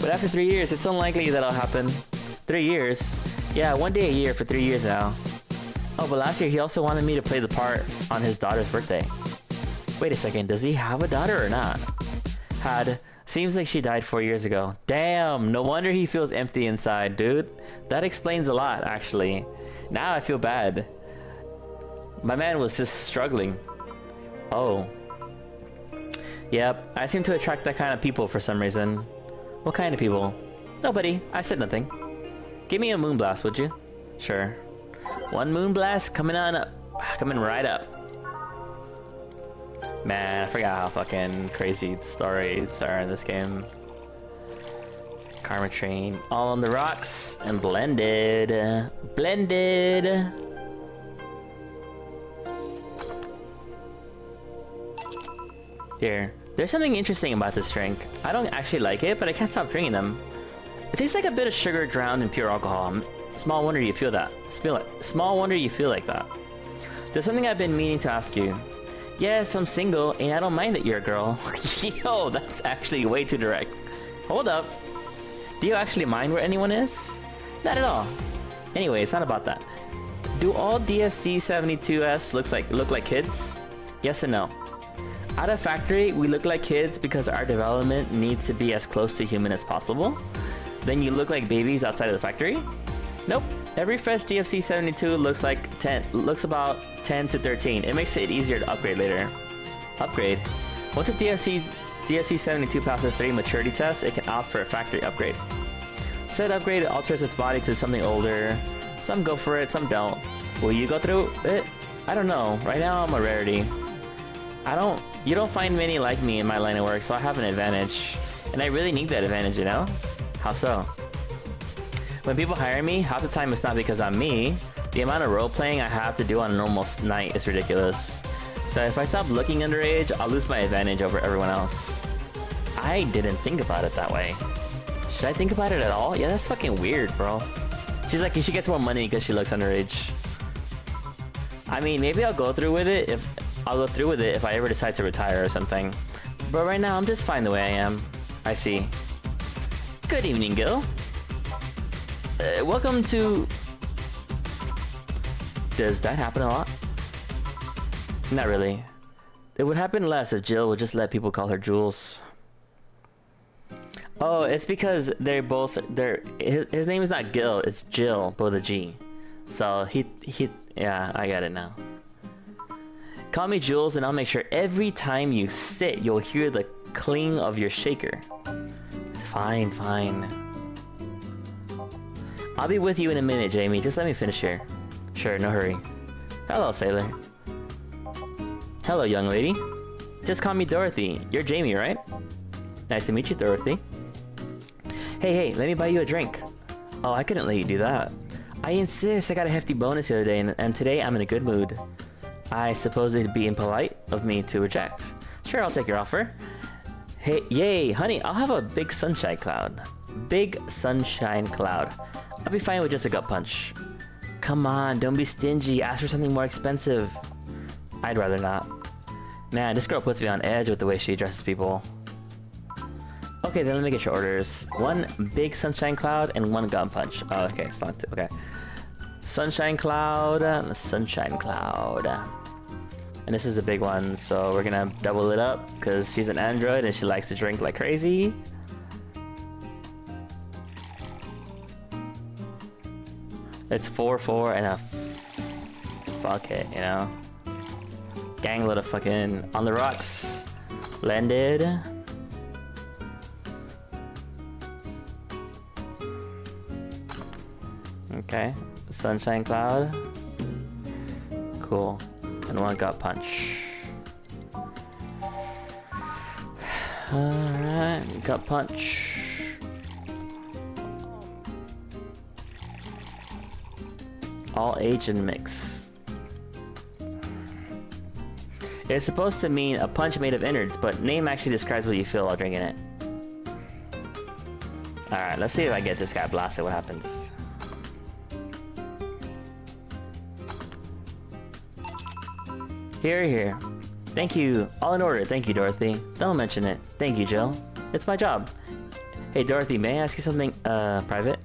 [SPEAKER 1] But after 3 years, it's unlikely that'll happen. 3 years? Yeah, 1 day a year for 3 years now. Oh, but last year he also wanted me to play the part on his daughter's birthday. Wait a second, does he have a daughter or not? Had. Seems like she died 4 years ago. Damn, no wonder he feels empty inside, dude. That explains a lot, actually. Now I feel bad. My man was just struggling. Oh. Yep, I seem to attract that kind of people for some reason. What kind of people? Nobody. I said nothing. Give me a moonblast, would you? Sure. One moonblast coming on up. Coming right up. Man, I forgot how fucking crazy the stories are in this game. Karma Train. All on the rocks and blended. Blended. Here. There's something interesting about this drink. I don't actually like it, but I can't stop drinking them. It tastes like a bit of sugar drowned in pure alcohol. Small wonder you feel that. Small wonder you feel like that. There's something I've been meaning to ask you. Yes, I'm single, and I don't mind that you're a girl. Yo, that's actually way too direct. Hold up. Do you actually mind where anyone is? Not at all. Anyway, it's not about that. Do all DFC 72s look like kids? Yes and no. At a factory, we look like kids because our development needs to be as close to human as possible. Then you look like babies outside of the factory? Nope. Every fresh DFC 72 looks about 10 to 13. It makes it easier to upgrade later. Upgrade. Once a DFC 72 passes 3 maturity tests, it can opt for a factory upgrade. Said upgrade alters its body to something older. Some go for it, some don't. Will you go through it? I don't know. Right now I'm a rarity. You don't find many like me in my line of work, so I have an advantage. And I really need that advantage, you know? How so? When people hire me, half the time it's not because I'm me. The amount of role-playing I have to do on a normal night is ridiculous. So if I stop looking underage, I'll lose my advantage over everyone else. I didn't think about it that way. Should I think about it at all? Yeah, that's fucking weird, bro. She's like, she gets more money because she looks underage. I mean, maybe I'll go through with it if I ever decide to retire or something. But right now, I'm just fine the way I am. I see. Good evening, Gil. Welcome to... Does that happen a lot? Not really. It would happen less if Jill would just let people call her Jules. Oh, it's because his name is not Gil, it's Jill, but with a G. So yeah, I got it now. Call me Jules and I'll make sure every time you sit, you'll hear the cling of your shaker. Fine, fine. I'll be with you in a minute, Jamie. Just let me finish here. Sure, no hurry. Hello, sailor. Hello, young lady. Just call me Dorothy. You're Jamie, right? Nice to meet you, Dorothy. Hey, let me buy you a drink. Oh, I couldn't let you do that. I insist. I got a hefty bonus the other day, and today I'm in a good mood. I suppose it'd be impolite of me to reject. Sure, I'll take your offer. Hey, yay, honey, I'll have a big sunshine cloud. Big sunshine cloud. I'll be fine with just a gut punch. Come on, don't be stingy. Ask for something more expensive. I'd rather not. Man, this girl puts me on edge with the way she addresses people. Okay, then let me get your orders. One big sunshine cloud and one gut punch. Oh, okay, it's not two. Okay. Sunshine Cloud, Sunshine Cloud. And this is a big one, so we're gonna double it up because she's an android and she likes to drink like crazy. It's 4-4 and a fuck it, you know. Gangload of fucking on the rocks. Blended. Okay, Sunshine Cloud. Cool. And one gut punch. Alright, gut punch. All age and mix. It's supposed to mean a punch made of innards, but name actually describes what you feel while drinking it. Alright, let's see if I get this guy blasted, what happens. Here, here. Thank you. All in order. Thank you, Dorothy. Don't mention it. Thank you, Jill. It's my job. Hey, Dorothy, may I ask you something, private?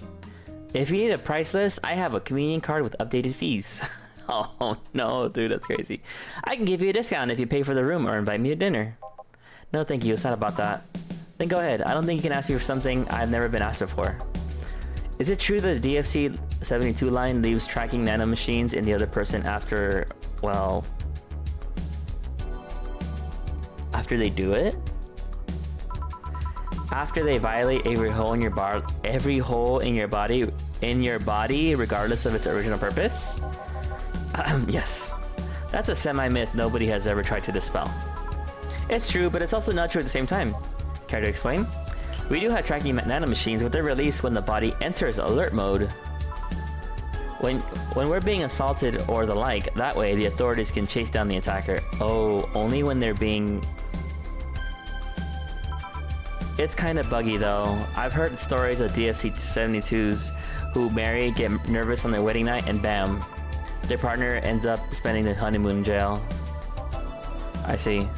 [SPEAKER 1] If you need a price list, I have a convenient card with updated fees. Oh, no, dude, that's crazy. I can give you a discount if you pay for the room or invite me to dinner. No, thank you. It's not about that. Then go ahead. I don't think you can ask me for something I've never been asked before. Is it true that the DFC-72 line leaves tracking nanomachines in the other person after, well... after they do it? After they violate every hole in your body, regardless of its original purpose? Yes. That's a semi-myth nobody has ever tried to dispel. It's true, but it's also not true at the same time. Care to explain? We do have tracking nanomachines, but they're released when the body enters alert mode. When we're being assaulted or the like, that way the authorities can chase down the attacker. Oh, only when they're being... It's kind of buggy though. I've heard stories of DFC-72s who marry, get nervous on their wedding night, and bam, their partner ends up spending the honeymoon in jail. I see.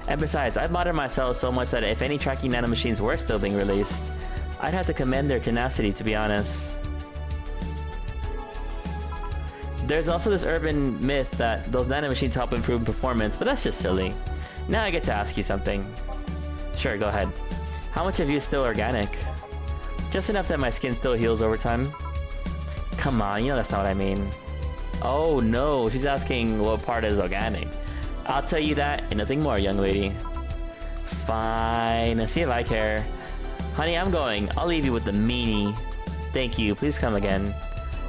[SPEAKER 1] And besides, I've modded myself so much that if any tracking nanomachines were still being released, I'd have to commend their tenacity, to be honest. There's also this urban myth that those nanomachines help improve performance, but that's just silly. Now I get to ask you something. Sure, go ahead. How much of you is still organic? Just enough that my skin still heals over time. Come on, you know that's not what I mean. Oh no, she's asking what part is organic. I'll tell you that and nothing more, young lady. Fine, see if I care. Honey, I'm going. I'll leave you with the meanie. Thank you, please come again.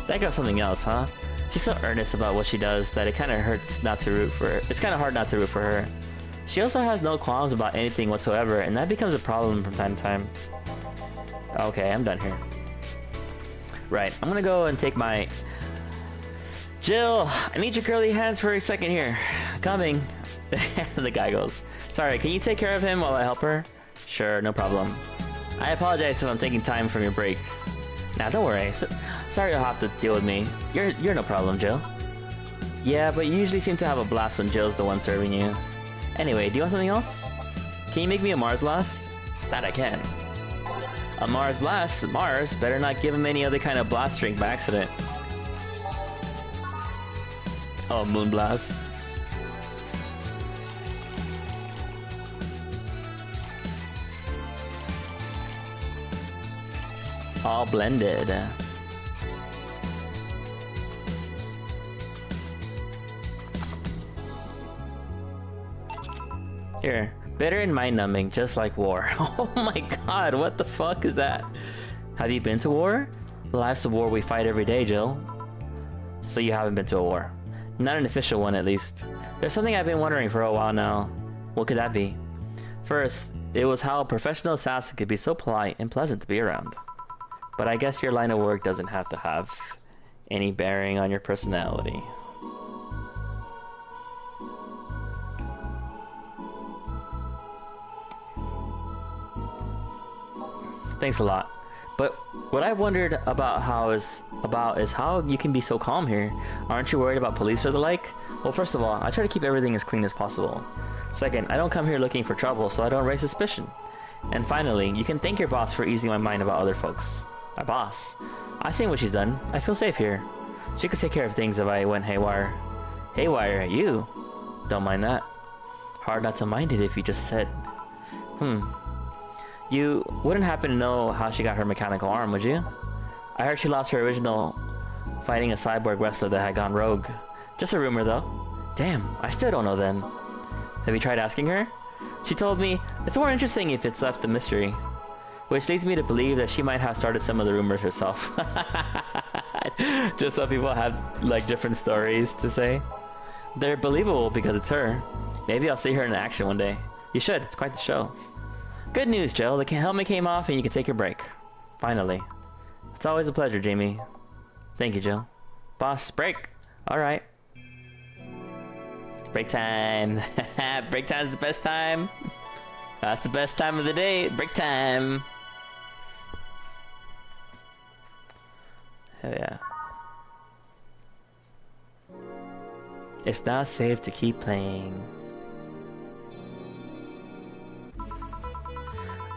[SPEAKER 1] That girl's something else, huh? She's so earnest about what she does that it kind of hurts not to root for her. It's kind of hard not to root for her. She also has no qualms about anything whatsoever, and that becomes a problem from time to time. Okay, I'm done here. Right, I'm gonna go and take my... Jill, I need your curly hands for a second here. Coming. The guy goes, sorry, can you take care of him while I help her? Sure, no problem. I apologize if I'm taking time from your break. Nah, don't worry. Sorry you'll have to deal with me. You're no problem, Jill. Yeah, but you usually seem to have a blast when Jill's the one serving you. Anyway, do you want something else? Can you make me a Mars Blast? That I can. A Mars Blast? Mars? Better not give him any other kind of blast drink by accident. Oh, Moon Blast. All blended. Here, bitter and mind-numbing, just like war. Oh my god, what the fuck is that? Have you been to war? Life's a war we fight every day, Jill. So you haven't been to a war. Not an official one, at least. There's something I've been wondering for a while now. What could that be? First, it was how a professional assassin could be so polite and pleasant to be around. But I guess your line of work doesn't have to have any bearing on your personality. Thanks a lot. But what I wondered about is how you can be so calm here. Aren't you worried about police or the like? Well, first of all, I try to keep everything as clean as possible. Second, I don't come here looking for trouble, so I don't raise suspicion. And finally, you can thank your boss for easing my mind about other folks. My boss? I've seen what she's done. I feel safe here. She could take care of things if I went haywire. Haywire, you? Don't mind that. Hard not to mind it if you just said. You wouldn't happen to know how she got her mechanical arm, would you? I heard she lost her original fighting a cyborg wrestler that had gone rogue. Just a rumor though. Damn, I still don't know then. Have you tried asking her? She told me it's more interesting if it's left a mystery. Which leads me to believe that she might have started some of the rumors herself. Just so people have like different stories to say. They're believable because it's her. Maybe I'll see her in action one day. You should, it's quite the show. Good news, Jill. The helmet came off and you can take your break. Finally. It's always a pleasure, Jamie. Thank you, Jill. Boss, break. Alright. Break time. Break time's the best time. That's the best time of the day. Break time. Hell yeah. It's not safe to keep playing.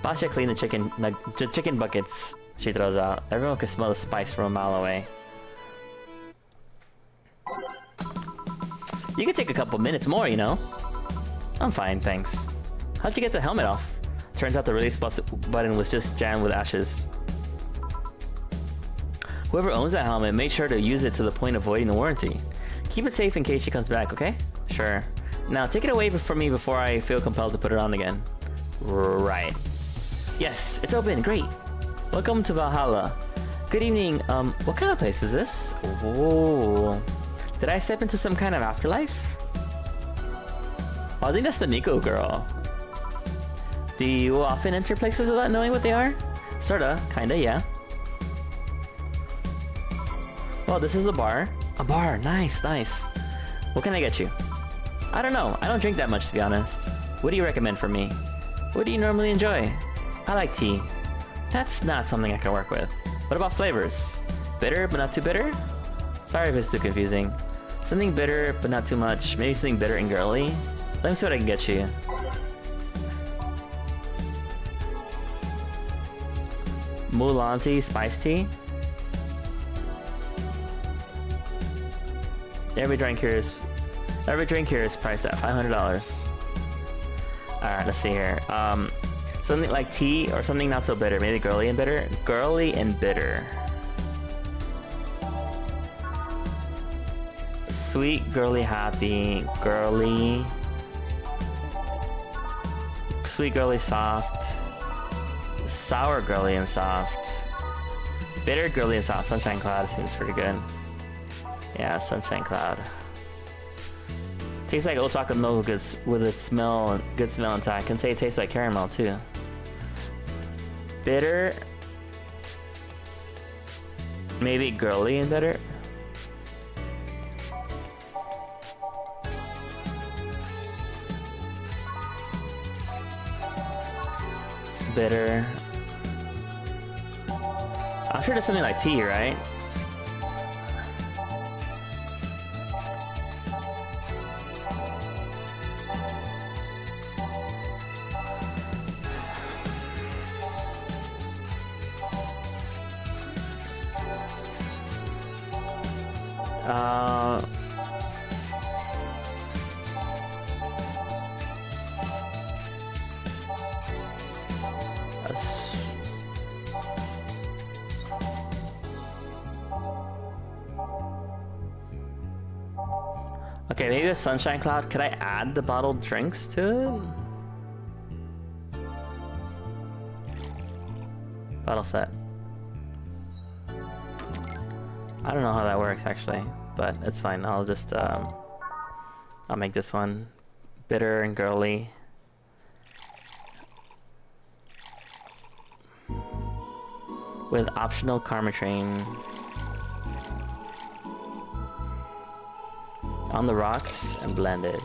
[SPEAKER 1] Basha cleaned the chicken buckets she throws out. Everyone can smell the spice from a mile away. You could take a couple minutes more, you know? I'm fine, thanks. How'd you get the helmet off? Turns out the release button was just jammed with ashes. Whoever owns that helmet made sure to use it to the point of voiding the warranty. Keep it safe in case she comes back, okay? Sure. Now take it away from me before I feel compelled to put it on again. Right. Yes, it's open, great. Welcome to Valhalla. Good evening, what kind of place is this? Whoa. Did I step into some kind of afterlife? Oh, I think that's the Miko girl. Do you often enter places without knowing what they are? Sorta, kinda, yeah. Well, this is a bar. A bar, nice, nice. What can I get you? I don't know, I don't drink that much to be honest. What do you recommend for me? What do you normally enjoy? I like tea. That's not something I can work with. What about flavors? Bitter, but not too bitter? Sorry if it's too confusing. Something bitter, but not too much. Maybe something bitter and girly? Let me see what I can get you. Mulan tea, spice tea? Every drink here is priced at $500. Alright, let's see here. Something like tea or something not so bitter. Maybe girly and bitter? Girly and bitter. Sweet, girly, happy, girly. Sweet, girly, soft. Sour, girly, and soft. Bitter, girly, and soft. Sunshine Cloud seems pretty good. Yeah, Sunshine Cloud. Tastes like old chocolate milk with its smell, good smell intact. Can say it tastes like caramel too. Bitter. Maybe girly and bitter. Bitter. I'm sure there's something like tea, right? Okay, maybe a Sunshine Cloud. Could I add the bottled drinks to it? Bottle set. I don't know how that works actually, but it's fine. I'll just I'll make this one bitter and girly. With optional Karma Train. On the rocks and blended.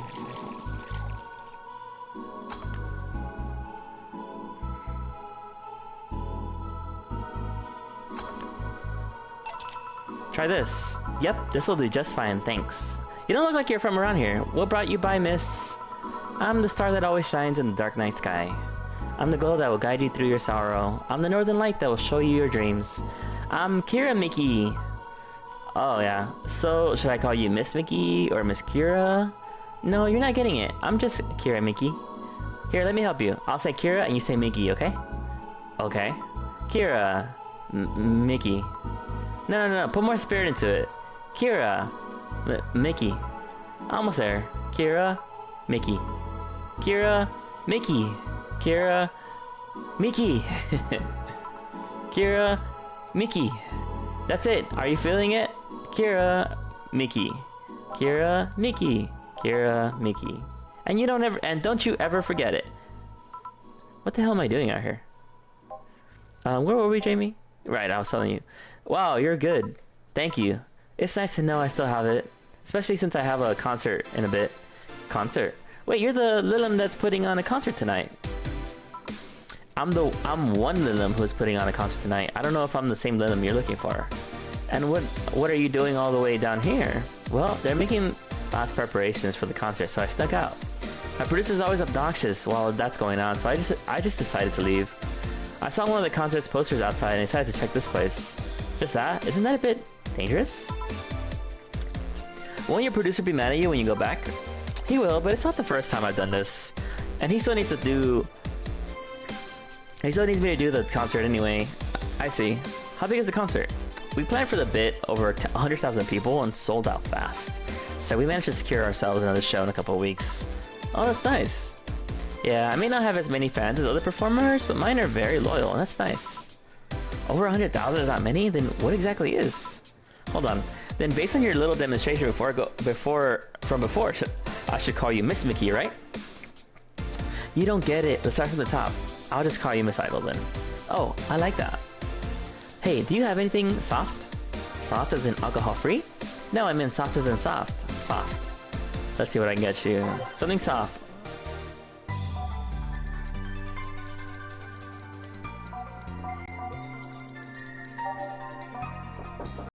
[SPEAKER 1] Try this. Yep, this'll do just fine, thanks. You don't look like you're from around here. What brought you by, miss? I'm the star that always shines in the dark night sky. I'm the glow that will guide you through your sorrow. I'm the northern light that will show you your dreams. I'm Kira Mickey. Oh yeah. So should I call you Miss Mickey or Miss Kira? No, you're not getting it. I'm just Kira Mickey. Here, let me help you. I'll say Kira and you say Mickey, okay? Okay. Kira. Mickey. No. Put more spirit into it. Kira. Mickey. Almost there. Kira. Mickey. Kira. Mickey. Kira. Mickey. Kira. Mickey. That's it. Are you feeling it? Kira. Mickey. Kira. Mickey. Kira. Mickey. And don't you ever forget it. What the hell am I doing out here? Where were we, Jamie? Right, I was telling you. Wow, you're good. Thank you. It's nice to know I still have it. Especially since I have a concert in a bit. Concert? Wait, you're the Lilim that's putting on a concert tonight. I'm one Lilim who's putting on a concert tonight. I don't know if I'm the same Lilim you're looking for. And what are you doing all the way down here? Well, they're making last preparations for the concert, so I snuck out. My producer's always obnoxious while that's going on, so I just decided to leave. I saw one of the concert's posters outside and I decided to check this place. Just that? Isn't that a bit dangerous? Won't your producer be mad at you when you go back? He will, but it's not the first time I've done this. And he still needs me to do the concert anyway. I see. How big is the concert? We planned for the bit over 100,000 people and sold out fast. So we managed to secure ourselves another show in a couple of weeks. Oh, that's nice. Yeah, I may not have as many fans as other performers, but mine are very loyal, and that's nice. Over 100,000 is not many? Then what exactly is? Hold on. Then based on your little demonstration before, I should call you Miss Mickey, right? You don't get it. Let's start from the top. I'll just call you Miss Idol then. Oh, I like that. Hey, do you have anything soft? Soft as in alcohol-free? No, I mean soft as in soft. Soft. Let's see what I can get you. Something soft.